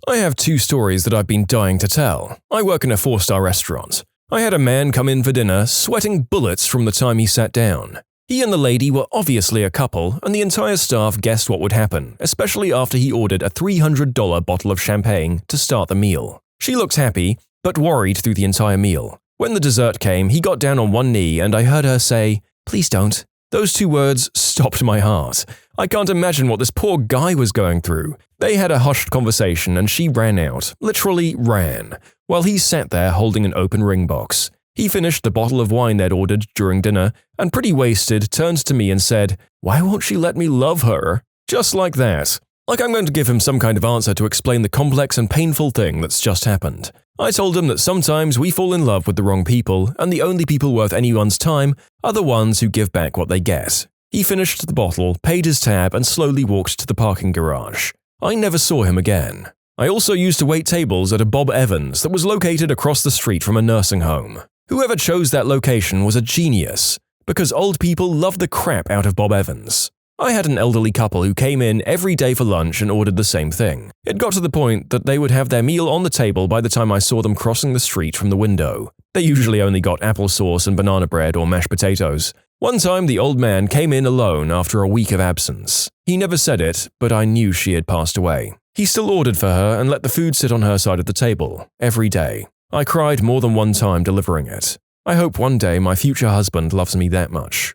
I have 2 stories that I've been dying to tell. I work in a 4-star restaurant. I had a man come in for dinner, sweating bullets from the time he sat down. He and the lady were obviously a couple, and the entire staff guessed what would happen, especially after he ordered a $300 bottle of champagne to start the meal. She looked happy, but worried through the entire meal. When the dessert came, he got down on one knee and I heard her say, "Please don't." Those 2 words stopped my heart. I can't imagine what this poor guy was going through. They had a hushed conversation and she ran out, literally ran, while he sat there holding an open ring box. He finished the bottle of wine they'd ordered during dinner and, pretty wasted, turned to me and said, "Why won't she let me love her?" Just like that. Like I'm going to give him some kind of answer to explain the complex and painful thing that's just happened. I told him that sometimes we fall in love with the wrong people, and the only people worth anyone's time are the ones who give back what they get. He finished the bottle, paid his tab, and slowly walked to the parking garage. I never saw him again. I also used to wait tables at a Bob Evans that was located across the street from a nursing home. Whoever chose that location was a genius, because old people love the crap out of Bob Evans. I had an elderly couple who came in every day for lunch and ordered the same thing. It got to the point that they would have their meal on the table by the time I saw them crossing the street from the window. They usually only got applesauce and banana bread or mashed potatoes. One time the old man came in alone after a week of absence. He never said it, but I knew she had passed away. He still ordered for her and let the food sit on her side of the table, every day. I cried more than one time delivering it. I hope one day my future husband loves me that much.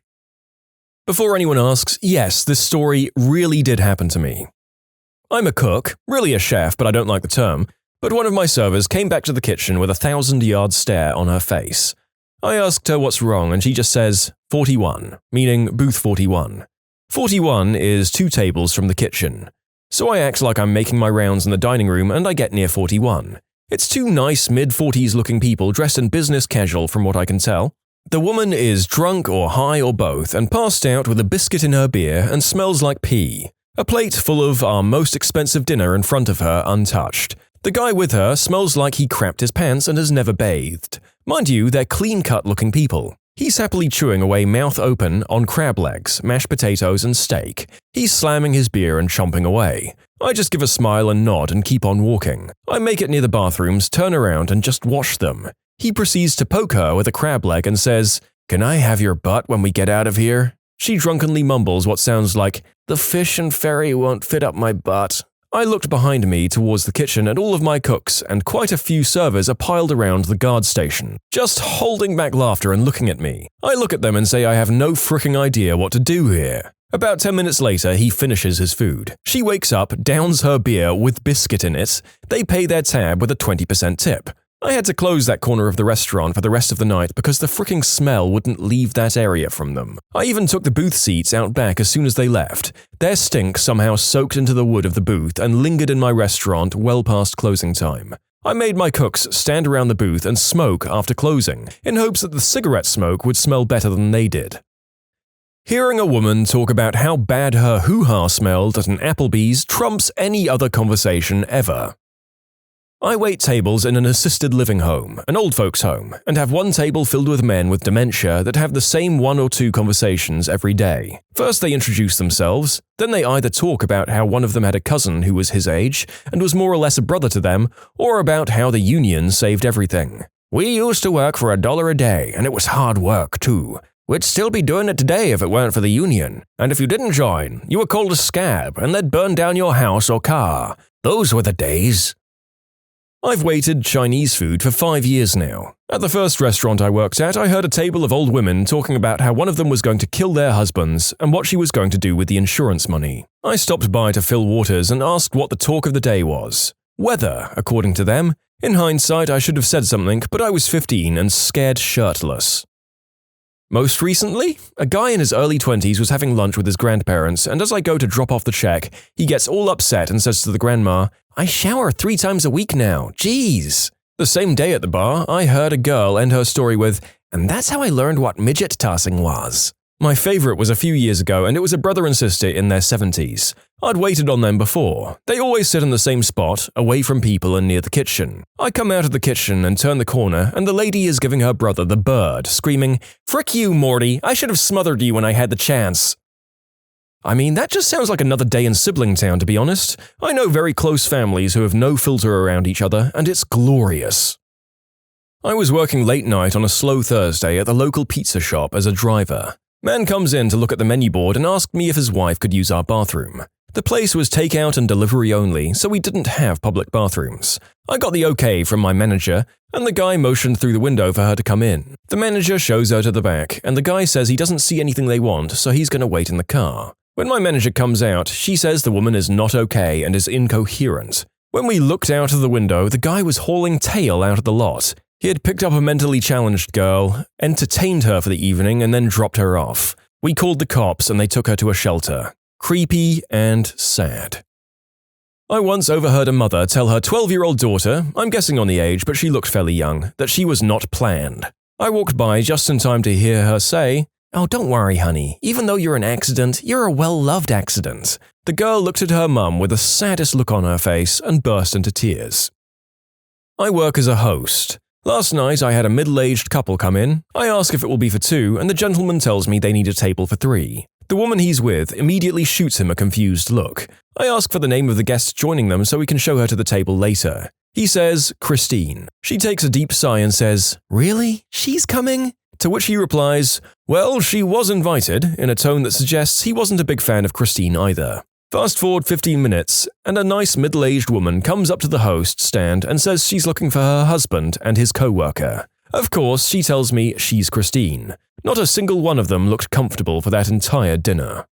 Before anyone asks, yes, this story really did happen to me. I'm a cook, really a chef, but I don't like the term, but one of my servers came back to the kitchen with a 1,000-yard stare on her face. I asked her what's wrong and she just says, 41, meaning booth 41. 41 is 2 tables from the kitchen. So I act like I'm making my rounds in the dining room and I get near 41. It's 2 nice mid-40s looking people dressed in business casual from what I can tell. The woman is drunk or high or both and passed out with a biscuit in her beer and smells like pee. A plate full of our most expensive dinner in front of her untouched. The guy with her smells like he crapped his pants and has never bathed. Mind you, they're clean-cut looking people. He's happily chewing away mouth open on crab legs, mashed potatoes and steak. He's slamming his beer and chomping away. I just give a smile and nod and keep on walking. I make it near the bathrooms, turn around and just watch them. He proceeds to poke her with a crab leg and says, "Can I have your butt when we get out of here?" She drunkenly mumbles what sounds like, "The fish and ferry won't fit up my butt." I looked behind me towards the kitchen and all of my cooks and quite a few servers are piled around the guard station, just holding back laughter and looking at me. I look at them and say I have no fricking idea what to do here. About 10 minutes later, he finishes his food. She wakes up, downs her beer with biscuit in it. They pay their tab with a 20% tip. I had to close that corner of the restaurant for the rest of the night because the fricking smell wouldn't leave that area from them. I even took the booth seats out back as soon as they left. Their stink somehow soaked into the wood of the booth and lingered in my restaurant well past closing time. I made my cooks stand around the booth and smoke after closing, in hopes that the cigarette smoke would smell better than they did. Hearing a woman talk about how bad her hoo-ha smelled at an Applebee's trumps any other conversation ever. I wait tables in an assisted living home, an old folks' home, and have one table filled with men with dementia that have the same 1 or 2 conversations every day. First they introduce themselves, then they either talk about how one of them had a cousin who was his age and was more or less a brother to them, or about how the union saved everything. "We used to work for $1 a day, and it was hard work, too. We'd still be doing it today if it weren't for the union. And if you didn't join, you were called a scab, and they'd burn down your house or car. Those were the days." I've waited Chinese food for 5 years now. At the first restaurant I worked at, I heard a table of old women talking about how one of them was going to kill their husbands and what she was going to do with the insurance money. I stopped by to fill waters and asked what the talk of the day was. Weather, according to them. In hindsight, I should have said something, but I was 15 and scared shirtless. Most recently, a guy in his early 20s was having lunch with his grandparents, and as I go to drop off the check, he gets all upset and says to the grandma, "I shower 3 times a week now, jeez." The same day at the bar, I heard a girl end her story with, "And that's how I learned what midget tossing was." My favorite was a few years ago, and it was a brother and sister in their 70s. I'd waited on them before. They always sit in the same spot, away from people and near the kitchen. I come out of the kitchen and turn the corner, and the lady is giving her brother the bird, screaming, "Frick you, Morty, I should have smothered you when I had the chance." I mean, that just sounds like another day in Sibling Town, to be honest. I know very close families who have no filter around each other, and it's glorious. I was working late night on a slow Thursday at the local pizza shop as a driver. Man comes in to look at the menu board and asked me if his wife could use our bathroom. The place was takeout and delivery only, so we didn't have public bathrooms. I got the okay from my manager, and the guy motioned through the window for her to come in. The manager shows her to the back, and the guy says he doesn't see anything they want, so he's going to wait in the car. When my manager comes out, she says the woman is not okay and is incoherent. When we looked out of the window, the guy was hauling tail out of the lot. He had picked up a mentally challenged girl, entertained her for the evening, and then dropped her off. We called the cops and they took her to a shelter. Creepy and sad. I once overheard a mother tell her 12-year-old daughter, I'm guessing on the age, but she looked fairly young, that she was not planned. I walked by just in time to hear her say, "Oh, don't worry, honey. Even though you're an accident, you're a well-loved accident." The girl looked at her mum with the saddest look on her face and burst into tears. I work as a host. Last night, I had a middle-aged couple come in. I ask if it will be for 2, and the gentleman tells me they need a table for 3. The woman he's with immediately shoots him a confused look. I ask for the name of the guest joining them so we can show her to the table later. He says, Christine. She takes a deep sigh and says, "Really? She's coming?" To which he replies, "Well, she was invited," in a tone that suggests he wasn't a big fan of Christine either. Fast forward 15 minutes, and a nice middle-aged woman comes up to the host stand and says she's looking for her husband and his co-worker. Of course, she tells me she's Christine. Not a single one of them looked comfortable for that entire dinner.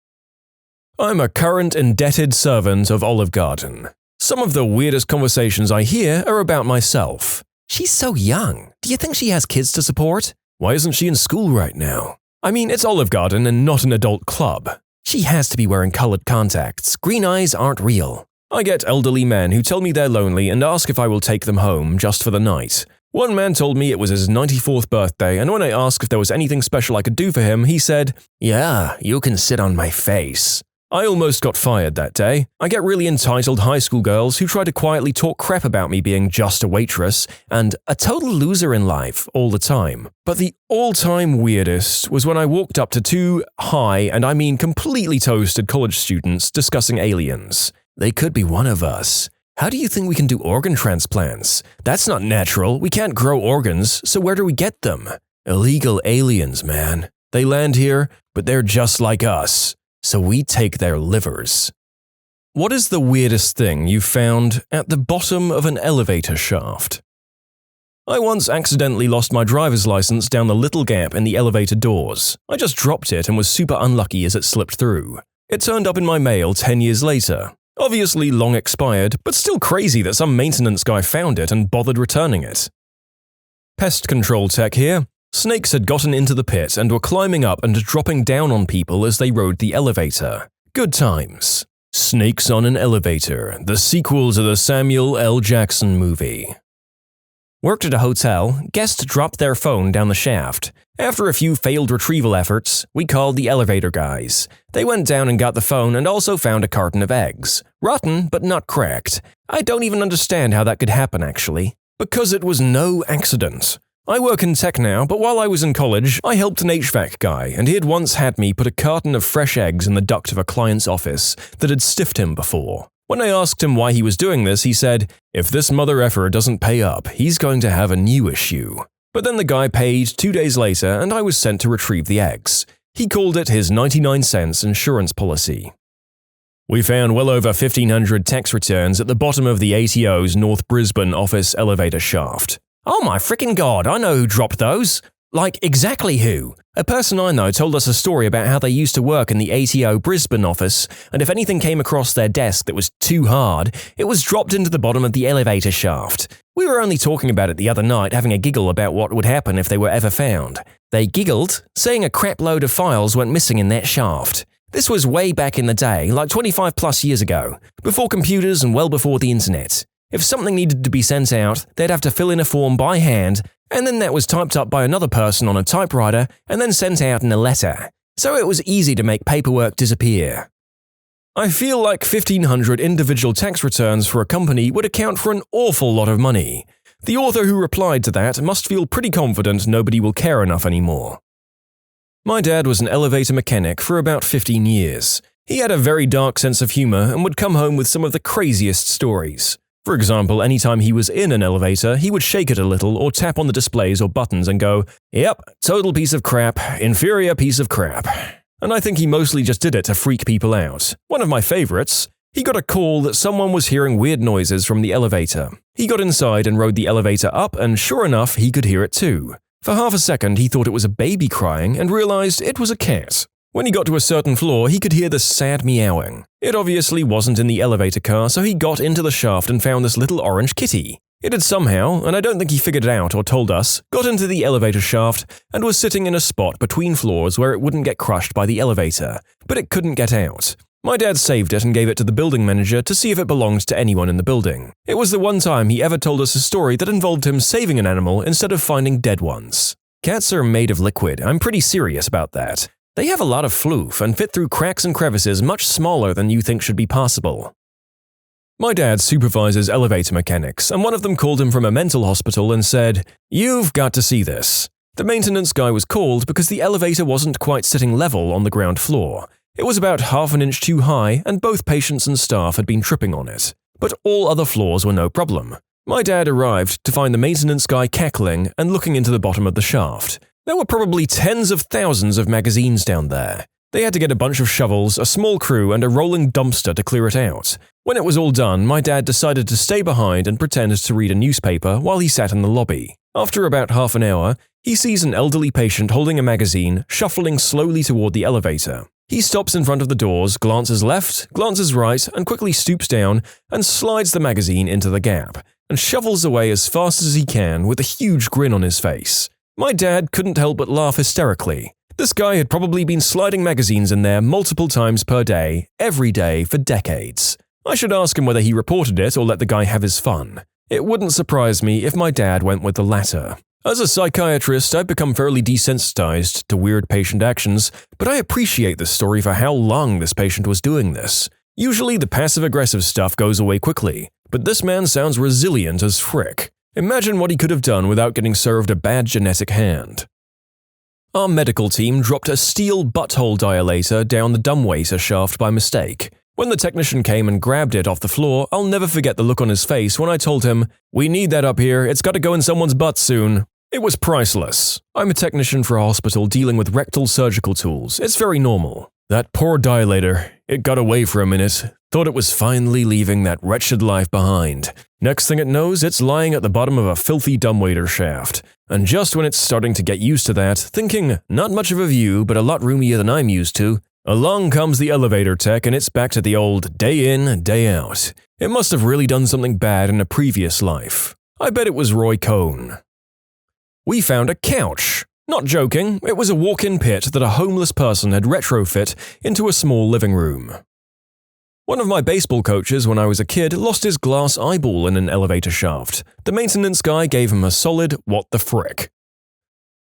I'm a current indebted servant of Olive Garden. Some of the weirdest conversations I hear are about myself. "She's so young. Do you think she has kids to support? Why isn't she in school right now? I mean, it's Olive Garden and not an adult club. She has to be wearing colored contacts. Green eyes aren't real." I get elderly men who tell me they're lonely and ask if I will take them home just for the night. One man told me it was his 94th birthday, and when I asked if there was anything special I could do for him, he said, "Yeah, you can sit on my face." I almost got fired that day. I get really entitled high school girls who try to quietly talk crap about me being just a waitress and a total loser in life all the time. But the all-time weirdest was when I walked up to 2 high, and I mean completely toasted college students discussing aliens. "They could be one of us. How do you think we can do organ transplants? That's not natural. We can't grow organs, so where do we get them?" Illegal aliens, man. They land here, but they're just like us. So we take their livers. What is the weirdest thing you found at the bottom of an elevator shaft? I once accidentally lost my driver's license down the little gap in the elevator doors. I just dropped it and was super unlucky as it slipped through. It turned up in my mail 10 years later. Obviously long expired, but still crazy that some maintenance guy found it and bothered returning it. Pest control tech here. Snakes had gotten into the pit and were climbing up and dropping down on people as they rode the elevator. Good times. Snakes on an Elevator, the sequel to the Samuel L. Jackson movie. Worked at a hotel, guests dropped their phone down the shaft. After a few failed retrieval efforts, we called the elevator guys. They went down and got the phone and also found a carton of eggs. Rotten, but not cracked. I don't even understand how that could happen, actually. Because it was no accident. I work in tech now, but while I was in college, I helped an HVAC guy, and he had once had me put a carton of fresh eggs in the duct of a client's office that had stiffed him before. When I asked him why he was doing this, he said, "If this mother effer doesn't pay up, he's going to have a new issue." But then the guy paid 2 days later, and I was sent to retrieve the eggs. He called it his 99 cents insurance policy. We found well over 1,500 tax returns at the bottom of the ATO's North Brisbane office elevator shaft. Oh my frickin' god, I know who dropped those. Like, exactly who. A person I know told us a story about how they used to work in the ATO Brisbane office, and if anything came across their desk that was too hard, it was dropped into the bottom of the elevator shaft. We were only talking about it the other night, having a giggle about what would happen if they were ever found. They giggled, saying a crap load of files went missing in that shaft. This was way back in the day, like 25 plus years ago, before computers and well before the internet. If something needed to be sent out, they'd have to fill in a form by hand, and then that was typed up by another person on a typewriter and then sent out in a letter. So it was easy to make paperwork disappear. I feel like 1,500 individual tax returns for a company would account for an awful lot of money. The author who replied to that must feel pretty confident nobody will care enough anymore. My dad was an elevator mechanic for about 15 years. He had a very dark sense of humor and would come home with some of the craziest stories. For example, anytime he was in an elevator, he would shake it a little or tap on the displays or buttons and go, "Yep, total piece of crap, inferior piece of crap." And I think he mostly just did it to freak people out. One of my favorites, he got a call that someone was hearing weird noises from the elevator. He got inside and rode the elevator up, and sure enough, he could hear it too. For half a second, he thought it was a baby crying and realized it was a cat. When he got to a certain floor, he could hear this sad meowing. It obviously wasn't in the elevator car, so he got into the shaft and found this little orange kitty. It had somehow, and I don't think he figured it out or told us, got into the elevator shaft and was sitting in a spot between floors where it wouldn't get crushed by the elevator, but it couldn't get out. My dad saved it and gave it to the building manager to see if it belonged to anyone in the building. It was the one time he ever told us a story that involved him saving an animal instead of finding dead ones. Cats are made of liquid. I'm pretty serious about that. They have a lot of floof and fit through cracks and crevices much smaller than you think should be possible. My dad supervises elevator mechanics, and one of them called him from a mental hospital and said, "You've got to see this." The maintenance guy was called because the elevator wasn't quite sitting level on the ground floor. It was about half an inch too high, and both patients and staff had been tripping on it. But all other floors were no problem. My dad arrived to find the maintenance guy cackling and looking into the bottom of the shaft. There were probably tens of thousands of magazines down there. They had to get a bunch of shovels, a small crew, and a rolling dumpster to clear it out. When it was all done, my dad decided to stay behind and pretend to read a newspaper while he sat in the lobby. After about half an hour, he sees an elderly patient holding a magazine, shuffling slowly toward the elevator. He stops in front of the doors, glances left, glances right, and quickly stoops down and slides the magazine into the gap, and shovels away as fast as he can with a huge grin on his face. My dad couldn't help but laugh hysterically. This guy had probably been sliding magazines in there multiple times per day, every day for decades. I should ask him whether he reported it or let the guy have his fun. It wouldn't surprise me if my dad went with the latter. As a psychiatrist, I've become fairly desensitized to weird patient actions, but I appreciate this story for how long this patient was doing this. Usually the passive-aggressive stuff goes away quickly, but this man sounds resilient as frick. Imagine what he could have done without getting served a bad genetic hand. Our medical team dropped a steel butthole dilator down the dumbwaiter shaft by mistake. When the technician came and grabbed it off the floor, I'll never forget the look on his face when I told him, "We need that up here, it's got to go in someone's butt soon." It was priceless. I'm a technician for a hospital dealing with rectal surgical tools. It's very normal. That poor dilator, it got away for a minute, thought it was finally leaving that wretched life behind. Next thing it knows, it's lying at the bottom of a filthy dumbwaiter shaft. And just when it's starting to get used to that, thinking, not much of a view, but a lot roomier than I'm used to, along comes the elevator tech and it's back to the old day in, day out. It must have really done something bad in a previous life. I bet it was Roy Cohn. We found a couch. Not joking, it was a walk-in pit that a homeless person had retrofit into a small living room. One of my baseball coaches when I was a kid lost his glass eyeball in an elevator shaft. The maintenance guy gave him a solid "what the frick."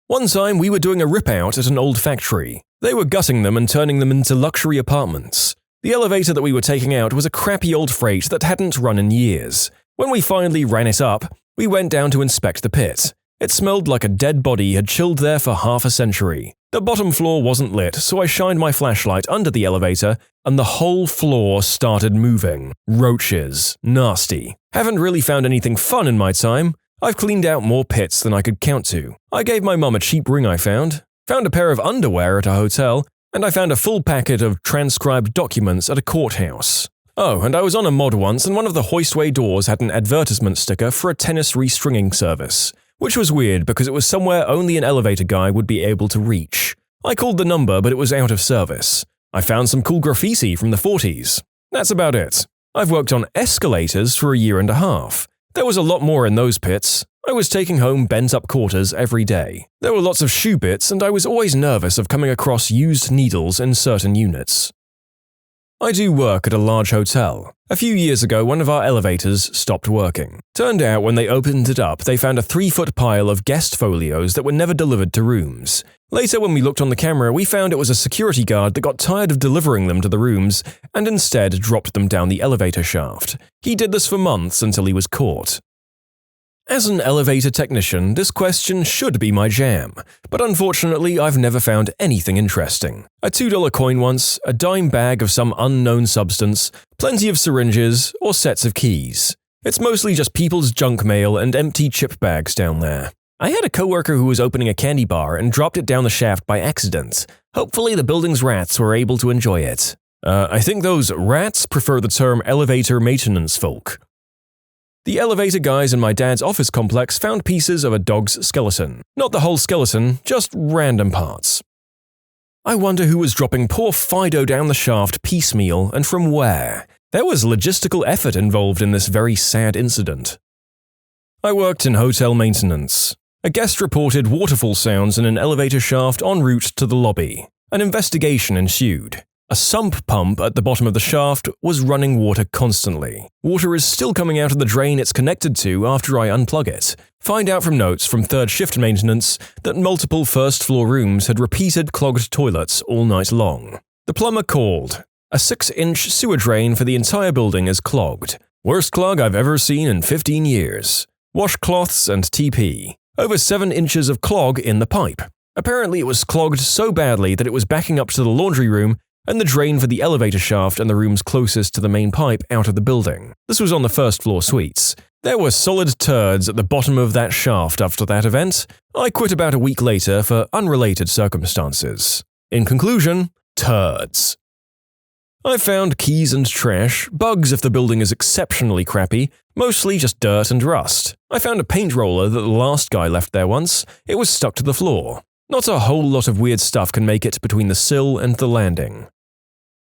One time we were doing a rip-out at an old factory. They were gutting them and turning them into luxury apartments. The elevator that we were taking out was a crappy old freight that hadn't run in years. When we finally ran it up, we went down to inspect the pit. It smelled like a dead body had chilled there for half a century. The bottom floor wasn't lit, so I shined my flashlight under the elevator, and the whole floor started moving. Roaches. Nasty. Haven't really found anything fun in my time. I've cleaned out more pits than I could count to. I gave my mum a cheap ring I found a pair of underwear at a hotel, and I found a full packet of transcribed documents at a courthouse. Oh, and I was on a mod once, and one of the hoistway doors had an advertisement sticker for a tennis restringing service, which was weird because it was somewhere only an elevator guy would be able to reach. I called the number, but it was out of service. I found some cool graffiti from the 40s. That's about it. I've worked on escalators for a year and a half. There was a lot more in those pits. I was taking home bent-up quarters every day. There were lots of shoe bits, and I was always nervous of coming across used needles in certain units. I do work at a large hotel. A few years ago, one of our elevators stopped working. Turned out when they opened it up, they found a 3-foot pile of guest folios that were never delivered to rooms. Later, when we looked on the camera, we found it was a security guard that got tired of delivering them to the rooms and instead dropped them down the elevator shaft. He did this for months until he was caught. As an elevator technician, this question should be my jam, but unfortunately I've never found anything interesting. A $2 coin once, a dime bag of some unknown substance, plenty of syringes, or sets of keys. It's mostly just people's junk mail and empty chip bags down there. I had a coworker who was opening a candy bar and dropped it down the shaft by accident. Hopefully the building's rats were able to enjoy it. I think those rats prefer the term elevator maintenance folk. The elevator guys in my dad's office complex found pieces of a dog's skeleton. Not the whole skeleton, just random parts. I wonder who was dropping poor Fido down the shaft piecemeal and from where. There was logistical effort involved in this very sad incident. I worked in hotel maintenance. A guest reported waterfall sounds in an elevator shaft en route to the lobby. An investigation ensued. A sump pump at the bottom of the shaft was running water constantly. Water is still coming out of the drain it's connected to after I unplug it. Find out from notes from third shift maintenance that multiple first-floor rooms had repeated clogged toilets all night long. The plumber called. A 6-inch sewer drain for the entire building is clogged. Worst clog I've ever seen in 15 years. Washcloths and TP. Over 7 inches of clog in the pipe. Apparently it was clogged so badly that it was backing up to the laundry room and the drain for the elevator shaft and the rooms closest to the main pipe out of the building. This was on the first-floor suites. There were solid turds at the bottom of that shaft after that event. I quit about a week later for unrelated circumstances. In conclusion, turds. I found keys and trash, bugs if the building is exceptionally crappy, mostly just dirt and rust. I found a paint roller that the last guy left there once. It was stuck to the floor. Not a whole lot of weird stuff can make it between the sill and the landing.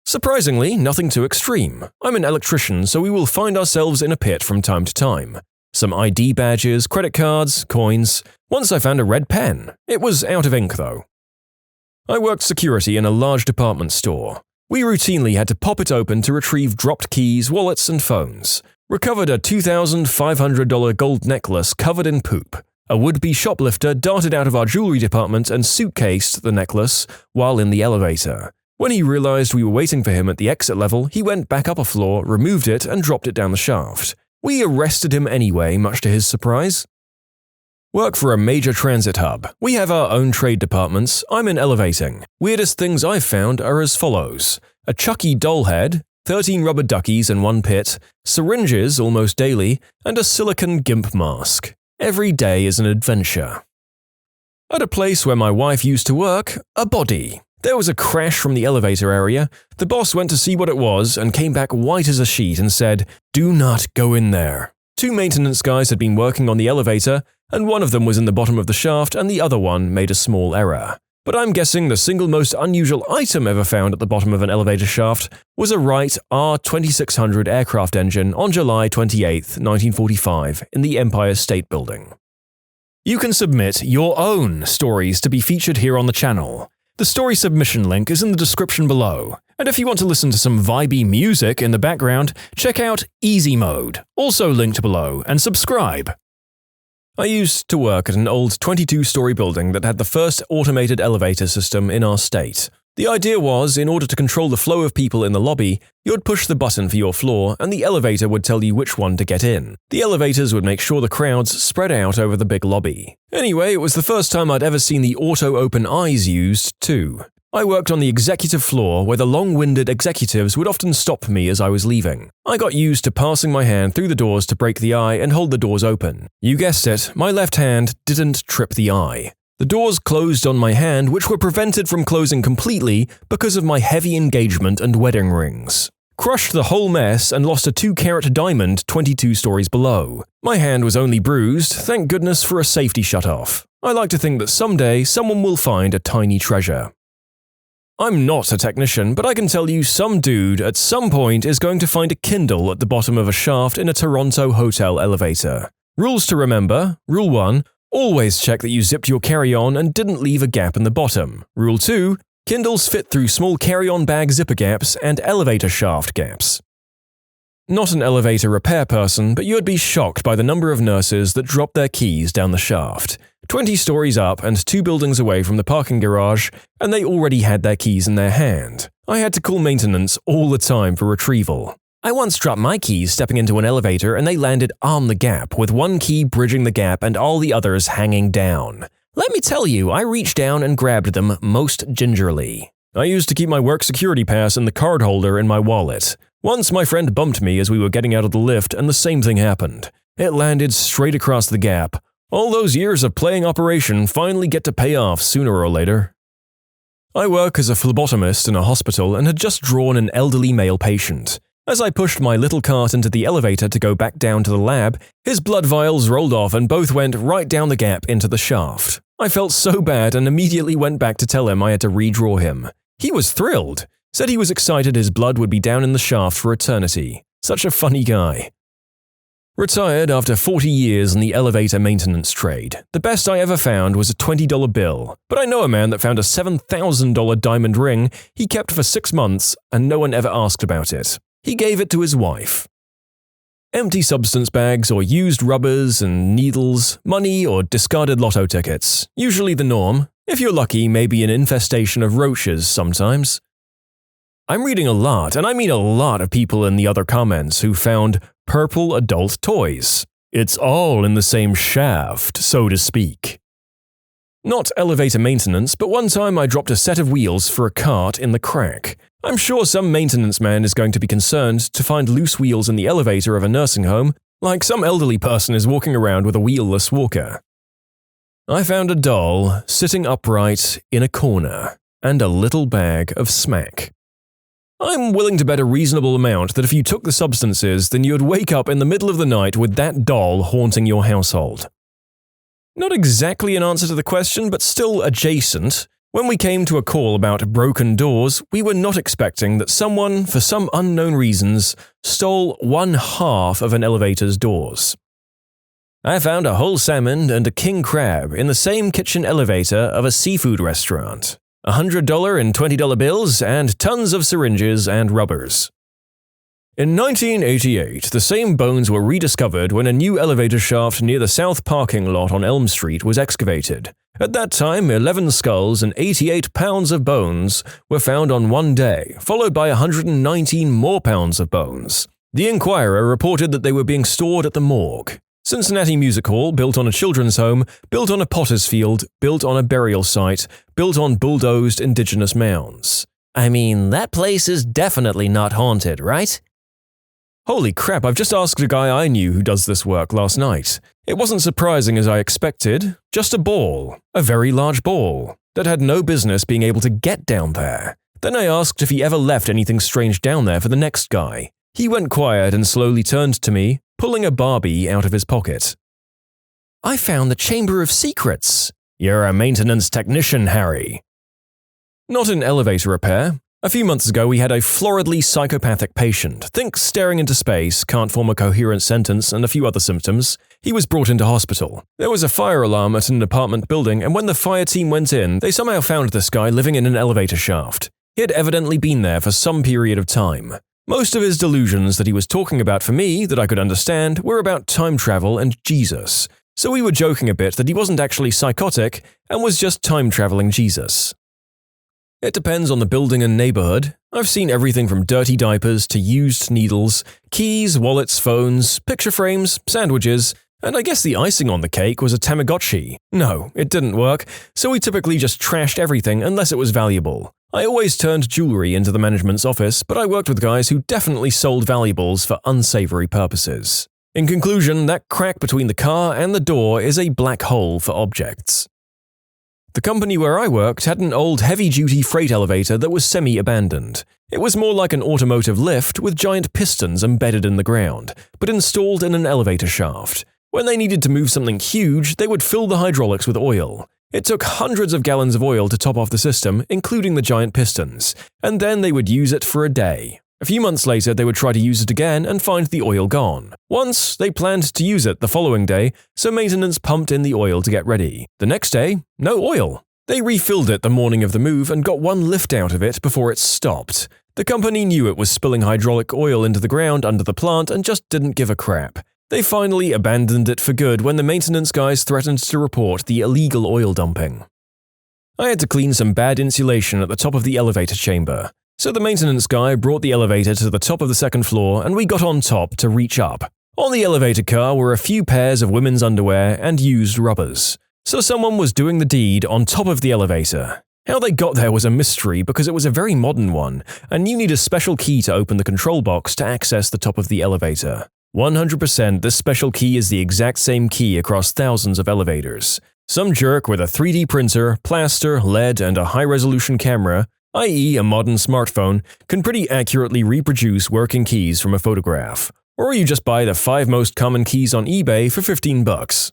Surprisingly, nothing too extreme. I'm an electrician, so we will find ourselves in a pit from time to time. Some ID badges, credit cards, coins. Once I found a red pen. It was out of ink, though. I worked security in a large department store. We routinely had to pop it open to retrieve dropped keys, wallets, and phones. Recovered a $2,500 gold necklace covered in poop. A would-be shoplifter darted out of our jewelry department and suitcased the necklace while in the elevator. When he realized we were waiting for him at the exit level, he went back up a floor, removed it, and dropped it down the shaft. We arrested him anyway, much to his surprise. Work for a major transit hub. We have our own trade departments. I'm in elevating. Weirdest things I've found are as follows. A Chucky doll head, 13 rubber duckies in one pit, syringes almost daily, and a silicone gimp mask. Every day is an adventure. At a place where my wife used to work, a body. There was a crash from the elevator area. The boss went to see what it was and came back white as a sheet and said, "Do not go in there." 2 maintenance guys had been working on the elevator, and one of them was in the bottom of the shaft and the other one made a small error. But I'm guessing the single most unusual item ever found at the bottom of an elevator shaft was a Wright R-2600 aircraft engine on July 28, 1945 in the Empire State Building. You can submit your own stories to be featured here on the channel. The story submission link is in the description below, and if you want to listen to some vibey music in the background, check out easymode, also linked below, and subscribe. I used to work at an old 22-story building that had the first automated elevator system in our state. The idea was, in order to control the flow of people in the lobby, you'd push the button for your floor and the elevator would tell you which one to get in. The elevators would make sure the crowds spread out over the big lobby. Anyway, it was the first time I'd ever seen the auto-open eyes used, too. I worked on the executive floor where the long-winded executives would often stop me as I was leaving. I got used to passing my hand through the doors to break the eye and hold the doors open. You guessed it, my left hand didn't trip the eye. The doors closed on my hand, which were prevented from closing completely because of my heavy engagement and wedding rings. Crushed the whole mess and lost a 2-carat diamond 22 stories below. My hand was only bruised, thank goodness for a safety shutoff. I like to think that someday someone will find a tiny treasure. I'm not a technician, but I can tell you some dude at some point is going to find a Kindle at the bottom of a shaft in a Toronto hotel elevator. Rules to remember. Rule 1. Always check that you zipped your carry-on and didn't leave a gap in the bottom. Rule 2. Kindles fit through small carry-on bag zipper gaps and elevator shaft gaps. Not an elevator repair person, but you'd be shocked by the number of nurses that drop their keys down the shaft. 20 stories up and 2 buildings away from the parking garage, and they already had their keys in their hand. I had to call maintenance all the time for retrieval. I once dropped my keys stepping into an elevator and they landed on the gap, with one key bridging the gap and all the others hanging down. Let me tell you, I reached down and grabbed them most gingerly. I used to keep my work security pass and the card holder in my wallet. Once my friend bumped me as we were getting out of the lift and the same thing happened. It landed straight across the gap. All those years of playing Operation finally get to pay off sooner or later. I work as a phlebotomist in a hospital and had just drawn an elderly male patient. As I pushed my little cart into the elevator to go back down to the lab, his blood vials rolled off and both went right down the gap into the shaft. I felt so bad and immediately went back to tell him I had to redraw him. He was thrilled, said he was excited his blood would be down in the shaft for eternity. Such a funny guy. Retired after 40 years in the elevator maintenance trade. The best I ever found was a $20 bill, but I know a man that found a $7,000 diamond ring he kept for 6 months and no one ever asked about it. He gave it to his wife. Empty substance bags or used rubbers and needles, money or discarded lotto tickets. Usually the norm. If you're lucky, maybe an infestation of roaches sometimes. I'm reading a lot, and I mean a lot of people in the other comments who found purple adult toys. It's all in the same shaft, so to speak. Not elevator maintenance, but one time I dropped a set of wheels for a cart in the crack. I'm sure some maintenance man is going to be concerned to find loose wheels in the elevator of a nursing home, like some elderly person is walking around with a wheelless walker. I found a doll sitting upright in a corner, and a little bag of smack. I'm willing to bet a reasonable amount that if you took the substances, then you'd wake up in the middle of the night with that doll haunting your household. Not exactly an answer to the question, but still adjacent. When we came to a call about broken doors, we were not expecting that someone, for some unknown reasons, stole 1/2 of an elevator's doors. I found a whole salmon and a king crab in the same kitchen elevator of a seafood restaurant. $100 and $20 bills, and tons of syringes and rubbers. In 1988, the same bones were rediscovered when a new elevator shaft near the south parking lot on Elm Street was excavated. At that time, 11 skulls and 88 pounds of bones were found on one day, followed by 119 more pounds of bones. The Inquirer reported that they were being stored at the morgue. Cincinnati Music Hall, built on a children's home, built on a potter's field, built on a burial site, built on bulldozed indigenous mounds. I mean, that place is definitely not haunted, right? Holy crap, I've just asked a guy I knew who does this work last night. It wasn't surprising as I expected, just a ball, a very large ball, that had no business being able to get down there. Then I asked if he ever left anything strange down there for the next guy. He went quiet and slowly turned to me, pulling a Barbie out of his pocket. I found the Chamber of Secrets. You're a maintenance technician, Harry. Not in elevator repair. A few months ago, we had a floridly psychopathic patient. Think staring into space, can't form a coherent sentence, and a few other symptoms. He was brought into hospital. There was a fire alarm at an apartment building, and when the fire team went in, they somehow found this guy living in an elevator shaft. He had evidently been there for some period of time. Most of his delusions that he was talking about for me, that I could understand, were about time travel and Jesus. So we were joking a bit that he wasn't actually psychotic and was just time-traveling Jesus. It depends on the building and neighborhood. I've seen everything from dirty diapers to used needles, keys, wallets, phones, picture frames, sandwiches, and I guess the icing on the cake was a Tamagotchi. No, it didn't work, so we typically just trashed everything unless it was valuable. I always turned jewelry into the management's office, but I worked with guys who definitely sold valuables for unsavory purposes. In conclusion, that crack between the car and the door is a black hole for objects. The company where I worked had an old heavy-duty freight elevator that was semi-abandoned. It was more like an automotive lift with giant pistons embedded in the ground, but installed in an elevator shaft. When they needed to move something huge, they would fill the hydraulics with oil. It took hundreds of gallons of oil to top off the system, including the giant pistons, and then they would use it for a day. A few months later, they would try to use it again and find the oil gone. Once, they planned to use it the following day, so maintenance pumped in the oil to get ready. The next day, no oil. They refilled it the morning of the move and got one lift out of it before it stopped. The company knew it was spilling hydraulic oil into the ground under the plant and just didn't give a crap. They finally abandoned it for good when the maintenance guys threatened to report the illegal oil dumping. I had to clean some bad insulation at the top of the elevator chamber. So the maintenance guy brought the elevator to the top of the second floor and we got on top to reach up. On the elevator car were a few pairs of women's underwear and used rubbers. So someone was doing the deed on top of the elevator. How they got there was a mystery because it was a very modern one, and you need a special key to open the control box to access the top of the elevator. 100% this special key is the exact same key across thousands of elevators. Some jerk with a 3D printer, plaster, LED, and a high-resolution camera, i.e. a modern smartphone, can pretty accurately reproduce working keys from a photograph. Or you just buy the 5 most common keys on eBay for $15.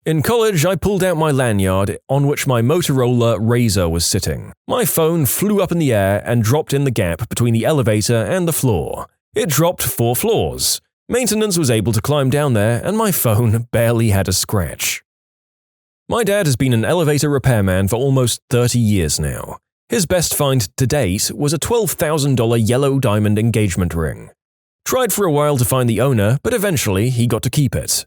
In college, I pulled out my lanyard on which my Motorola Razr was sitting. My phone flew up in the air and dropped in the gap between the elevator and the floor. It dropped 4 floors. Maintenance was able to climb down there, and my phone barely had a scratch. My dad has been an elevator repairman for almost 30 years now. His best find to date was a $12,000 yellow diamond engagement ring. Tried for a while to find the owner, but eventually he got to keep it.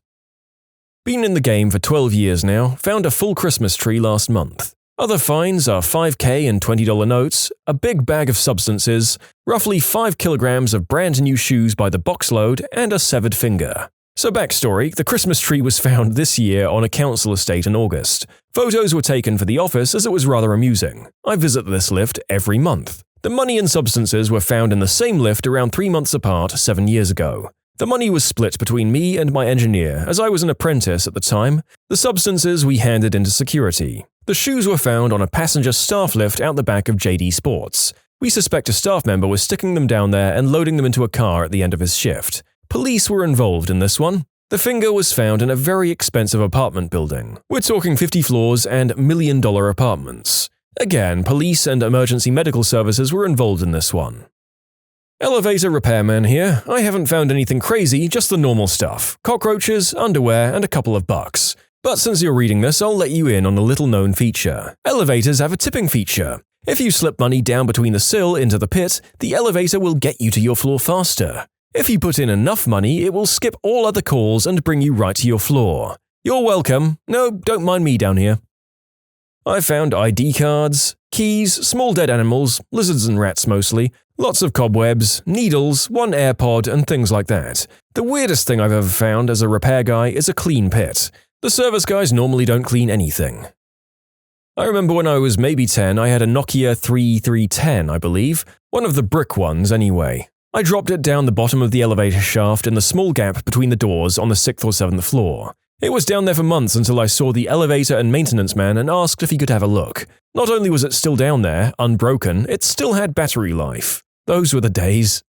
Been in the game for 12 years now, found a full Christmas tree last month. Other finds are $5K and $20 notes, a big bag of substances, roughly 5 kilograms of brand new shoes by the boxload, and a severed finger. So backstory, the Christmas tree was found this year on a council estate in August. Photos were taken for the office as it was rather amusing. I visit this lift every month. The money and substances were found in the same lift around 3 months apart 7 years ago. The money was split between me and my engineer, as I was an apprentice at the time. The substances we handed into security. The shoes were found on a passenger staff lift out the back of JD Sports. We suspect a staff member was sticking them down there and loading them into a car at the end of his shift. Police were involved in this one. The finger was found in a very expensive apartment building. We're talking 50 floors and million-dollar apartments. Again, police and emergency medical services were involved in this one. Elevator repairman here. I haven't found anything crazy, just the normal stuff. Cockroaches, underwear, and a couple of bucks. But since you're reading this, I'll let you in on a little-known feature. Elevators have a tipping feature. If you slip money down between the sill into the pit, the elevator will get you to your floor faster. If you put in enough money, it will skip all other calls and bring you right to your floor. You're welcome. No, don't mind me down here. I found ID cards, keys, small dead animals, lizards and rats mostly, lots of cobwebs, needles, 1 AirPod, and things like that. The weirdest thing I've ever found as a repair guy is a clean pit. The service guys normally don't clean anything. I remember when I was maybe 10, I had a Nokia 3310, I believe, one of the brick ones anyway. I dropped it down the bottom of the elevator shaft in the small gap between the doors on the 6th or 7th floor. It was down there for months until I saw the elevator and maintenance man and asked if he could have a look. Not only was it still down there, unbroken, it still had battery life. Those were the days.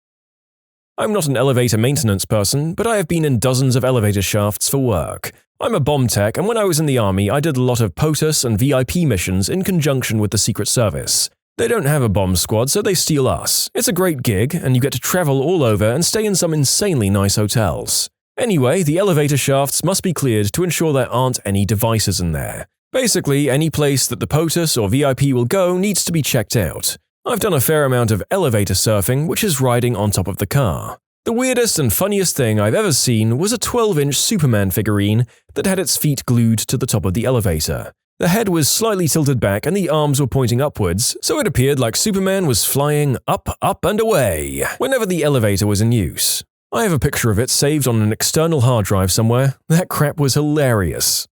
I'm not an elevator maintenance person, but I have been in dozens of elevator shafts for work. I'm a bomb tech, and when I was in the army, I did a lot of POTUS and VIP missions in conjunction with the Secret Service. They don't have a bomb squad, so they steal us. It's a great gig, and you get to travel all over and stay in some insanely nice hotels. Anyway, the elevator shafts must be cleared to ensure there aren't any devices in there. Basically, any place that the POTUS or VIP will go needs to be checked out. I've done a fair amount of elevator surfing, which is riding on top of the car. The weirdest and funniest thing I've ever seen was a 12-inch Superman figurine that had its feet glued to the top of the elevator. The head was slightly tilted back and the arms were pointing upwards, so it appeared like Superman was flying up, up and away whenever the elevator was in use. I have a picture of it saved on an external hard drive somewhere. That crap was hilarious.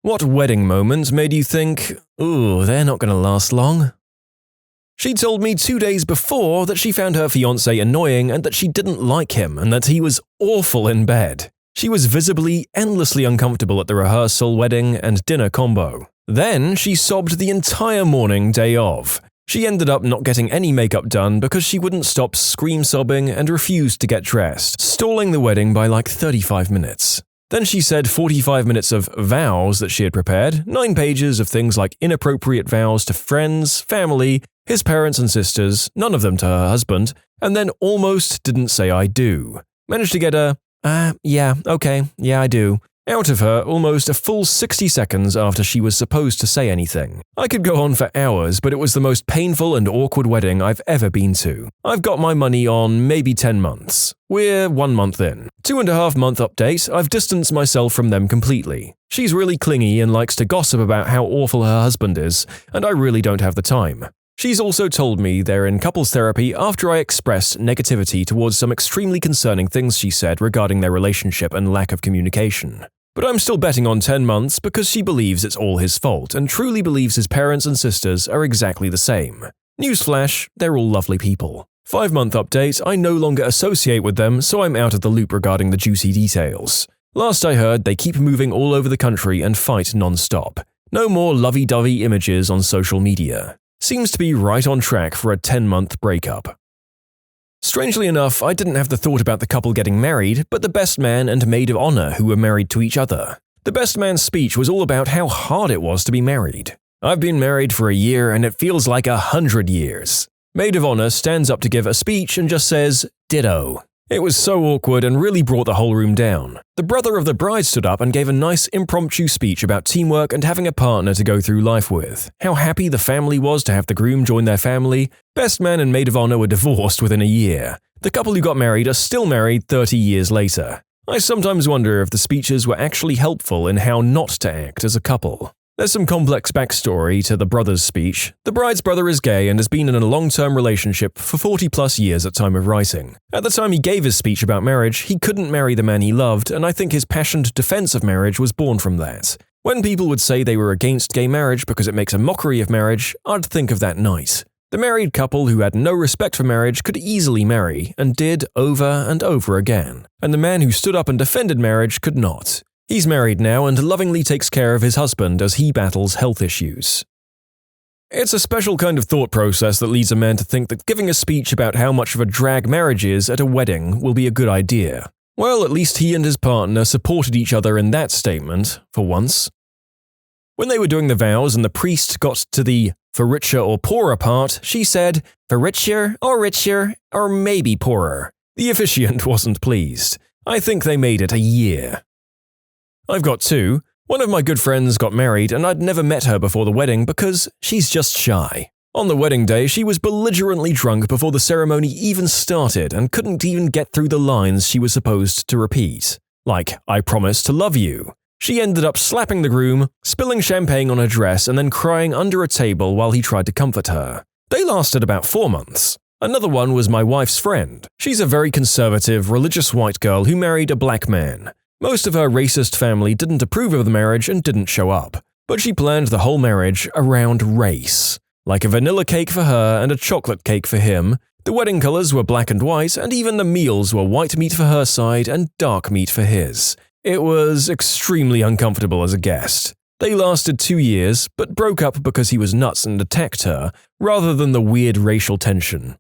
What wedding moment made you think, ooh, they're not going to last long? She told me 2 days before that she found her fiancé annoying and that she didn't like him and that he was awful in bed. She was visibly, endlessly uncomfortable at the rehearsal, wedding, and dinner combo. Then she sobbed the entire morning day of. She ended up not getting any makeup done because she wouldn't stop scream-sobbing and refused to get dressed, stalling the wedding by like 35 minutes. Then she said 45 minutes of vows that she had prepared, 9 pages of things like inappropriate vows to friends, family, his parents and sisters, none of them to her husband, and then almost didn't say I do. Managed to get a, yeah, okay, yeah I do, out of her almost a full 60 seconds after she was supposed to say anything. I could go on for hours, but it was the most painful and awkward wedding I've ever been to. I've got my money on maybe 10 months. We're 1 month in. 2.5 month update, I've distanced myself from them completely. She's really clingy and likes to gossip about how awful her husband is, and I really don't have the time. She's also told me they're in couples therapy after I expressed negativity towards some extremely concerning things she said regarding their relationship and lack of communication. But I'm still betting on 10 months because she believes it's all his fault and truly believes his parents and sisters are exactly the same. Newsflash, they're all lovely people. 5 month update, I no longer associate with them, so I'm out of the loop regarding the juicy details. Last I heard, they keep moving all over the country and fight non-stop. No more lovey-dovey images on social media. Seems to be right on track for a 10-month breakup. Strangely enough, I didn't have the thought about the couple getting married, but the best man and maid of honor who were married to each other. The best man's speech was all about how hard it was to be married. I've been married for a year and it feels like 100 years. Maid of honor stands up to give a speech and just says, ditto. It was so awkward and really brought the whole room down. The brother of the bride stood up and gave a nice impromptu speech about teamwork and having a partner to go through life with. How happy the family was to have the groom join their family. Best man and maid of honor were divorced within a year. The couple who got married are still married 30 years later. I sometimes wonder if the speeches were actually helpful in how not to act as a couple. There's some complex backstory to the brother's speech. The bride's brother is gay and has been in a long-term relationship for 40+ years at time of writing. At the time he gave his speech about marriage, he couldn't marry the man he loved, and I think his passionate defense of marriage was born from that. When people would say they were against gay marriage because it makes a mockery of marriage, I'd think of that night. The married couple who had no respect for marriage could easily marry, and did over and over again. And the man who stood up and defended marriage could not. He's married now and lovingly takes care of his husband as he battles health issues. It's a special kind of thought process that leads a man to think that giving a speech about how much of a drag marriage is at a wedding will be a good idea. Well, at least he and his partner supported each other in that statement, for once. When they were doing the vows and the priest got to the for richer or poorer part, she said, for richer, or maybe poorer. The officiant wasn't pleased. I think they made it a year. I've got 2. One of my good friends got married and I'd never met her before the wedding because she's just shy. On the wedding day, she was belligerently drunk before the ceremony even started and couldn't even get through the lines she was supposed to repeat. Like, I promise to love you. She ended up slapping the groom, spilling champagne on her dress and then crying under a table while he tried to comfort her. They lasted about 4 months. Another one was my wife's friend. She's a very conservative, religious white girl who married a black man. Most of her racist family didn't approve of the marriage and didn't show up, but she planned the whole marriage around race. Like a vanilla cake for her and a chocolate cake for him, the wedding colors were black and white, and even the meals were white meat for her side and dark meat for his. It was extremely uncomfortable as a guest. They lasted 2 years, but broke up because he was nuts and attacked her, rather than the weird racial tension.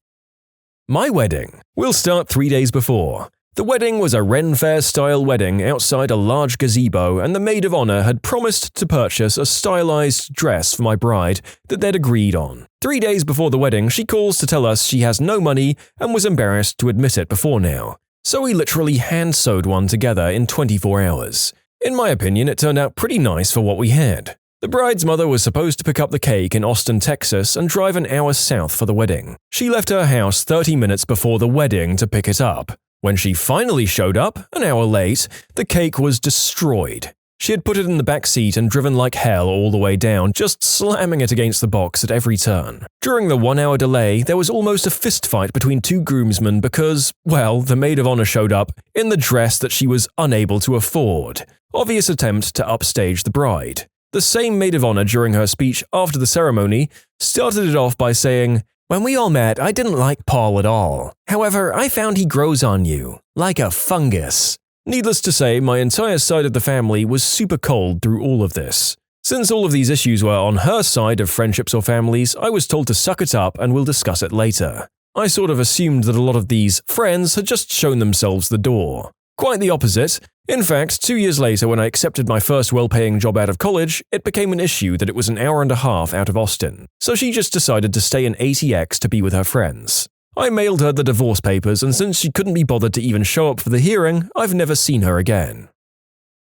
My wedding. We'll start 3 days before. The wedding was a Ren Fair-style wedding outside a large gazebo, and the maid of honor had promised to purchase a stylized dress for my bride that they'd agreed on. 3 days before the wedding, she calls to tell us she has no money and was embarrassed to admit it before now. So we literally hand-sewed one together in 24 hours. In my opinion, it turned out pretty nice for what we had. The bride's mother was supposed to pick up the cake in Austin, Texas, and drive an hour south for the wedding. She left her house 30 minutes before the wedding to pick it up. When she finally showed up, an hour late, the cake was destroyed. She had put it in the back seat and driven like hell all the way down, just slamming it against the box at every turn. During the 1 hour delay, there was almost a fistfight between 2 groomsmen because, well, the maid of honor showed up in the dress that she was unable to afford. Obvious attempt to upstage the bride. The same maid of honor during her speech after the ceremony started it off by saying, when we all met, I didn't like Paul at all. However, I found he grows on you, like a fungus. Needless to say, my entire side of the family was super cold through all of this. Since all of these issues were on her side of friendships or families, I was told to suck it up and we'll discuss it later. I sort of assumed that a lot of these friends had just shown themselves the door. Quite the opposite. In fact, 2 years later, when I accepted my first well-paying job out of college, it became an issue that it was an hour and a half out of Austin, so she just decided to stay in ATX to be with her friends. I mailed her the divorce papers, and since she couldn't be bothered to even show up for the hearing, I've never seen her again.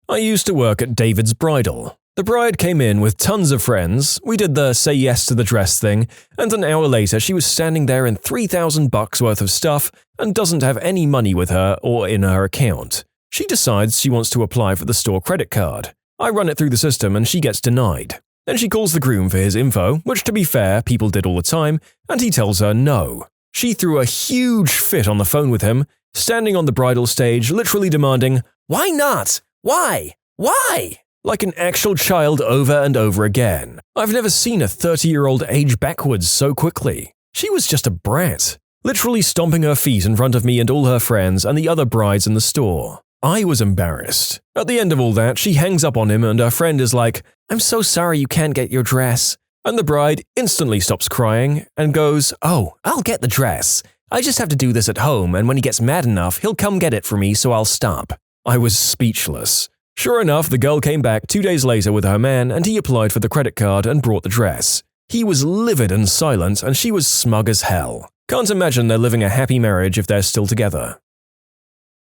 I used to work at David's Bridal. The bride came in with tons of friends, we did the say yes to the dress thing, and an hour later she was standing there in $3,000 worth of stuff and doesn't have any money with her or in her account. She decides she wants to apply for the store credit card. I run it through the system and she gets denied. Then she calls the groom for his info, which to be fair, people did all the time, and he tells her no. She threw a huge fit on the phone with him, standing on the bridal stage, literally demanding, "Why not? Why? Why?" Like an actual child over and over again. I've never seen a 30-year-old age backwards so quickly. She was just a brat, literally stomping her feet in front of me and all her friends and the other brides in the store. I was embarrassed. At the end of all that, she hangs up on him and her friend is like, "I'm so sorry you can't get your dress." And the bride instantly stops crying and goes, "Oh, I'll get the dress. I just have to do this at home, and when he gets mad enough, he'll come get it for me, so I'll stop." I was speechless. Sure enough, the girl came back 2 days later with her man and he applied for the credit card and brought the dress. He was livid and silent and she was smug as hell. Can't imagine they're living a happy marriage if they're still together.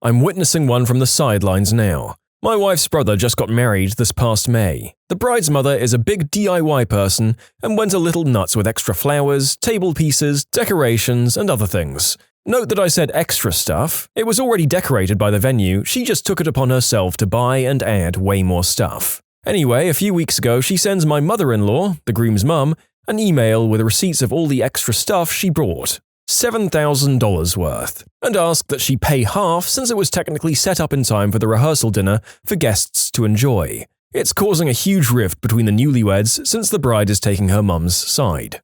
I'm witnessing one from the sidelines now. My wife's brother just got married this past May. The bride's mother is a big DIY person and went a little nuts with extra flowers, table pieces, decorations, and other things. Note that I said extra stuff. It was already decorated by the venue, she just took it upon herself to buy and add way more stuff. Anyway, a few weeks ago she sends my mother-in-law, the groom's mum, an email with receipts of all the extra stuff she brought. $7,000 worth, and asked that she pay half since it was technically set up in time for the rehearsal dinner for guests to enjoy. It's causing a huge rift between the newlyweds since the bride is taking her mum's side.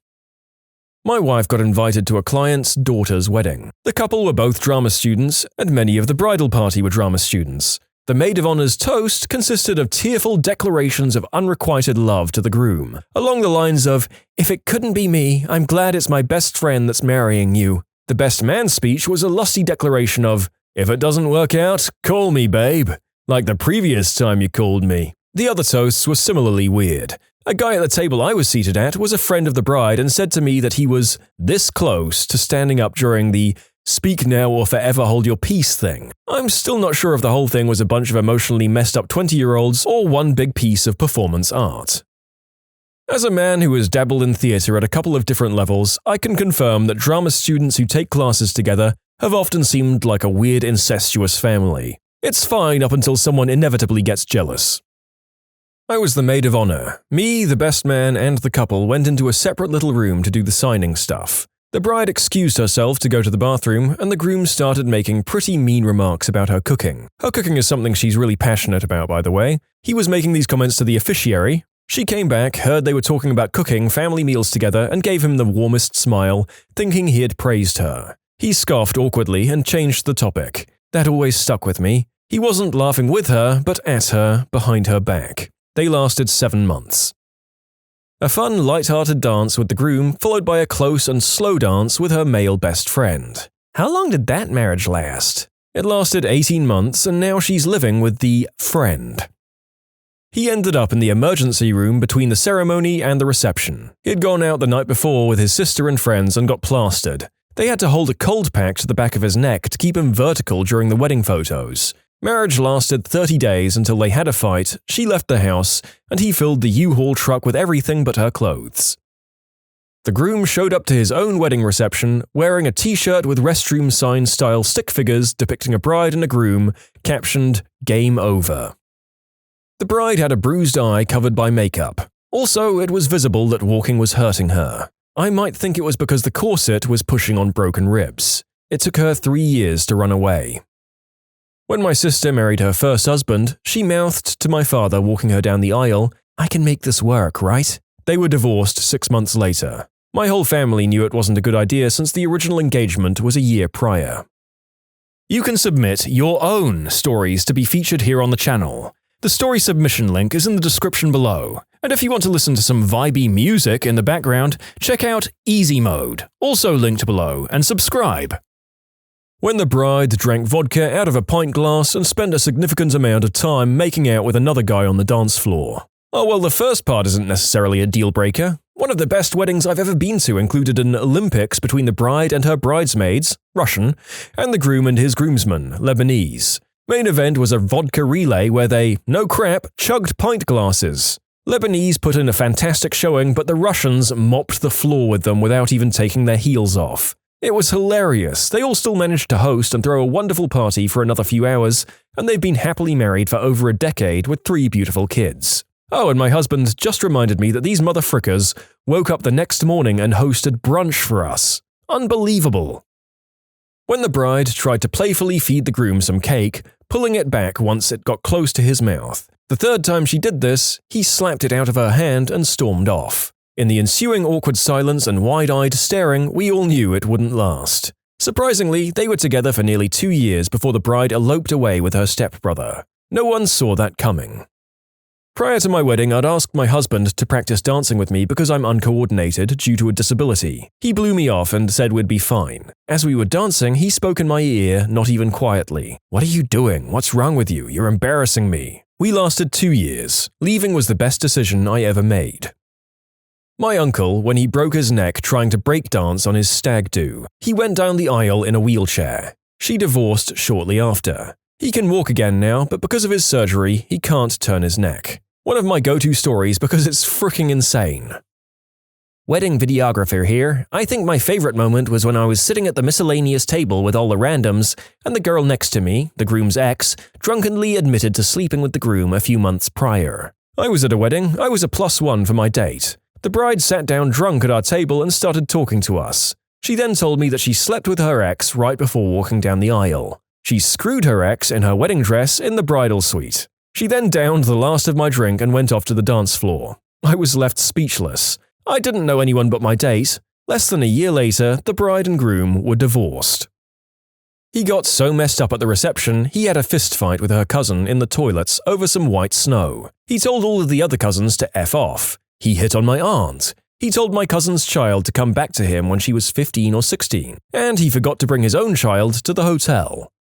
My wife got invited to a client's daughter's wedding. The couple were both drama students, and many of the bridal party were drama students. The maid of honor's toast consisted of tearful declarations of unrequited love to the groom, along the lines of, "If it couldn't be me, I'm glad it's my best friend that's marrying you." The best man's speech was a lusty declaration of, "If it doesn't work out, call me, babe, like the previous time you called me." The other toasts were similarly weird. A guy at the table I was seated at was a friend of the bride and said to me that he was this close to standing up during the "speak now or forever hold your peace" thing. I'm still not sure if the whole thing was a bunch of emotionally messed up 20-year-olds or one big piece of performance art. As a man who has dabbled in theatre at a couple of different levels, I can confirm that drama students who take classes together have often seemed like a weird incestuous family. It's fine up until someone inevitably gets jealous. I was the maid of honor. Me, the best man, and the couple went into a separate little room to do the signing stuff. The bride excused herself to go to the bathroom, and the groom started making pretty mean remarks about her cooking. Her cooking is something she's really passionate about, by the way. He was making these comments to the officiary. She came back, heard they were talking about cooking family meals together, and gave him the warmest smile, thinking he had praised her. He scoffed awkwardly and changed the topic. That always stuck with me. He wasn't laughing with her, but at her, behind her back. They lasted 7 months. A fun, light-hearted dance with the groom, followed by a close and slow dance with her male best friend. How long did that marriage last? It lasted 18 months, and now she's living with the friend. He ended up in the emergency room between the ceremony and the reception. He'd gone out the night before with his sister and friends and got plastered. They had to hold a cold pack to the back of his neck to keep him vertical during the wedding photos. Marriage lasted 30 days until they had a fight, she left the house, and he filled the U-Haul truck with everything but her clothes. The groom showed up to his own wedding reception wearing a t-shirt with restroom sign-style stick figures depicting a bride and a groom, captioned, "Game Over." The bride had a bruised eye covered by makeup. Also, it was visible that walking was hurting her. I might think it was because the corset was pushing on broken ribs. It took her 3 years to run away. When my sister married her first husband, she mouthed to my father walking her down the aisle, "I can make this work, right?" They were divorced 6 months later. My whole family knew it wasn't a good idea since the original engagement was a year prior. You can submit your own stories to be featured here on the channel. The story submission link is in the description below, and if you want to listen to some vibey music in the background, check out easymode, also linked below, and subscribe. When the bride drank vodka out of a pint glass and spent a significant amount of time making out with another guy on the dance floor. Oh well, the first part isn't necessarily a deal breaker. One of the best weddings I've ever been to included an Olympics between the bride and her bridesmaids, Russian, and the groom and his groomsmen, Lebanese. Main event was a vodka relay where they, no crap, chugged pint glasses. Lebanese put in a fantastic showing, but the Russians mopped the floor with them without even taking their heels off. It was hilarious. They all still managed to host and throw a wonderful party for another few hours, and they've been happily married for over a decade with 3 beautiful kids. Oh, and my husband just reminded me that these motherfrickers woke up the next morning and hosted brunch for us. Unbelievable. When the bride tried to playfully feed the groom some cake, pulling it back once it got close to his mouth. The third time she did this, he slapped it out of her hand and stormed off. In the ensuing awkward silence and wide-eyed staring, we all knew it wouldn't last. Surprisingly, they were together for nearly 2 years before the bride eloped away with her stepbrother. No one saw that coming. Prior to my wedding, I'd asked my husband to practice dancing with me because I'm uncoordinated due to a disability. He blew me off and said we'd be fine. As we were dancing, he spoke in my ear, not even quietly. "What are you doing? What's wrong with you? You're embarrassing me." We lasted 2 years. Leaving was the best decision I ever made. My uncle, when he broke his neck trying to break dance on his stag do, he went down the aisle in a wheelchair. She divorced shortly after. He can walk again now, but because of his surgery, he can't turn his neck. One of my go-to stories because it's freaking insane. Wedding videographer here. I think my favorite moment was when I was sitting at the miscellaneous table with all the randoms, and the girl next to me, the groom's ex, drunkenly admitted to sleeping with the groom a few months prior. I was at a wedding. I was a +1 for my date. The bride sat down drunk at our table and started talking to us. She then told me that she slept with her ex right before walking down the aisle. She screwed her ex in her wedding dress in the bridal suite. She then downed the last of my drink and went off to the dance floor. I was left speechless. I didn't know anyone but my date. Less than a year later, the bride and groom were divorced. He got so messed up at the reception, he had a fistfight with her cousin in the toilets over some white snow. He told all of the other cousins to F off. He hit on my aunt. He told my cousin's child to come back to him when she was 15 or 16, and he forgot to bring his own child to the hotel.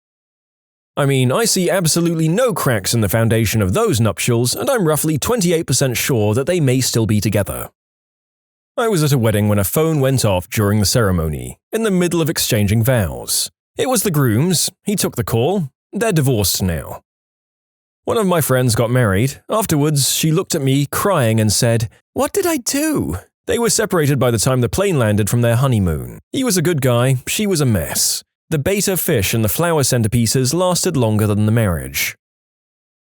I mean, I see absolutely no cracks in the foundation of those nuptials, and I'm roughly 28% sure that they may still be together. I was at a wedding when a phone went off during the ceremony, in the middle of exchanging vows. It was the groom's. He took the call. They're divorced now. One of my friends got married. Afterwards, she looked at me, crying, and said, "What did I do?" They were separated by the time the plane landed from their honeymoon. He was a good guy. She was a mess. The betta fish and the flower centerpieces lasted longer than the marriage.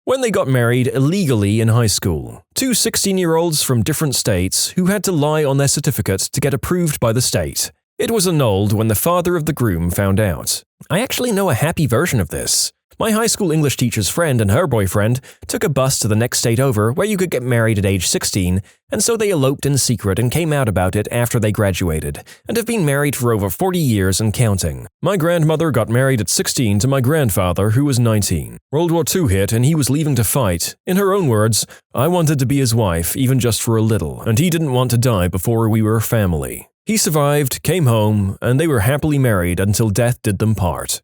When they got married illegally in high school, 2 16-year-olds from different states who had to lie on their certificate to get approved by the state. It was annulled when the father of the groom found out. I actually know a happy version of this. My high school English teacher's friend and her boyfriend took a bus to the next state over where you could get married at age 16, and so they eloped in secret and came out about it after they graduated, and have been married for over 40 years and counting. My grandmother got married at 16 to my grandfather, who was 19. World War II hit and he was leaving to fight. In her own words, "I wanted to be his wife, even just for a little, and he didn't want to die before we were a family." He survived, came home, and they were happily married until death did them part.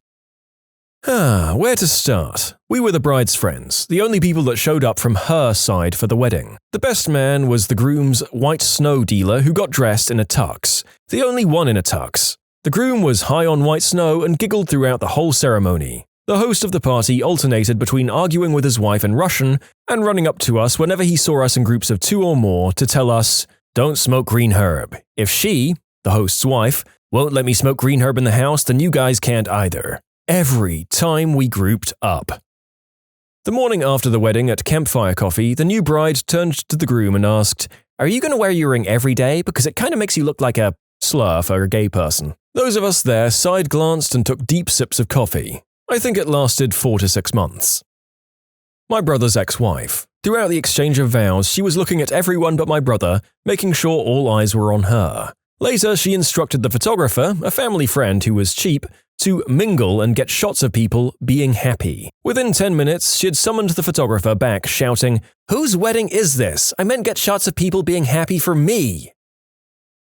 Where to start? We were the bride's friends, the only people that showed up from her side for the wedding. The best man was the groom's white snow dealer who got dressed in a tux, the only one in a tux. The groom was high on white snow and giggled throughout the whole ceremony. The host of the party alternated between arguing with his wife in Russian and running up to us whenever he saw us in groups of 2 or more to tell us, "Don't smoke green herb. If she," the host's wife, "won't let me smoke green herb in the house, then you guys can't either." Every time we grouped up. The morning after the wedding at campfire coffee, the new bride turned to the groom and asked, "Are you going to wear your ring every day? Because it kind of makes you look like a slur for a gay person." Those of us there side-glanced and took deep sips of coffee. I think it lasted 4 to 6 months. My brother's ex-wife. Throughout the exchange of vows, she was looking at everyone but my brother, making sure all eyes were on her. Later, she instructed the photographer, a family friend who was cheap, to mingle and get shots of people being happy. Within 10 minutes, she had summoned the photographer back, shouting, "Whose wedding is this? I meant get shots of people being happy for me."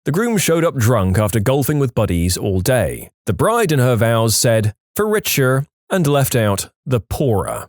The groom showed up drunk after golfing with buddies all day. The bride in her vows said, "for richer," and left out the poorer.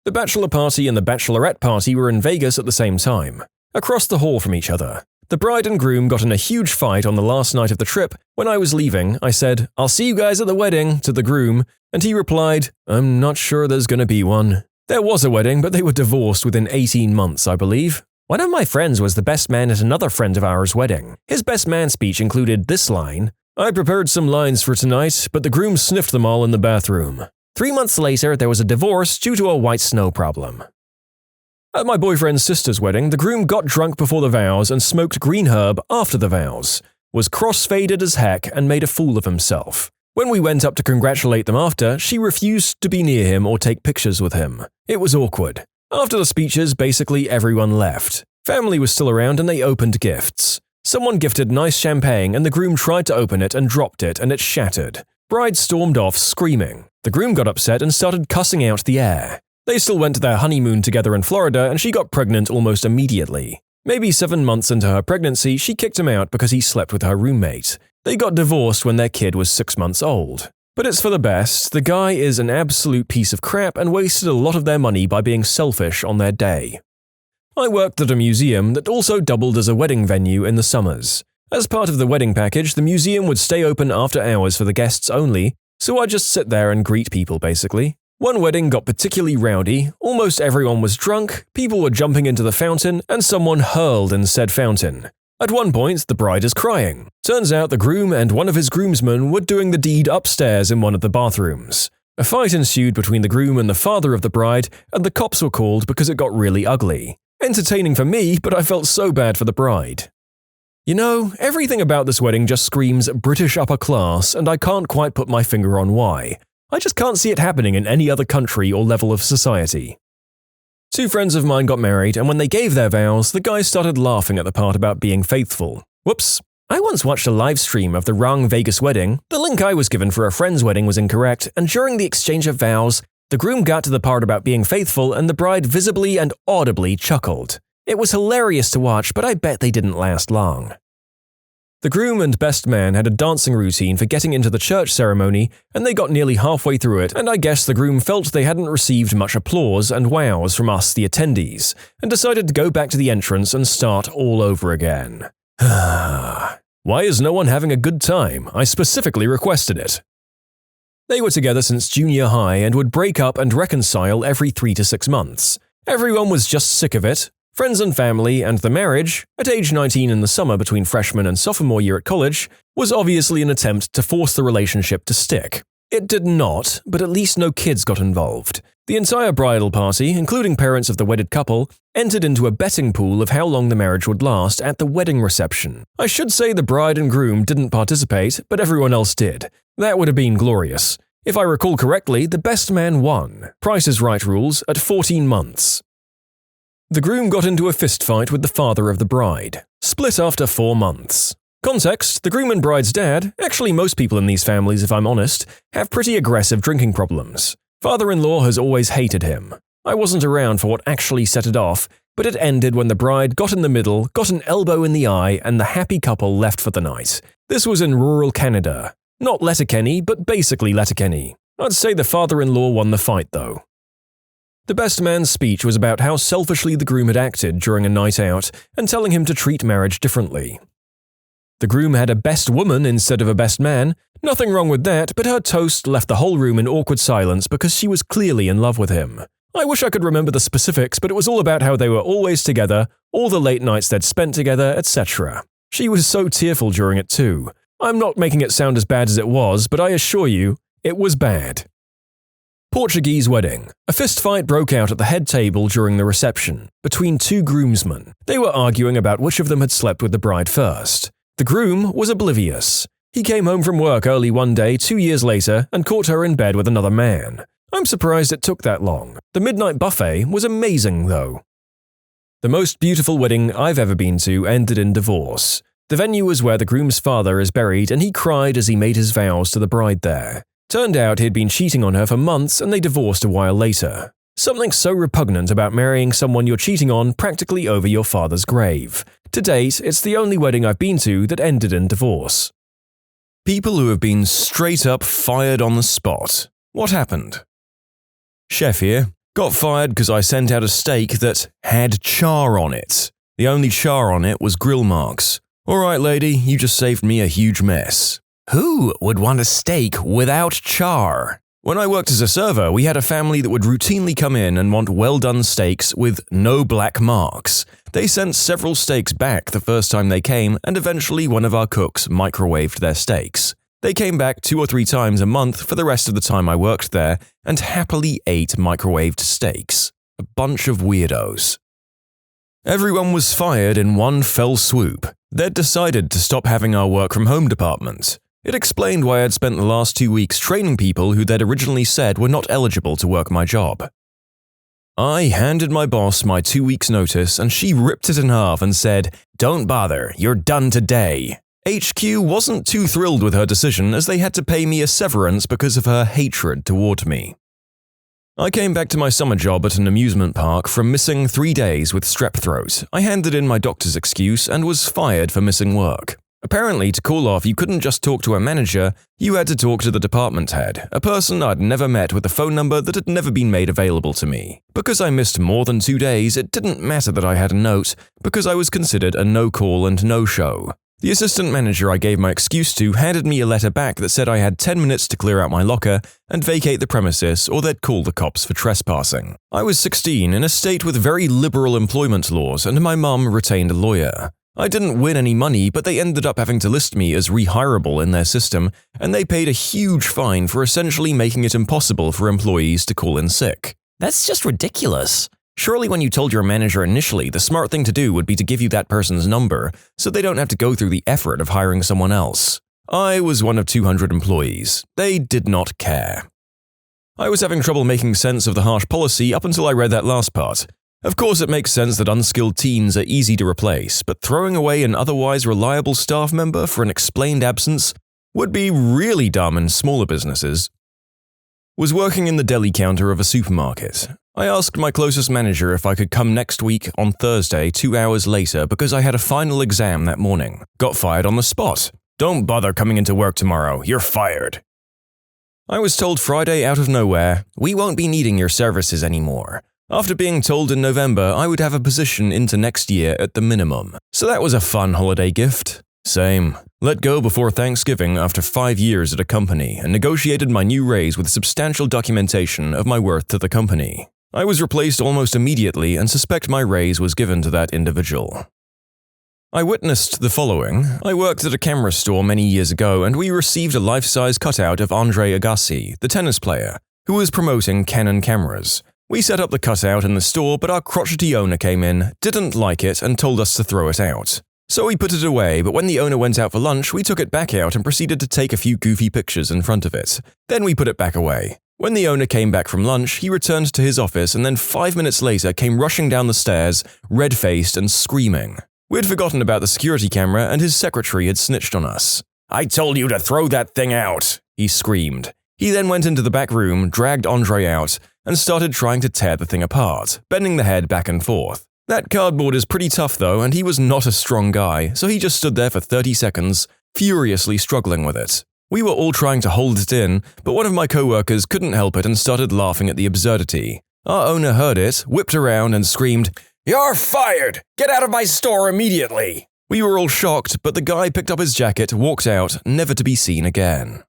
The bachelor party and the bachelorette party were in Vegas at the same time, across the hall from each other. The bride and groom got in a huge fight on the last night of the trip. When I was leaving, I said, "I'll see you guys at the wedding," to the groom, and he replied, "I'm not sure there's gonna be one." There was a wedding, but they were divorced within 18 months, I believe. One of my friends was the best man at another friend of ours' wedding. His best man speech included this line, "I prepared some lines for tonight, but the groom sniffed them all in the bathroom." 3 months later, there was a divorce due to a white snow problem. At my boyfriend's sister's wedding, the groom got drunk before the vows and smoked green herb after the vows, was cross-faded as heck and made a fool of himself. When we went up to congratulate them after, she refused to be near him or take pictures with him. It was awkward. After the speeches, basically everyone left. Family was still around and they opened gifts. Someone gifted nice champagne and the groom tried to open it and dropped it and it shattered. Bride stormed off screaming. The groom got upset and started cussing out the air. They still went to their honeymoon together in Florida and she got pregnant almost immediately. Maybe 7 months into her pregnancy, she kicked him out because he slept with her roommate. They got divorced when their kid was 6 months old. But it's for the best. The guy is an absolute piece of crap and wasted a lot of their money by being selfish on their day. I worked at a museum that also doubled as a wedding venue in the summers. As part of the wedding package, the museum would stay open after hours for the guests only, so I just sit there and greet people basically. One wedding got particularly rowdy, almost everyone was drunk, people were jumping into the fountain, and someone hurled in said fountain. At one point, the bride is crying. Turns out the groom and one of his groomsmen were doing the deed upstairs in one of the bathrooms. A fight ensued between the groom and the father of the bride, and the cops were called because it got really ugly. Entertaining for me, but I felt so bad for the bride. You know, everything about this wedding just screams British upper class, and I can't quite put my finger on why. I just can't see it happening in any other country or level of society. 2 friends of mine got married, and when they gave their vows, the guys started laughing at the part about being faithful. Whoops. I once watched a live stream of the wrong Vegas wedding. The link I was given for a friend's wedding was incorrect, and during the exchange of vows, the groom got to the part about being faithful and the bride visibly and audibly chuckled. It was hilarious to watch, but I bet they didn't last long. The groom and best man had a dancing routine for getting into the church ceremony, and they got nearly halfway through it, and I guess the groom felt they hadn't received much applause and wows from us, the attendees, and decided to go back to the entrance and start all over again. Why is no one having a good time? I specifically requested it. They were together since junior high and would break up and reconcile every 3 to 6 months. Everyone was just sick of it. Friends and family, and the marriage, at age 19 in the summer between freshman and sophomore year at college, was obviously an attempt to force the relationship to stick. It did not, but at least no kids got involved. The entire bridal party, including parents of the wedded couple, entered into a betting pool of how long the marriage would last at the wedding reception. I should say the bride and groom didn't participate, but everyone else did. That would have been glorious. If I recall correctly, the best man won. Price is Right rules at 14 months. The groom got into a fistfight with the father of the bride. Split after 4 months. Context, the groom and bride's dad, actually most people in these families if I'm honest, have pretty aggressive drinking problems. Father-in-law has always hated him. I wasn't around for what actually set it off, but it ended when the bride got in the middle, got an elbow in the eye, and the happy couple left for the night. This was in rural Canada. Not Letterkenny, but basically Letterkenny. I'd say the father-in-law won the fight though. The best man's speech was about how selfishly the groom had acted during a night out and telling him to treat marriage differently. The groom had a best woman instead of a best man. Nothing wrong with that, but her toast left the whole room in awkward silence because she was clearly in love with him. I wish I could remember the specifics, but it was all about how they were always together, all the late nights they'd spent together, etc. She was so tearful during it too. I'm not making it sound as bad as it was, but I assure you, it was bad. Portuguese wedding. A fistfight broke out at the head table during the reception, between 2 groomsmen. They were arguing about which of them had slept with the bride first. The groom was oblivious. He came home from work early one day 2 years later and caught her in bed with another man. I'm surprised it took that long. The midnight buffet was amazing though. The most beautiful wedding I've ever been to ended in divorce. The venue was where the groom's father is buried, and he cried as he made his vows to the bride there. Turned out he'd been cheating on her for months and they divorced a while later. Something so repugnant about marrying someone you're cheating on practically over your father's grave. To date, it's the only wedding I've been to that ended in divorce. People who have been straight up fired on the spot. What happened? Chef here. Got fired because I sent out a steak that had char on it. The only char on it was grill marks. Alright lady, you just saved me a huge mess. Who would want a steak without char? When I worked as a server, we had a family that would routinely come in and want well-done steaks with no black marks. They sent several steaks back the first time they came, and eventually one of our cooks microwaved their steaks. They came back 2 or 3 times a month for the rest of the time I worked there, and happily ate microwaved steaks. A bunch of weirdos. Everyone was fired in one fell swoop. They'd decided to stop having our work-from-home department. It explained why I'd spent the last 2 weeks training people who they'd originally said were not eligible to work my job. I handed my boss my 2 weeks' notice and she ripped it in half and said, "Don't bother, you're done today." HQ wasn't too thrilled with her decision as they had to pay me a severance because of her hatred toward me. I came back to my summer job at an amusement park from missing 3 days with strep throat. I handed in my doctor's excuse and was fired for missing work. Apparently, to call off, you couldn't just talk to a manager, you had to talk to the department head, a person I'd never met with a phone number that had never been made available to me. Because I missed more than 2 days, it didn't matter that I had a note, because I was considered a no-call and no-show. The assistant manager I gave my excuse to handed me a letter back that said I had 10 minutes to clear out my locker and vacate the premises or they'd call the cops for trespassing. I was 16 in a state with very liberal employment laws and my mum retained a lawyer. I didn't win any money, but they ended up having to list me as rehirable in their system, and they paid a huge fine for essentially making it impossible for employees to call in sick. That's just ridiculous. Surely when you told your manager initially, the smart thing to do would be to give you that person's number, so they don't have to go through the effort of hiring someone else. I was one of 200 employees. They did not care. I was having trouble making sense of the harsh policy up until I read that last part. Of course, it makes sense that unskilled teens are easy to replace, but throwing away an otherwise reliable staff member for an explained absence would be really dumb in smaller businesses. Was working in the deli counter of a supermarket. I asked my closest manager if I could come next week on Thursday 2 hours later because I had a final exam that morning. Got fired on the spot. "Don't bother coming into work tomorrow, you're fired." I was told Friday out of nowhere, "We won't be needing your services anymore." After being told in November I would have a position into next year at the minimum. So that was a fun holiday gift. Same. Let go before Thanksgiving after 5 years at a company and negotiated my new raise with substantial documentation of my worth to the company. I was replaced almost immediately and suspect my raise was given to that individual. I witnessed the following. I worked at a camera store many years ago and we received a life-size cutout of Andre Agassi, the tennis player, who was promoting Canon cameras. We set up the cutout in the store, but our crotchety owner came in, didn't like it, and told us to throw it out. So we put it away, but when the owner went out for lunch, we took it back out and proceeded to take a few goofy pictures in front of it. Then we put it back away. When the owner came back from lunch, he returned to his office and then 5 minutes later came rushing down the stairs, red-faced and screaming. We'd forgotten about the security camera and his secretary had snitched on us. "I told you to throw that thing out," he screamed. He then went into the back room, dragged Andre out, and started trying to tear the thing apart, bending the head back and forth. That cardboard is pretty tough though, and he was not a strong guy, so he just stood there for 30 seconds, furiously struggling with it. We were all trying to hold it in, but one of my coworkers couldn't help it and started laughing at the absurdity. Our owner heard it, whipped around and screamed, "You're fired! Get out of my store immediately!" We were all shocked, but the guy picked up his jacket, walked out, never to be seen again.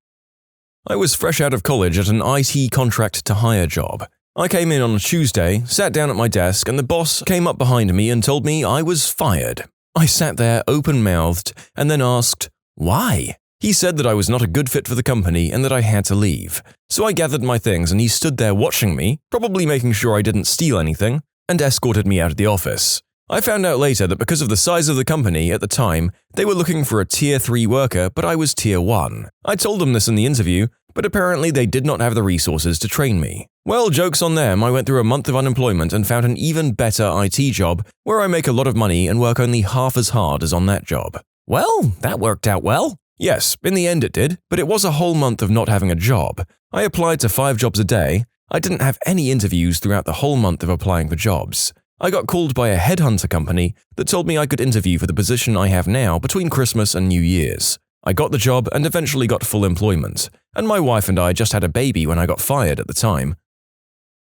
I was fresh out of college at an IT contract-to-hire job. I came in on a Tuesday, sat down at my desk, and the boss came up behind me and told me I was fired. I sat there open-mouthed and then asked, "Why?" He said that I was not a good fit for the company and that I had to leave. So I gathered my things and he stood there watching me, probably making sure I didn't steal anything, and escorted me out of the office. I found out later that because of the size of the company at the time, they were looking for a Tier 3 worker, but I was Tier 1. I told them this in the interview, but apparently they did not have the resources to train me. Well, joke's on them, I went through a month of unemployment and found an even better IT job, where I make a lot of money and work only half as hard as on that job. Well, that worked out well. Yes, in the end it did, but it was a whole month of not having a job. I applied to 5 jobs a day. I didn't have any interviews throughout the whole month of applying for jobs. I got called by a headhunter company that told me I could interview for the position I have now between Christmas and New Year's. I got the job and eventually got full employment, and my wife and I just had a baby when I got fired at the time.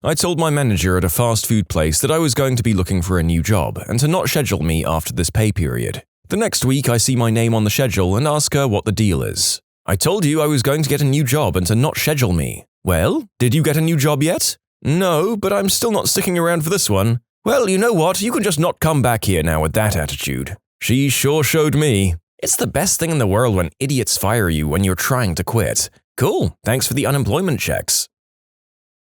I told my manager at a fast food place that I was going to be looking for a new job and to not schedule me after this pay period. The next week I see my name on the schedule and ask her what the deal is. I told you I was going to get a new job and to not schedule me. Well, did you get a new job yet? No, but I'm still not sticking around for this one. Well, you know what, you can just not come back here now with that attitude. She sure showed me. It's the best thing in the world when idiots fire you when you're trying to quit. Cool, thanks for the unemployment checks.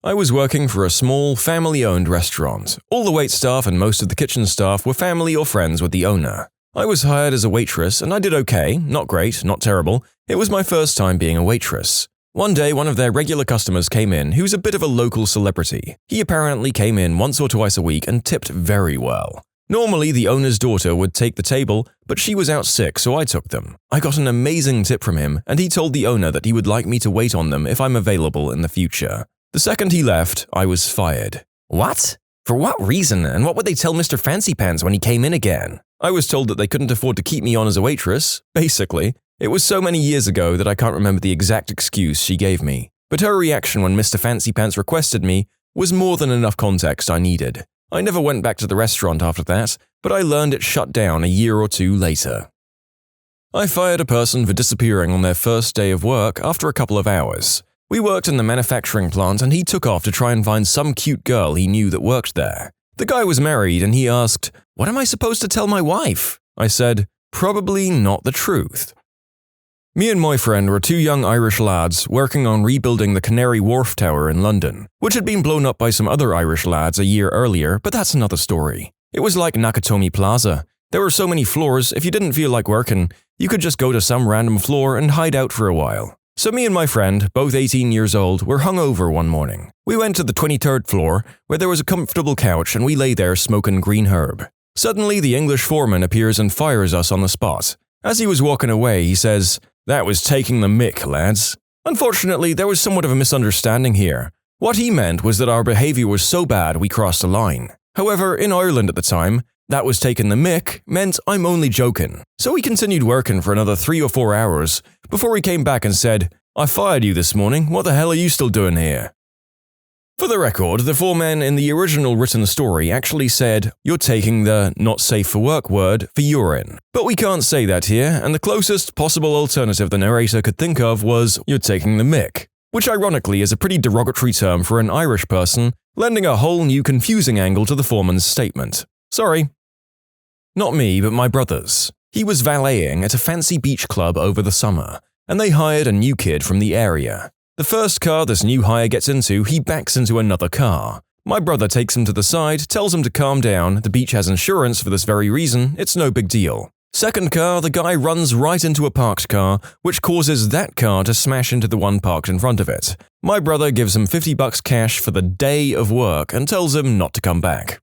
I was working for a small, family-owned restaurant. All the waitstaff and most of the kitchen staff were family or friends with the owner. I was hired as a waitress and I did okay, not great, not terrible. It was my first time being a waitress. One day, one of their regular customers came in who's a bit of a local celebrity. He apparently came in once or twice a week and tipped very well. Normally, the owner's daughter would take the table, but she was out sick, so I took them. I got an amazing tip from him, and he told the owner that he would like me to wait on them if I'm available in the future. The second he left, I was fired. What? For what reason, and what would they tell Mr. Fancy Pants when he came in again? I was told that they couldn't afford to keep me on as a waitress, basically. It was so many years ago that I can't remember the exact excuse she gave me. But her reaction when Mr. Fancy Pants requested me was more than enough context I needed. I never went back to the restaurant after that, but I learned it shut down a year or two later. I fired a person for disappearing on their first day of work after a couple of hours. We worked in the manufacturing plant and he took off to try and find some cute girl he knew that worked there. The guy was married and he asked, "What am I supposed to tell my wife?" I said, "Probably not the truth." Me and my friend were 2 young Irish lads working on rebuilding the Canary Wharf Tower in London, which had been blown up by some other Irish lads a year earlier, but that's another story. It was like Nakatomi Plaza. There were so many floors, if you didn't feel like working, you could just go to some random floor and hide out for a while. So me and my friend, both 18 years old, were hungover one morning. We went to the 23rd floor, where there was a comfortable couch and we lay there smoking green herb. Suddenly, the English foreman appears and fires us on the spot. As he was walking away, he says, "That was taking the mick, lads." Unfortunately, there was somewhat of a misunderstanding here. What he meant was that our behavior was so bad we crossed a line. However, in Ireland at the time, "that was taking the mick" meant I'm only joking. So we continued working for another 3 or 4 hours before he came back and said, "I fired you this morning, what the hell are you still doing here?" For the record, the foreman in the original written story actually said, "You're taking the not safe for work word for urine." But we can't say that here, and the closest possible alternative the narrator could think of was, "You're taking the mick," which ironically is a pretty derogatory term for an Irish person, lending a whole new confusing angle to the foreman's statement. Sorry. Not me, but my brothers. He was valeting at a fancy beach club over the summer, and they hired a new kid from the area. The first car this new hire gets into, he backs into another car. My brother takes him to the side, tells him to calm down, the beach has insurance for this very reason, it's no big deal. Second car, the guy runs right into a parked car, which causes that car to smash into the one parked in front of it. My brother gives him $50 cash for the day of work and tells him not to come back.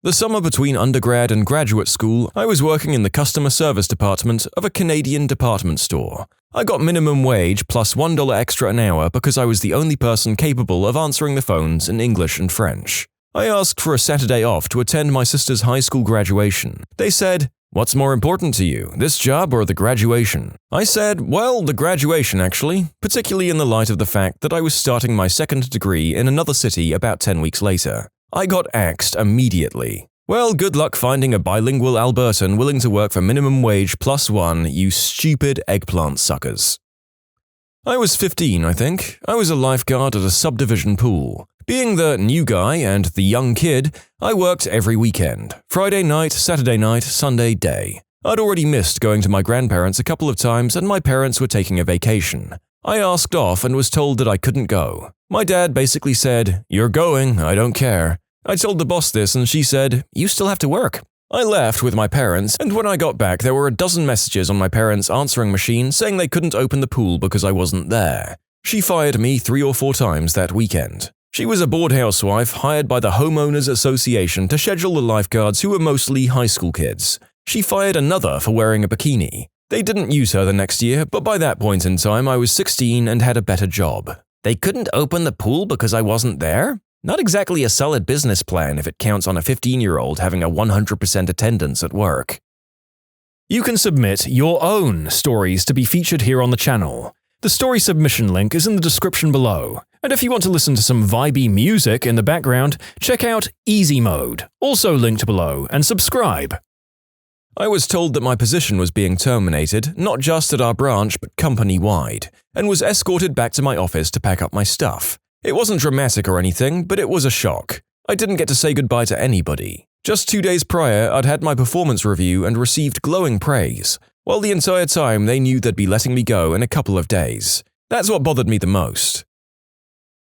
The summer between undergrad and graduate school, I was working in the customer service department of a Canadian department store. I got minimum wage plus $1 extra an hour because I was the only person capable of answering the phones in English and French. I asked for a Saturday off to attend my sister's high school graduation. They said, "What's more important to you, this job or the graduation?" I said, well, the graduation actually, particularly in the light of the fact that I was starting my second degree in another city about 10 weeks later. I got axed immediately. Well, good luck finding a bilingual Albertan willing to work for minimum wage +1, you stupid eggplant suckers. I was 15, I think. I was a lifeguard at a subdivision pool. Being the new guy and the young kid, I worked every weekend. Friday night, Saturday night, Sunday day. I'd already missed going to my grandparents a couple of times and my parents were taking a vacation. I asked off and was told that I couldn't go. My dad basically said, "You're going, I don't care." I told the boss this and she said, "You still have to work." I left with my parents, and when I got back there were a dozen messages on my parents' answering machine saying they couldn't open the pool because I wasn't there. She fired me 3 or 4 times that weekend. She was a bored housewife hired by the Homeowners Association to schedule the lifeguards who were mostly high school kids. She fired another for wearing a bikini. They didn't use her the next year, but by that point in time I was 16 and had a better job. They couldn't open the pool because I wasn't there? Not exactly a solid business plan if it counts on a 15-year-old having a 100% attendance at work. You can submit your own stories to be featured here on the channel. The story submission link is in the description below. And if you want to listen to some vibey music in the background, check out easymode, also linked below, and subscribe. I was told that my position was being terminated, not just at our branch but company-wide, and was escorted back to my office to pack up my stuff. It wasn't dramatic or anything, but it was a shock. I didn't get to say goodbye to anybody. Just 2 days prior, I'd had my performance review and received glowing praise, while the entire time they knew they'd be letting me go in a couple of days. That's what bothered me the most.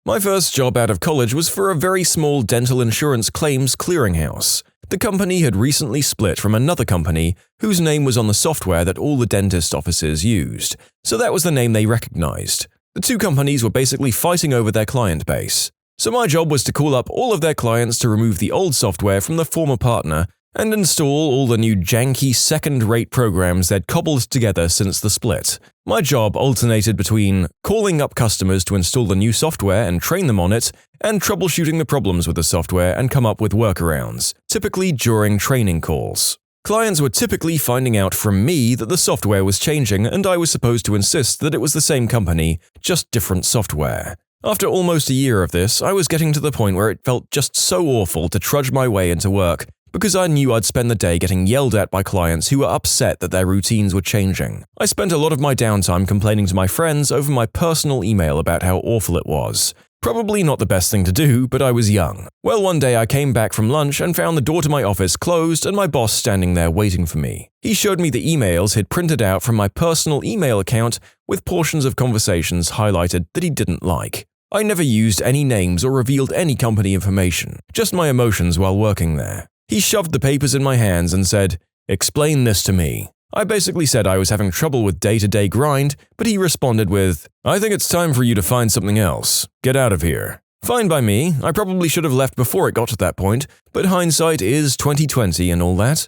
My first job out of college was for a very small dental insurance claims clearinghouse. The company had recently split from another company whose name was on the software that all the dentist offices used, so that was the name they recognized. The two companies were basically fighting over their client base. So my job was to call up all of their clients to remove the old software from the former partner and install all the new janky second-rate programs they'd cobbled together since the split. My job alternated between calling up customers to install the new software and train them on it, and troubleshooting the problems with the software and come up with workarounds, typically during training calls. Clients were typically finding out from me that the software was changing and I was supposed to insist that it was the same company, just different software. After almost a year of this, I was getting to the point where it felt just so awful to trudge my way into work because I knew I'd spend the day getting yelled at by clients who were upset that their routines were changing. I spent a lot of my downtime complaining to my friends over my personal email about how awful it was. Probably not the best thing to do, but I was young. Well, one day I came back from lunch and found the door to my office closed and my boss standing there waiting for me. He showed me the emails he'd printed out from my personal email account with portions of conversations highlighted that he didn't like. I never used any names or revealed any company information, just my emotions while working there. He shoved the papers in my hands and said, "Explain this to me." I basically said I was having trouble with day-to-day grind, but he responded with, "I think it's time for you to find something else. Get out of here." Fine by me, I probably should have left before it got to that point, but hindsight is 20/20 and all that.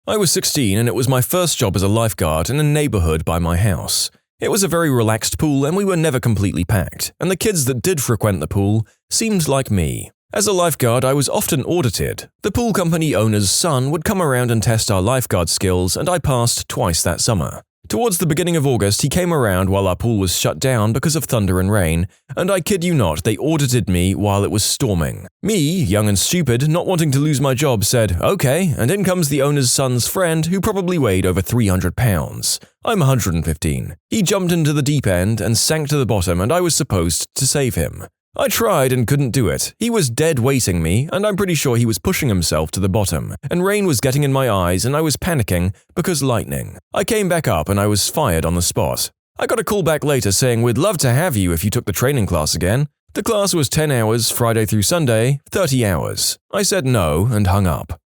I was 16 and it was my first job as a lifeguard in a neighborhood by my house. It was a very relaxed pool and we were never completely packed, and the kids that did frequent the pool seemed like me. As a lifeguard, I was often audited. The pool company owner's son would come around and test our lifeguard skills, and I passed twice that summer. Towards the beginning of August, he came around while our pool was shut down because of thunder and rain, and I kid you not, they audited me while it was storming. Me, young and stupid, not wanting to lose my job, said, "Okay," and in comes the owner's son's friend who probably weighed over 300 pounds. I'm 115. He jumped into the deep end and sank to the bottom, and I was supposed to save him. I tried and couldn't do it. He was dead weighting me, and I'm pretty sure he was pushing himself to the bottom, and rain was getting in my eyes and I was panicking because lightning. I came back up and I was fired on the spot. I got a call back later saying we'd love to have you if you took the training class again. The class was 10 hours Friday through Sunday, 30 hours. I said no and hung up.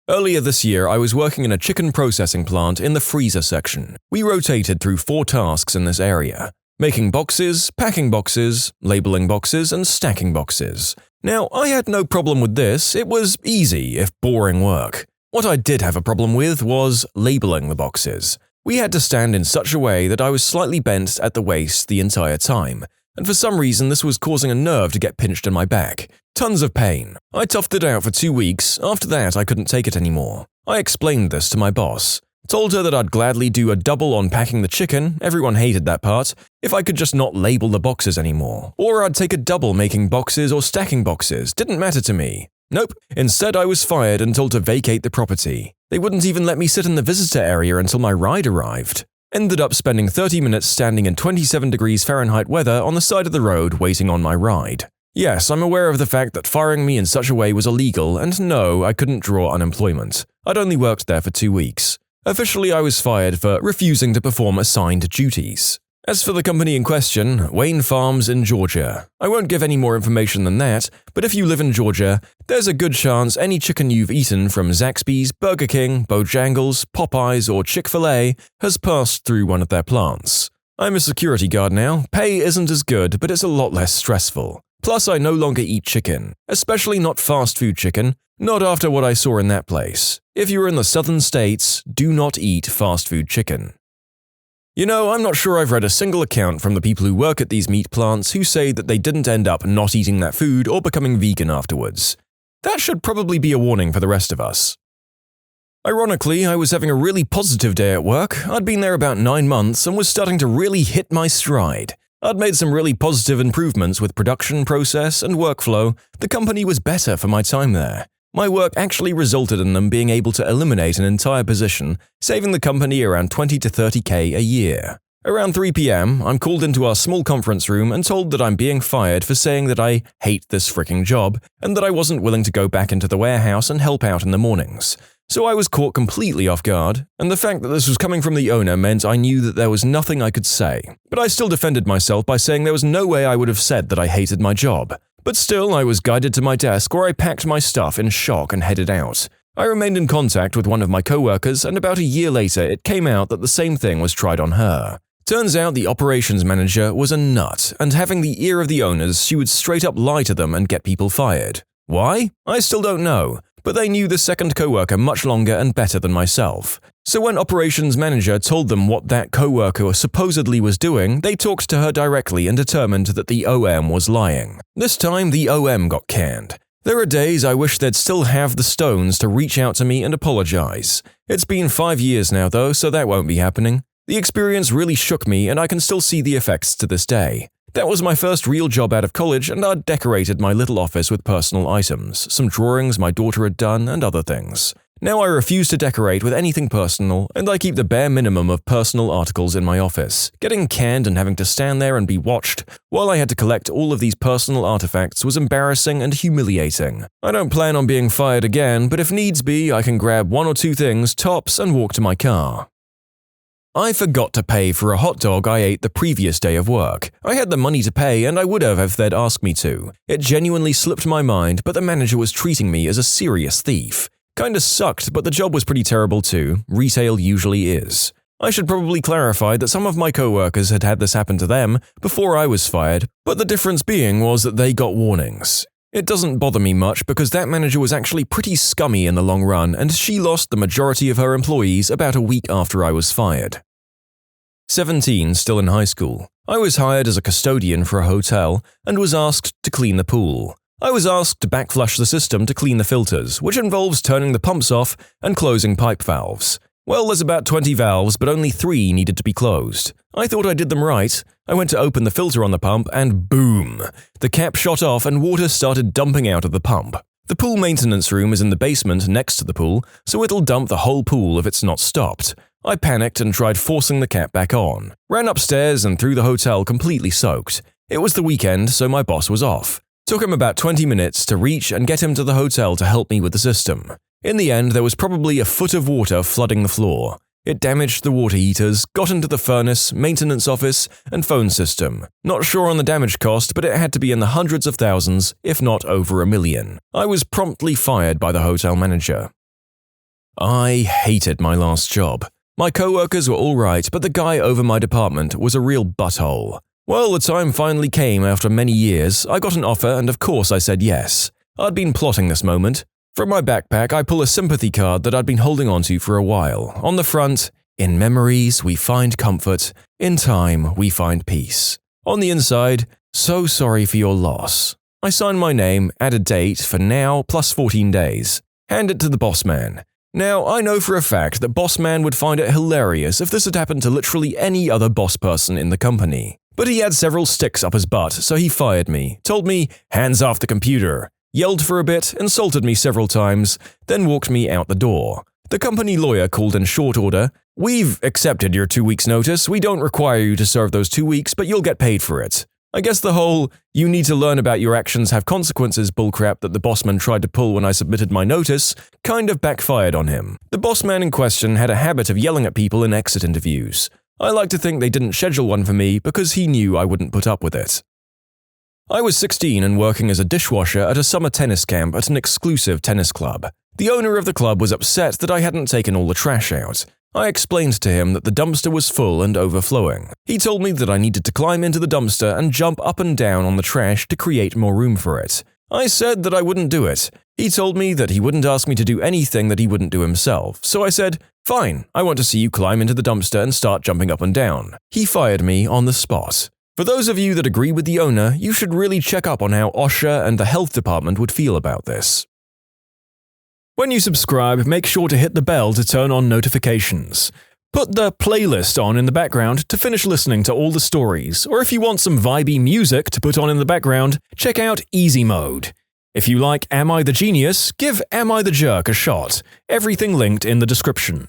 Earlier this year, I was working in a chicken processing plant in the freezer section. We rotated through 4 tasks in this area: making boxes, packing boxes, labeling boxes, and stacking boxes. Now, I had no problem with this. It was easy, if boring work. What I did have a problem with was labeling the boxes. We had to stand in such a way that I was slightly bent at the waist the entire time, and for some reason this was causing a nerve to get pinched in my back. Tons of pain. I toughed it out for 2 weeks. After that, I couldn't take it anymore. I explained this to my boss. Told her that I'd gladly do a double on packing the chicken, everyone hated that part, if I could just not label the boxes anymore. Or I'd take a double making boxes or stacking boxes, didn't matter to me. Nope, instead I was fired and told to vacate the property. They wouldn't even let me sit in the visitor area until my ride arrived. Ended up spending 30 minutes standing in 27 degrees Fahrenheit weather on the side of the road waiting on my ride. Yes, I'm aware of the fact that firing me in such a way was illegal, and no, I couldn't draw unemployment. I'd only worked there for 2 weeks. Officially, I was fired for refusing to perform assigned duties. As for the company in question, Wayne Farms in Georgia. I won't give any more information than that, but if you live in Georgia, there's a good chance any chicken you've eaten from Zaxby's, Burger King, Bojangles, Popeyes, or Chick-fil-A has passed through one of their plants. I'm a security guard now. Pay isn't as good, but it's a lot less stressful. Plus, I no longer eat chicken, especially not fast food chicken, Not after what I saw in that place. If you're in the southern states, do not eat fast food chicken. You know, I'm not sure I've read a single account from the people who work at these meat plants who say that they didn't end up not eating that food or becoming vegan afterwards. That should probably be a warning for the rest of us. Ironically, I was having a really positive day at work. I'd been there about 9 months and was starting to really hit my stride. I'd made some really positive improvements with production process and workflow. The company was better for my time there. My work actually resulted in them being able to eliminate an entire position, saving the company around 20 to 30k a year. Around 3 p.m., I'm called into our small conference room and told that I'm being fired for saying that I hate this freaking job and that I wasn't willing to go back into the warehouse and help out in the mornings. So I was caught completely off guard, and the fact that this was coming from the owner meant I knew that there was nothing I could say. But I still defended myself by saying there was no way I would have said that I hated my job. But still, I was guided to my desk where I packed my stuff in shock and headed out. I remained in contact with one of my coworkers, and about a year later it came out that the same thing was tried on her. Turns out the operations manager was a nut, and having the ear of the owners, she would straight up lie to them and get people fired. Why? I still don't know, but they knew the second coworker much longer and better than myself. So when operations manager told them what that coworker supposedly was doing, they talked to her directly and determined that the OM was lying. This time, the OM got canned. There are days I wish they'd still have the stones to reach out to me and apologize. It's been 5 years now though, so that won't be happening. The experience really shook me and I can still see the effects to this day. That was my first real job out of college and I'd decorated my little office with personal items, some drawings my daughter had done and other things. Now I refuse to decorate with anything personal and I keep the bare minimum of personal articles in my office. Getting canned and having to stand there and be watched while I had to collect all of these personal artifacts was embarrassing and humiliating. I don't plan on being fired again, but if needs be, I can grab 1 or 2 things, tops, and walk to my car. I forgot to pay for a hot dog I ate the previous day of work. I had the money to pay and I would have if they'd asked me to. It genuinely slipped my mind, but the manager was treating me as a serious thief. Kinda sucked, but the job was pretty terrible too. Retail usually is. I should probably clarify that some of my coworkers had had this happen to them before I was fired, but the difference being was that they got warnings. It doesn't bother me much because that manager was actually pretty scummy in the long run and she lost the majority of her employees about a week after I was fired. 17, still in high school. I was hired as a custodian for a hotel and was asked to clean the pool. I was asked to backflush the system to clean the filters, which involves turning the pumps off and closing pipe valves. Well, there's about 20 valves, but only 3 needed to be closed. I thought I did them right. I went to open the filter on the pump and boom! The cap shot off and water started dumping out of the pump. The pool maintenance room is in the basement next to the pool, so it'll dump the whole pool if it's not stopped. I panicked and tried forcing the cap back on. Ran upstairs and through the hotel completely soaked. It was the weekend, so my boss was off. Took him about 20 minutes to reach and get him to the hotel to help me with the system. In the end, there was probably a foot of water flooding the floor. It damaged the water heaters, got into the furnace, maintenance office, and phone system. Not sure on the damage cost, but it had to be in the hundreds of thousands, if not over $1 million. I was promptly fired by the hotel manager. I hated my last job. My coworkers were all right, but the guy over my department was a real butthole. Well, the time finally came after many years. I got an offer and of course I said yes. I'd been plotting this moment. From my backpack, I pull a sympathy card that I'd been holding onto for a while. On the front, "In memories we find comfort, in time we find peace." On the inside, "So sorry for your loss." I sign my name, add a date for now plus 14 days. Hand it to the boss man. Now, I know for a fact that boss man would find it hilarious if this had happened to literally any other boss person in the company. But he had several sticks up his butt, so he fired me, told me, "Hands off the computer," yelled for a bit, insulted me several times, then walked me out the door. The company lawyer called in short order, "We've accepted your 2 weeks' notice. We don't require you to serve those 2 weeks, but you'll get paid for it." I guess the whole "you need to learn about your actions have consequences" bullcrap that the bossman tried to pull when I submitted my notice kind of backfired on him. The bossman in question had a habit of yelling at people in exit interviews. I like to think they didn't schedule one for me because he knew I wouldn't put up with it. I was 16 and working as a dishwasher at a summer tennis camp at an exclusive tennis club. The owner of the club was upset that I hadn't taken all the trash out. I explained to him that the dumpster was full and overflowing. He told me that I needed to climb into the dumpster and jump up and down on the trash to create more room for it. I said that I wouldn't do it. He told me that he wouldn't ask me to do anything that he wouldn't do himself, so I said, "Fine, I want to see you climb into the dumpster and start jumping up and down." He fired me on the spot. For those of you that agree with the owner, you should really check up on how OSHA and the health department would feel about this. When you subscribe, make sure to hit the bell to turn on notifications. Put the playlist on in the background to finish listening to all the stories, or if you want some vibey music to put on in the background, check out easymode. If you like Am I the Genius, give Am I the Jerk a shot. Everything linked in the description.